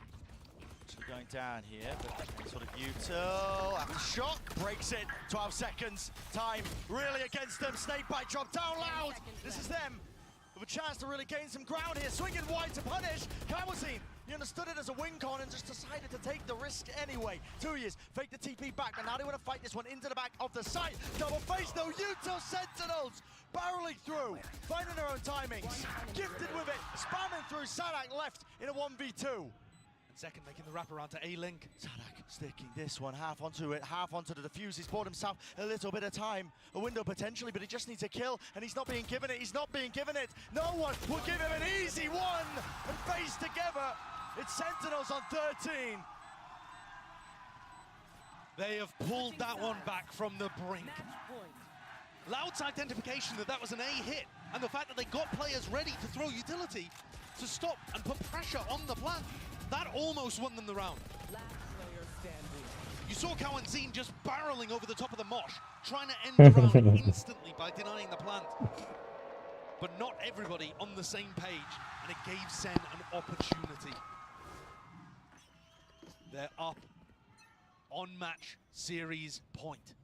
Actually going down here, but any sort of util. After shock, breaks it. 12 seconds. Time really against them. Snakebite drop down Loud. This is them with a chance to really gain some ground here. Swinging wide to punish. Kawazin, He understood it as a win con and just decided to take the risk anyway. 2 years, fake the TP back, and now they want to fight this one into the back of the site. Double face, no Utah Sentinels barreling through, finding their own timings. Gifted with it, spamming through. Sadak left in a 1v2. And second making the wrap around to A-Link. Sadak sticking this one half onto it, half onto the defuse. He's bought himself a little bit of time, a window potentially, but he just needs a kill, and he's not being given it. He's not being given it. No one will give him an easy one. And face together, it's Sentinels on 13. They have pulled that one back from the brink. Loud's identification that was an A hit, and the fact that they got players ready to throw utility to stop and put pressure on the plant, that almost won them the round. You saw Cow and Zine just barreling over the top of the mosh, trying to end the round instantly by denying the plant. But not everybody on the same page, and it gave Sen an opportunity. They're up on match series point.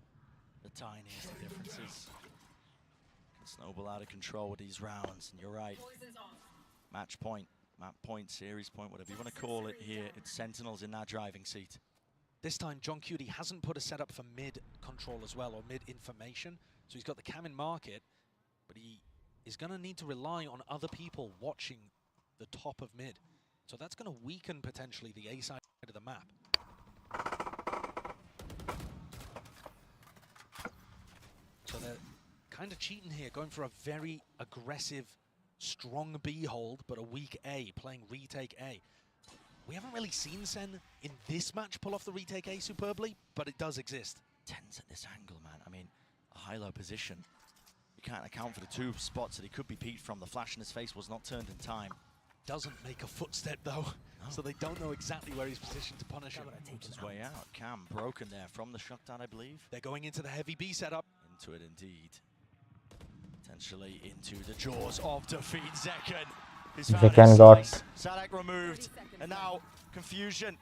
The tiniest of differences can snowball out of control with these rounds, and you're right. Match point, map point, series point, whatever you want to call it here, it's Sentinels in that driving seat. This time, John Cutie hasn't put a setup for mid control as well, or mid information. So he's got the cam in market, but he is going to need to rely on other people watching the top of mid. So that's going to weaken potentially the A side of the map. So they're kind of cheating here, going for a very aggressive, strong B hold, but a weak A, playing retake A. We haven't really seen Sen in this match pull off the retake A superbly, but it does exist. Tense at this angle, man. I mean, a high-low position. You can't account for the two spots that he could be peeked from. The flash in his face was not turned in time. Doesn't make a footstep, though, so they don't know exactly where he's positioned to punish him. Moves his way out. Cam broken there from the shutdown, I believe. They're going into the heavy B setup. Into it, indeed. Potentially into the jaws of defeat. Zekken. Zekken got. Sadak removed, and now confusion.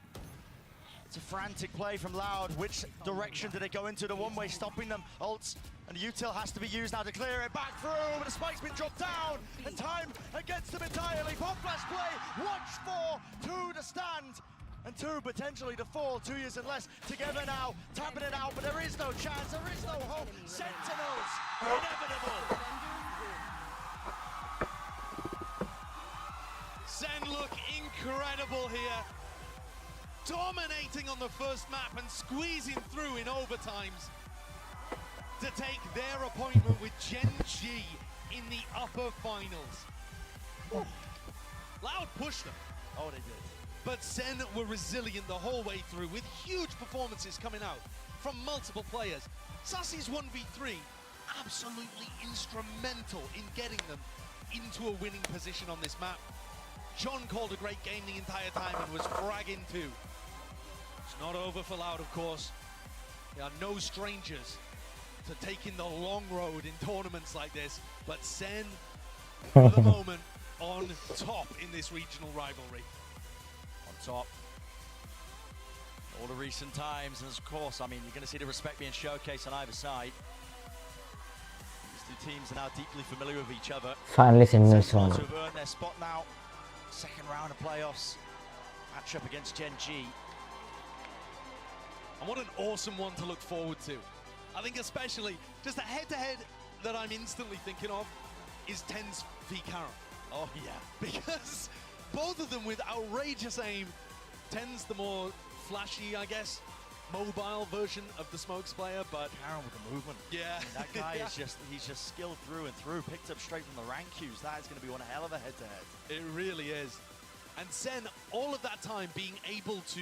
It's a frantic play from Loud. Which direction did they go into? The one-way stopping them. Ults, and the util has to be used now to clear it back through, but the spike's been dropped down, and time against them entirely. Pop flash play, watch for two to stand, and two potentially to fall. 2 years and less together now, tapping it out, but there is no chance, there is no hope. Sentinels, inevitable. Sen look incredible here. Dominating on the first map and squeezing through in overtimes to take their appointment with Gen G in the upper finals. Loud pushed them. Oh, they did. But Sen were resilient the whole way through with huge performances coming out from multiple players. Sassy's 1v3, absolutely instrumental in getting them into a winning position on this map. John called a great game the entire time and was fragging too. It's not over for Loud, of course. They are no strangers to taking the long road in tournaments like this, but Sen, for the moment, on top in this regional rivalry. On top. All the recent times, and of course, I mean, you're going to see the respect being showcased on either side. These two teams are now deeply familiar with each other. Finally, Sentinels won. To have earned their spot now. Second round of playoffs. Match up against Gen G. And what an awesome one to look forward to. I think especially just a head-to-head that I'm instantly thinking of is Tens v Karen. Oh yeah. Because both of them with outrageous aim. Tens the more flashy, I guess, mobile version of the Smokes player, but Karen with the movement. Yeah. That guy is he's just skilled through and through, picked up straight from the rank queues. That is going to be one hell of a head-to-head. It really is. And Sen, all of that time being able to,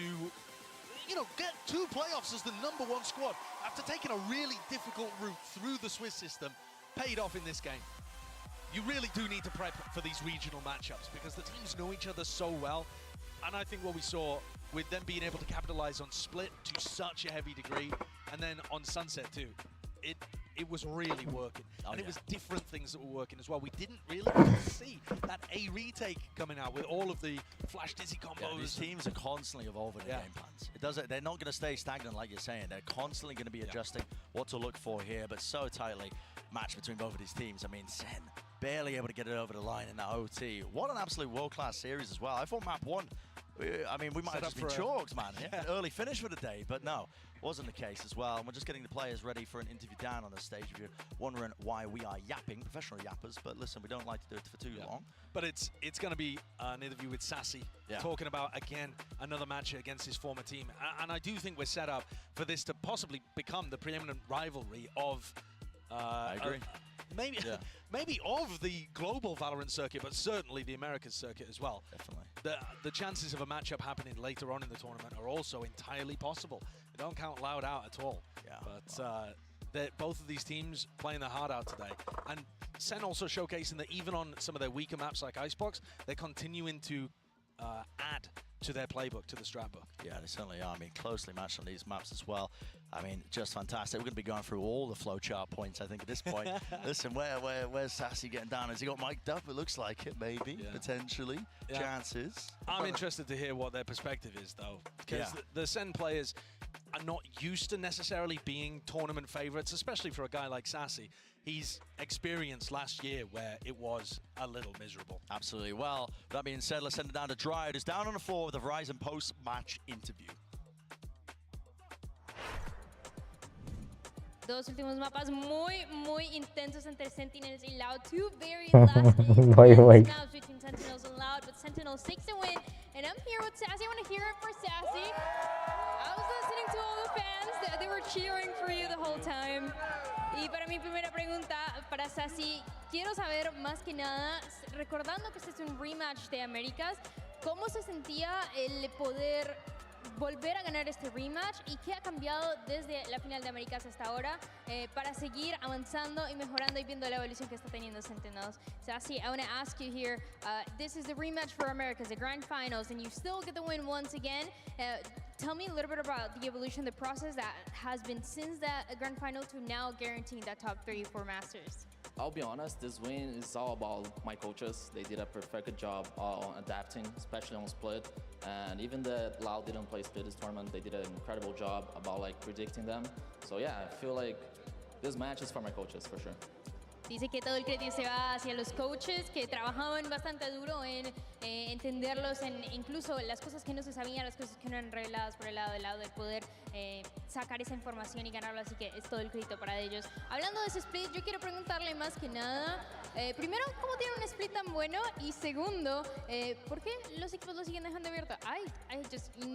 you know, get 2 playoffs as the #1 squad after taking a really difficult route through the Swiss system, paid off in this game. You really do need to prep for these regional matchups because the teams know each other so well. And I think what we saw with them being able to capitalize on Split to such a heavy degree, and then on Sunset too, it was really working. And it was different things that were working as well. We didn't really get to see that A retake coming out with all of the flash dizzy combos. Yeah, these teams are constantly evolving their game plans. They're not going to stay stagnant like you're saying. They're constantly going to be adjusting what to look for here, but so tightly matched between both of these teams. I mean, Sen barely able to get it over the line in that OT. What an absolute world-class series as well. I thought map 1 I mean, we might have just been chalks, man. Yeah. Early finish for the day, but no, wasn't the case as well. And we're just getting the players ready for an interview down on the stage. If you're wondering why we are yapping, professional yappers, but listen, we don't like to do it for too long. But it's going to be an interview with Sassy, talking about, again, another match against his former team. And I do think we're set up for this to possibly become the preeminent rivalry of... I agree. Maybe of the global Valorant circuit, but certainly the Americas circuit as well. Definitely. The chances of a matchup happening later on in the tournament are also entirely possible. They don't count Loud out at all. Yeah. But both of these teams playing their heart out today. And Sen also showcasing that even on some of their weaker maps like Icebox, they're continuing to add to their playbook, to the strat book. Yeah, they certainly are. I mean, closely matched on these maps as well. I mean, just fantastic. We're going to be going through all the flowchart points, I think, at this point. Listen, where's Sassy getting down? Has he got mic'd up? It looks like it, maybe, potentially. Chances. I'm interested to hear what their perspective is, though, because the Sen players are not used to necessarily being tournament favorites, especially for a guy like Sassy. He's experienced last year where it was a little miserable. Absolutely. Well, that being said, let's send it down to Dryad, who's down on the floor with the Verizon post-match interview. Dos últimos mapas muy intensos entre Sentinels y Loud. Two very last maps between Sentinels and Loud, but Sentinels takes the win. And I'm here with Sassy. I want to hear it for Sassy. I was listening to all the fans. They were cheering for you the whole time. Y para mi primera pregunta, para Sassy, quiero saber más que nada, recordando que este es un rematch de Américas, ¿cómo se sentía el poder volver a ganar este rematch y qué ha cambiado desde la final de Américas hasta ahora para seguir avanzando y mejorando y viendo la evolución que está teniendo Sentinels? Sassy, I want to ask you here, this is the rematch for Americas, the grand finals, and you still get the win once again. Tell me a little bit about the evolution, the process that has been since that grand final to now guaranteeing that top 3 for Masters. I'll be honest, this win is all about my coaches. They did a perfect job on adapting, especially on split. And even the Loud didn't play split this tournament, they did an incredible job about like predicting them. So yeah, I feel like this match is for my coaches for sure. Dice que todo el crédito se va hacia los coaches que trabajaban bastante duro en entenderlos, en incluso las cosas que no se sabían, las cosas que no eran reveladas por el lado del poder sacar esa información y ganarlo, así que es todo el crédito para ellos. Hablando de ese split, yo quiero preguntarle más que nada, primero, ¿cómo tiene un split tan bueno? Y segundo, ¿por qué los equipos lo siguen dejando abierto?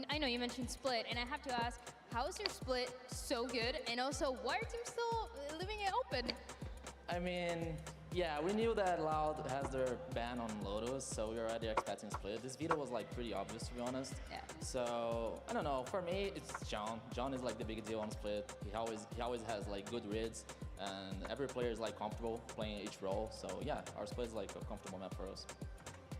I know you mentioned split, and I have to ask, how is your split so good? And also, why are teams still leaving it open? I mean, yeah, we knew that Loud has their ban on Lotus, so we were already expecting split. This veto was like pretty obvious, to be honest. Yeah. So I don't know. For me, it's John. John is like the big deal on split. He always has like good reads, and every player is like comfortable playing each role. So yeah, our split is like a comfortable map for us.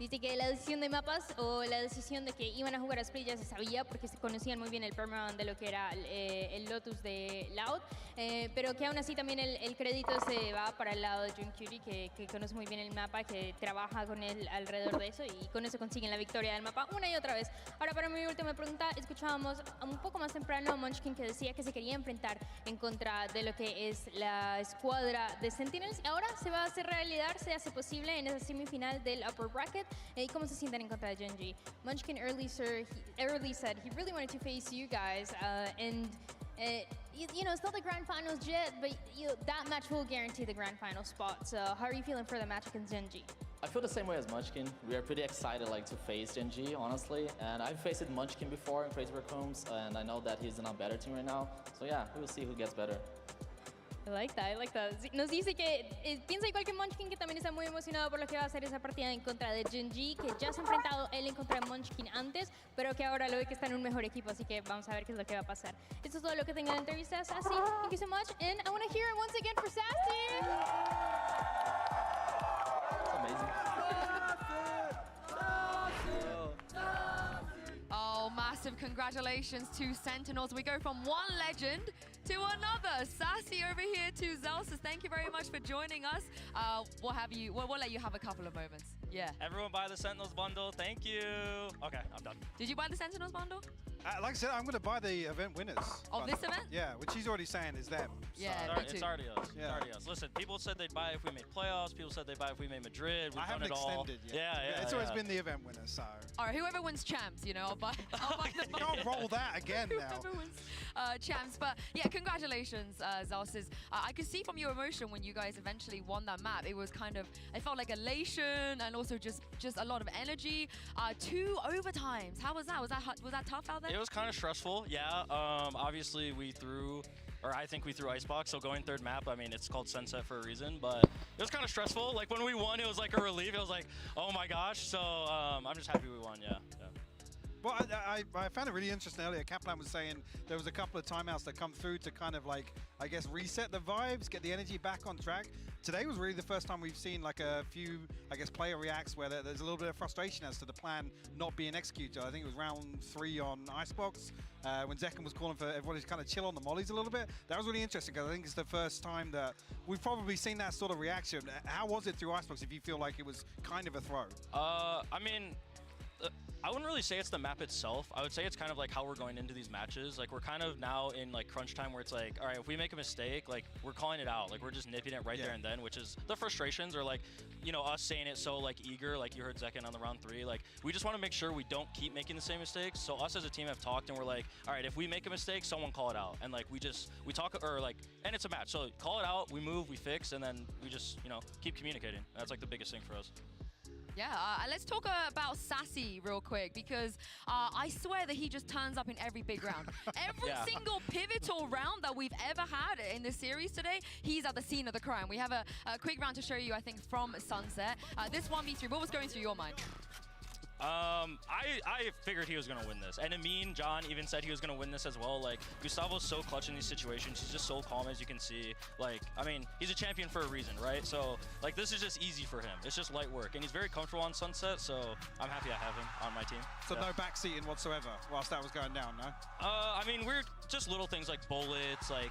Dice que la decisión de mapas o la decisión de que iban a jugar a Split ya se sabía porque se conocían muy bien el permaban de lo que era el Lotus de Loud, pero que aún así también el crédito se va para el lado de Jun Cutie, que conoce muy bien el mapa, que trabaja con él alrededor de eso y con eso consiguen la victoria del mapa una y otra vez. Ahora, para mi última pregunta, escuchábamos un poco más temprano a Munchkin que decía que se quería enfrentar en contra de lo que es la escuadra de Sentinels. Ahora se va a hacer realidad, se hace posible en esa semifinal del Upper Bracket. ¿Y cómo se sienten en contra de Genji? Munchkin early said he really wanted to face you guys, and you know, it's not the grand finals yet, but that match will guarantee the grand final spot. So how are you feeling for the match against Genji? I feel the same way as Munchkin. We are pretty excited like to face Genji, honestly. And I've faced Munchkin before in Crazy Raccoons, and I know that he's in a better team right now. So yeah, we will see who gets better. I like that. Nos dice que piensa igual que Munchkin, que también está muy emocionado por lo que va a hacer esa partida en contra de Genji, que ya se ha enfrentado él en contra de Munchkin antes, pero que ahora lo ve que está en un mejor equipo, así que vamos a ver qué es lo que va a pasar. Esto es todo lo que tenga de entrevista, Sassy. Thank you so much, and I want to hear it once again for Sassy. That's amazing. Oh, massive congratulations to Sentinels. We go from one legend to another. Sassy over here to Zelsus. Thank you very much for joining us. We'll let you have a couple of moments. Yeah. Everyone buy the Sentinels bundle. Thank you. Okay, I'm done. Did you buy the Sentinels bundle? Like I said, I'm going to buy the event winners. Of this event? Yeah, which he's already saying is them. Yeah, It's already us. Yeah. It's already us. Listen, people said they'd buy if we made playoffs. People said they'd buy if we made Madrid. We've I haven't done it all. extended yet. Yeah. It's always been the event winner, so. All right, whoever wins champs, you know, I'll buy the You can't roll that again now. Whoever wins champs. But yeah, congratulations, Zalsis. I could see from your emotion when you guys eventually won that map. It was kind of, it felt like elation and also just a lot of energy. 2 overtimes. How was that? Was that tough out there? It was kind of stressful, yeah. Obviously, I think we threw Icebox, so going 3rd map, I mean, it's called Sunset for a reason, but it was kind of stressful. Like, when we won, it was like a relief. It was like, oh my gosh. So, I'm just happy we won, yeah. Well, I found it really interesting earlier. Kaplan was saying there was a couple of timeouts that come through to kind of like, I guess, reset the vibes, get the energy back on track. Today was really the first time we've seen like a few, I guess, player reacts where there's a little bit of frustration as to the plan not being executed. I think it was round 3 on Icebox when Zekken was calling for everybody to kind of chill on the mollies a little bit. That was really interesting because I think it's the first time that we've probably seen that sort of reaction. How was it through Icebox if you feel like it was kind of a throw? I mean, I wouldn't really say it's the map itself. I would say it's kind of like how we're going into these matches. Like, we're kind of now in like crunch time where it's like, all right, if we make a mistake, like, we're calling it out. Like, we're just nipping it right there and then, which is the frustrations or like, you know, us saying it so like eager, like you heard Zekken on the round 3. Like, we just want to make sure we don't keep making the same mistakes. So us as a team have talked and we're like, all right, if we make a mistake, someone call it out. And like, we talk, or like, and it's a match. So call it out, we move, we fix, and then we just, you know, keep communicating. That's like the biggest thing for us. Yeah, let's talk about Sassy real quick because I swear that he just turns up in every big round. Every single pivotal round that we've ever had in this series today, he's at the scene of the crime. We have a quick round to show you, I think, from Sunset. This 1v3, what was going through your mind? I figured he was going to win this. And Amin, John even said he was going to win this as well. Like, Gustavo's so clutch in these situations. He's just so calm, as you can see. Like, I mean, he's a champion for a reason, right? So, like, this is just easy for him. It's just light work. And he's very comfortable on Sunset, so I'm happy I have him on my team. So no backseating whatsoever whilst that was going down, no? I mean, we're just little things like bullets, like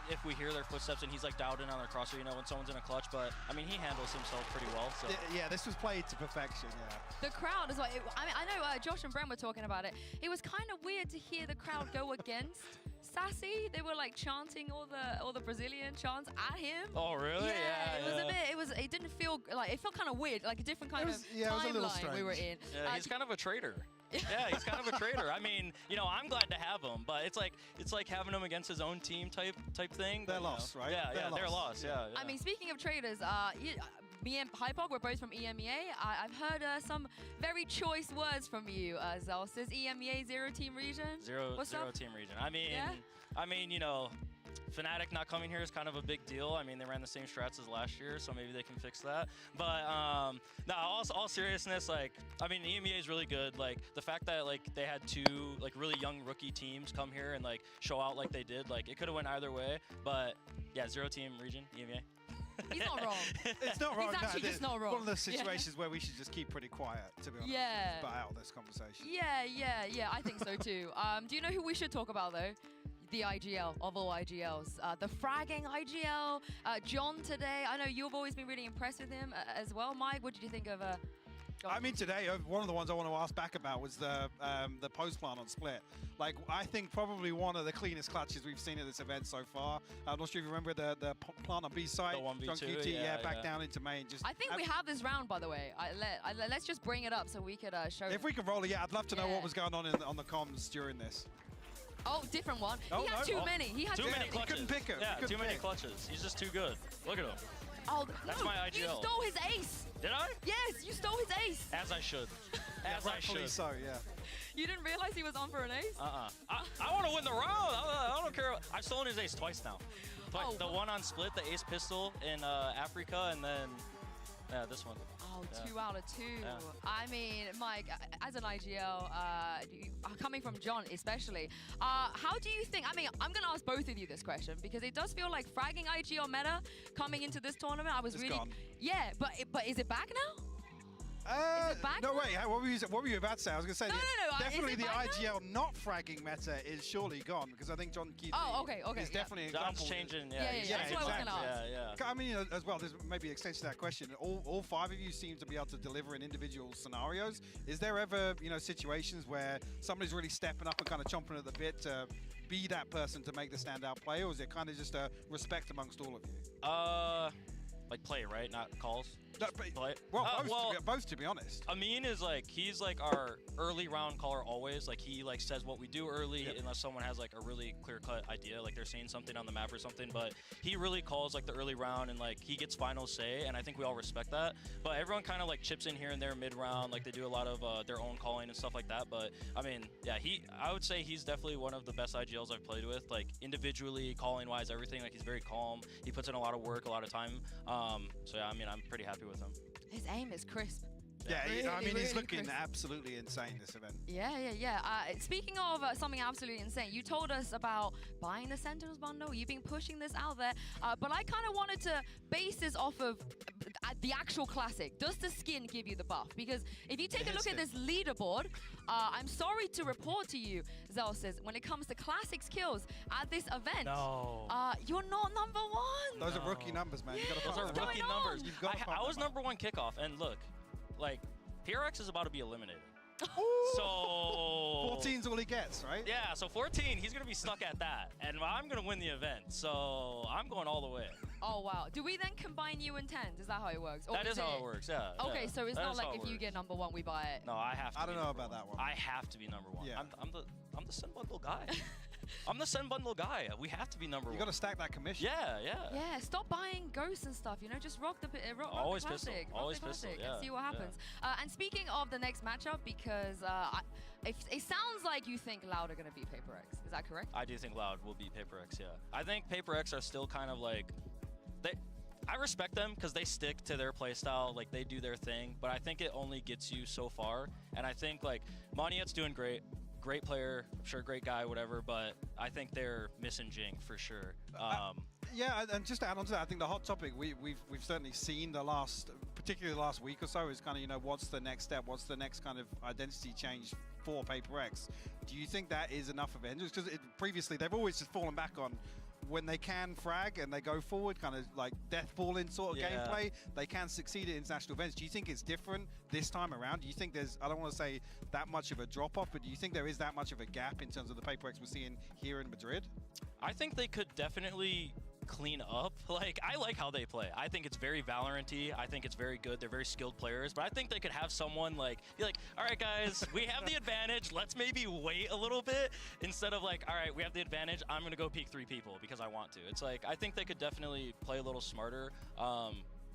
if we hear their footsteps and he's like dialed in on their crosser, you know, when someone's in a clutch. But, I mean, he handles himself pretty well. So. Yeah, this was played to perfection, yeah. The crowd is like, I mean, I know Josh and Bren were talking about it. It was kind of weird to hear the crowd go against Sassy. They were like chanting all the Brazilian chants at him. Oh, really? Yeah, it was a bit. It didn't feel like, it felt kind of weird, like a different kind of timeline we were in. Yeah, he's kind of a traitor. Yeah, he's kind of a traitor. I mean, you know, I'm glad to have him, but it's like having him against his own team type thing. They're lost, right? Yeah, they're lost. Yeah. I mean, speaking of traitors, me and Hypog, we're both from EMEA. I've heard some very choice words from you, Zalsis. EMEA 0 team region. Zero team region. I mean, you know, Fnatic not coming here is kind of a big deal. I mean, they ran the same strats as last year, so maybe they can fix that. But no, all seriousness, like, I mean, EMEA is really good. Like, the fact that like they had 2 like really young rookie teams come here and like show out like they did, like it could have went either way. But yeah, 0 team region, EMEA. He's not wrong. It's not wrong. He's actually just not wrong. One of those situations where we should just keep pretty quiet, to be honest. Yeah. But out of this conversation. Yeah, I think so too. Do you know who we should talk about though? The IGL of all IGLs. The fragging IGL. John today. I know you've always been really impressed with him as well. Mike, what did you think of John? I mean, today, one of the ones I want to ask back about was the post plant on Split. Like, I think probably one of the cleanest clutches we've seen at this event so far. I'm not sure if you remember the plant on B side. The 1v2, John QT, back down into main. I think we have this round, by the way. Let's just bring it up so we could show If we can roll it, I'd love to know what was going on on the comms during this. Oh, different one. He had too many. He had too many clutches. He couldn't pick him. Yeah, too many clutches. He's just too good. Look at him. Oh, that's no, my IGL. You stole his ace. Did I? Yes, you stole his ace. As I should. As I should. So, yeah. You didn't realize he was on for an ace? I want to win the round. I don't care. I've stolen his ace twice now. Twice. The one on Split, the ace pistol in Africa, and then this one. Oh, 2 out of 2. Yeah. I mean, Mike, as an IGL, coming from John especially, how do you think, I mean, I'm going to ask both of you this question because it does feel like fragging IGL meta coming into this tournament. I was it's really... gone. Yeah, but is it back now? No, wait. What were you about to say? I was going to say definitely the Backlit? IGL not fragging meta is surely gone because I think John Keith is definitely an example. Changing. Yeah, that's what I was going to ask. I mean, as well, there's maybe an extension to that question. All five of you seem to be able to deliver in individual scenarios. Is there ever, situations where somebody's really stepping up and kind of chomping at the bit to be that person to make the standout play, or is it kind of just a respect amongst all of you? Like play, right? Not calls? No, play? Both to be honest. Amin is he's our early round caller always. He says what we do early unless someone has a really clear cut idea, they're saying something on the map or something, but he really calls the early round and he gets final say, and I think we all respect that. But everyone kind of chips in here and there mid round, they do a lot of their own calling and stuff like that. But I mean, yeah, I would say he's definitely one of the best IGLs I've played with, individually, calling wise, everything. He's very calm. He puts in a lot of work, a lot of time. So yeah, I mean, I'm pretty happy with him. His aim is crisp. Yeah, I mean, he's looking crisp. absolutely insane this event. Yeah. Speaking of something absolutely insane, you told us about buying the Sentinels bundle. You've been pushing this out there, but I kind of wanted to base this off of the actual classic. Does the skin give you the buff? Because if you take a look at this leaderboard, I'm sorry to report to you, Zell says, when it comes to classics kills at this event, you're not number one. Those are rookie numbers, man. Yeah, Those are rookie numbers. I was number one kickoff, and look, PRX is about to be eliminated. So 14's all he gets, right? Yeah, so 14, he's gonna be stuck at that, and I'm gonna win the event. So I'm going all the way. Oh wow! Do we then combine you and 10s? Is that how it works? Or That is how it works. Yeah. Okay, so it's That not is like how it if you works. get number one, we buy it. No, I have to. I don't know about that one. I have to be number one. Yeah. I'm the Send Bundle guy. I'm the Send Bundle guy. We have to be number one. You got to stack that commission. Yeah. Stop buying ghosts and stuff. Just rock the Always the pistol. classic. Always rock the classic pistol. Yeah. and see what happens. And speaking of the next matchup, because it sounds like you think Loud are going to beat Paper X. Is that correct? I do think Loud will beat Paper X. Yeah. I think Paper X are still kind of I respect them because they stick to their playstyle, they do their thing, but I think it only gets you so far. And I think Moniet's doing great player, I'm sure great guy, whatever, but I think they're missing Jing for sure. Yeah, and just to add on to that, I think the hot topic we've certainly seen particularly the last week or so, is kind of what's the next step, what's the next kind of identity change for Paper X. Do you think that is enough of it? Because previously they've always just fallen back on when they can frag and they go forward, kind of death balling sort of gameplay, they can succeed at international events. Do you think it's different this time around? Do you think there's, I don't want to say that much of a drop-off, but do you think there is that much of a gap in terms of the Paper X we're seeing here in Madrid? I think they could definitely clean up. I like how they play. I think it's very Valorant-y. I think it's very good. They're very skilled players, but I think they could have someone be like, all right, guys, we have the advantage. Let's maybe wait a little bit instead of all right, we have the advantage. I'm going to go peek 3 people because I want to. It's I think they could definitely play a little smarter.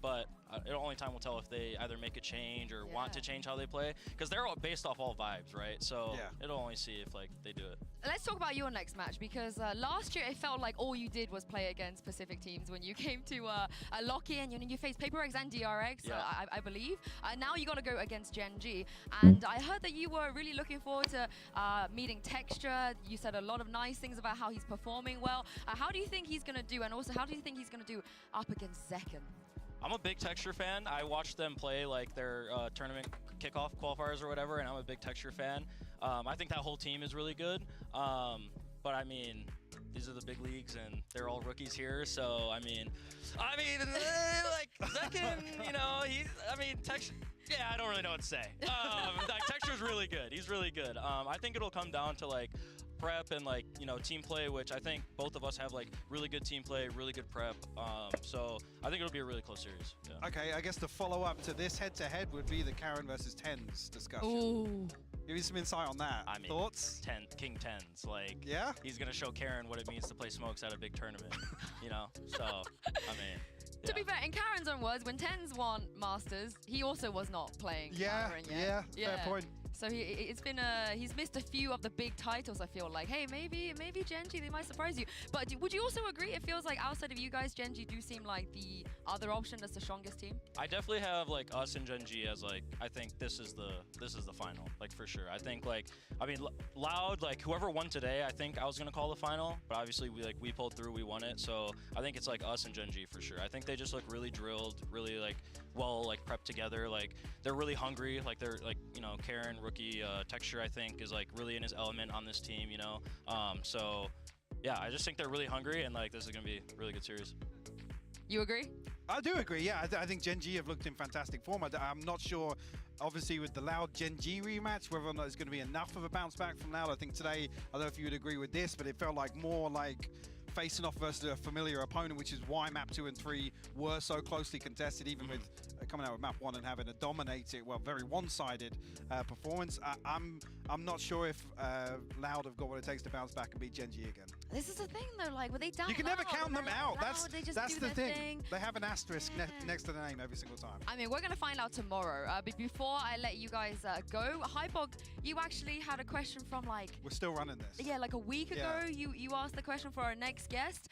But only time will tell if they either make a change or want to change how they play, because they're all based off all vibes, right? So it'll only see if they do it. Let's talk about your next match, because last year it felt like all you did was play against Pacific teams when you came to Locky, and you faced Paper X and DRX, I believe. Now you got to go against Gen G, and I heard that you were really looking forward to meeting Texture. You said a lot of nice things about how he's performing well. How do you think he's going to do, and also how do you think he's going to do up against Zekken? I'm a big Texture fan. I watched them play their tournament kickoff qualifiers or whatever, and I'm a big Texture fan. I think that whole team is really good. But I mean, these are the big leagues, and they're all rookies here. So I mean, Zekken, Texture. Yeah, I don't really know what to say. Texture's really good. He's really good. I think it'll come down to prep and team play, which I think both of us have really good team play, really good prep. So I think it'll be a really close series. Yeah. Okay, I guess the follow-up to this head-to-head would be the Karen versus Tens discussion. Ooh. Give me some insight on that. I mean, thoughts? King Tens, yeah, he's gonna show Karen what it means to play smokes at a big tournament. So I mean. To be fair, in Karen's own words, when Tens won Masters, he also was not playing Valorant yet. Fair point. So it's been he's missed a few of the big titles. I feel like, hey, maybe Gen.G, they might surprise you. But would you also agree? It feels like outside of you guys, Gen.G do seem like the other option as the strongest team. I definitely have like us and Gen.G as like, I think this is the final, like for sure. I think like, I mean, Loud, like whoever won today, I think I was gonna call the final, but obviously we pulled through, we won it. So I think it's like us and Gen.G for sure. I think they just look really drilled, really like well like prepped together. Like they're really hungry. Like they're like, you know, Karen rookie Texture I think is like really in his element on this team. You know, so yeah, I just think they're really hungry and like this is gonna be a really good series. You agree? I do agree, yeah. I think Gen.G have looked in fantastic form. I'm not sure, obviously, with the Loud Gen.G rematch, whether or not it's going to be enough of a bounce back from Loud. I think today, I don't know if you would agree with this, but it felt like more like facing off versus a familiar opponent, which is why map 2 and 3 were so closely contested, even with coming out with map 1 and having a dominated, well, very one-sided performance. I'm not sure if Loud have got what it takes to bounce back and beat Gen.G again. This is the thing though, like, were they down? You can never count them out. That's the thing. They have an asterisk next to the name every single time. I mean, we're gonna find out tomorrow. But before I let you guys go, HUUUUUUU, you actually had a question from like. We're still running this. Yeah, like a week ago, you asked the question for our next guest.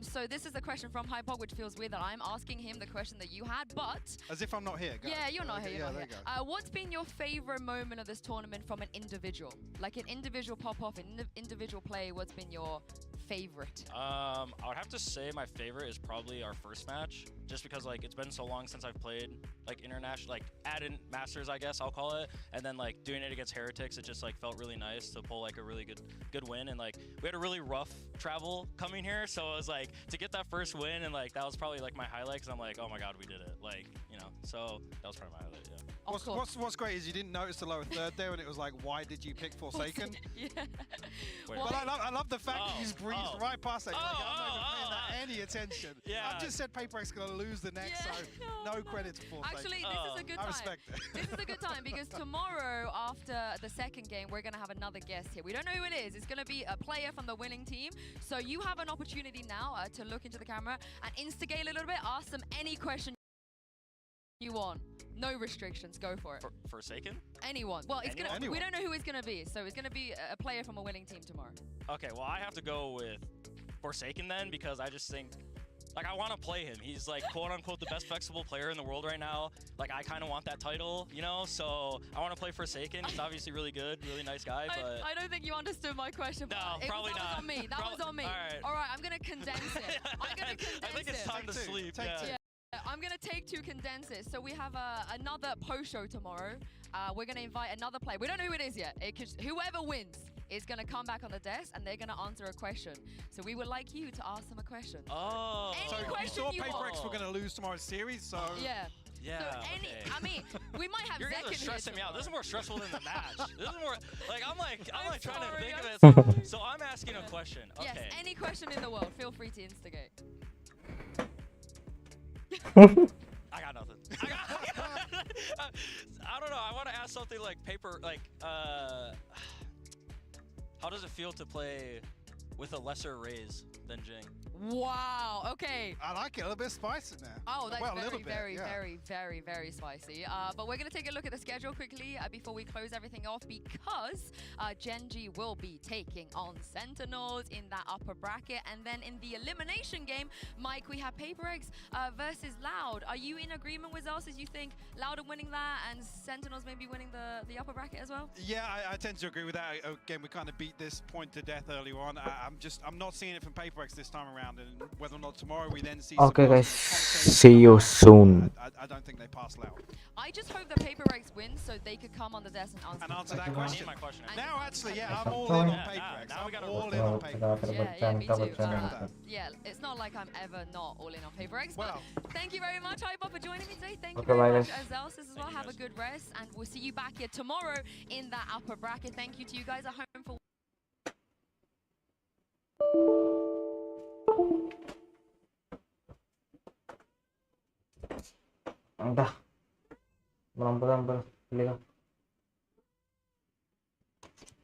So this is the question from HUUUUUUU, which feels weird that I'm asking him the question that you had, but. As if I'm not here. Go. Yeah, you're not here. You're not there here. you go. What's been your favorite moment of this tournament from an individual? Like an individual pop-off, an individual play. What's been your favorite? I would have to say my favorite is probably our first match, just because like it's been so long since I've played like international, like add-in Masters, I guess I'll call it, and then like doing it against Heretics, it just like felt really nice to pull like a really good win. And like we had a really rough travel coming here, so it was like to get that first win, and like that was probably like my highlight, because I'm like, oh my god, we did it, like, you know, so that was probably my highlight. Yeah. What's great is you didn't notice the lower third there, and it was like, why did you pick Forsaken? Yeah. But I love the fact that you just breezed right past it. Like, I'm not even paying that any attention. Yeah. I've just said PaperX going to lose the next, so no credit to Forsaken. Actually, this is a good time. I respect it. This is a good time because tomorrow, after the second game, we're going to have another guest here. We don't know who it is. It's going to be a player from the winning team. So you have an opportunity now to look into the camera and instigate a little bit. Ask them any question you want. No restrictions. Go for it. Forsaken? Anyone. Well, it's gonna. We don't know who it's gonna be, so it's gonna be a player from a winning team tomorrow. Okay, well I have to go with Forsaken then, because I just think, like, I want to play him. He's like quote unquote the best flexible player in the world right now. Like I kind of want that title, you know. So I want to play Forsaken. He's obviously really good, really nice guy. But I don't think you understood my question. No, probably not. That was on me. That was on me. All right, I'm gonna condense it. I'm gonna condense it. I think it's time to sleep. Yeah. I'm gonna take 2 condenses. So we have another post show tomorrow. We're gonna invite another player. We don't know who it is yet. Whoever wins is gonna come back on the desk and they're gonna answer a question. So we would like you to ask them a question. Oh. So you saw PaperX were gonna lose tomorrow's series, so. Yeah. Yeah. So I mean, we might have. You're guys are stressing me out. This is more stressful than the match. This is more like I'm trying to think of it. So I'm asking a question. Okay. Yes. Any question in the world. Feel free to instigate. I got nothing. I don't know. I want to ask something like how does it feel to play with a lesser raise than Jing? Wow, okay. I like it, a little bit spicy now. Oh, that's very very spicy. But we're going to take a look at the schedule quickly before we close everything off, because Gen.G will be taking on Sentinels in that upper bracket. And then in the elimination game, Mike, we have PaperX versus Loud. Are you in agreement with us as you think Loud are winning that and Sentinels maybe winning the upper bracket as well? Yeah, I tend to agree with that. Again, we kind of beat this point to death earlier on. I'm not seeing it from PaperX this time around, and whether or not tomorrow we then see. Okay, guys, see you soon. I don't think they pass Loud. I just hope that PaperX wins so they could come on the desk and answer that question. My question. Now, actually, yeah, I'm all in on PaperX. I'm all in on PaperX. Yeah, me too. Yeah, it's not like I'm ever not all in on PaperX. Well, thank you very much, HUUUUUUU, for joining me today. Thank you very much, Azels, as well. Have a good rest, and we'll see you back here tomorrow in that upper bracket. Thank you to you guys at home for. Anda, belum, lihat.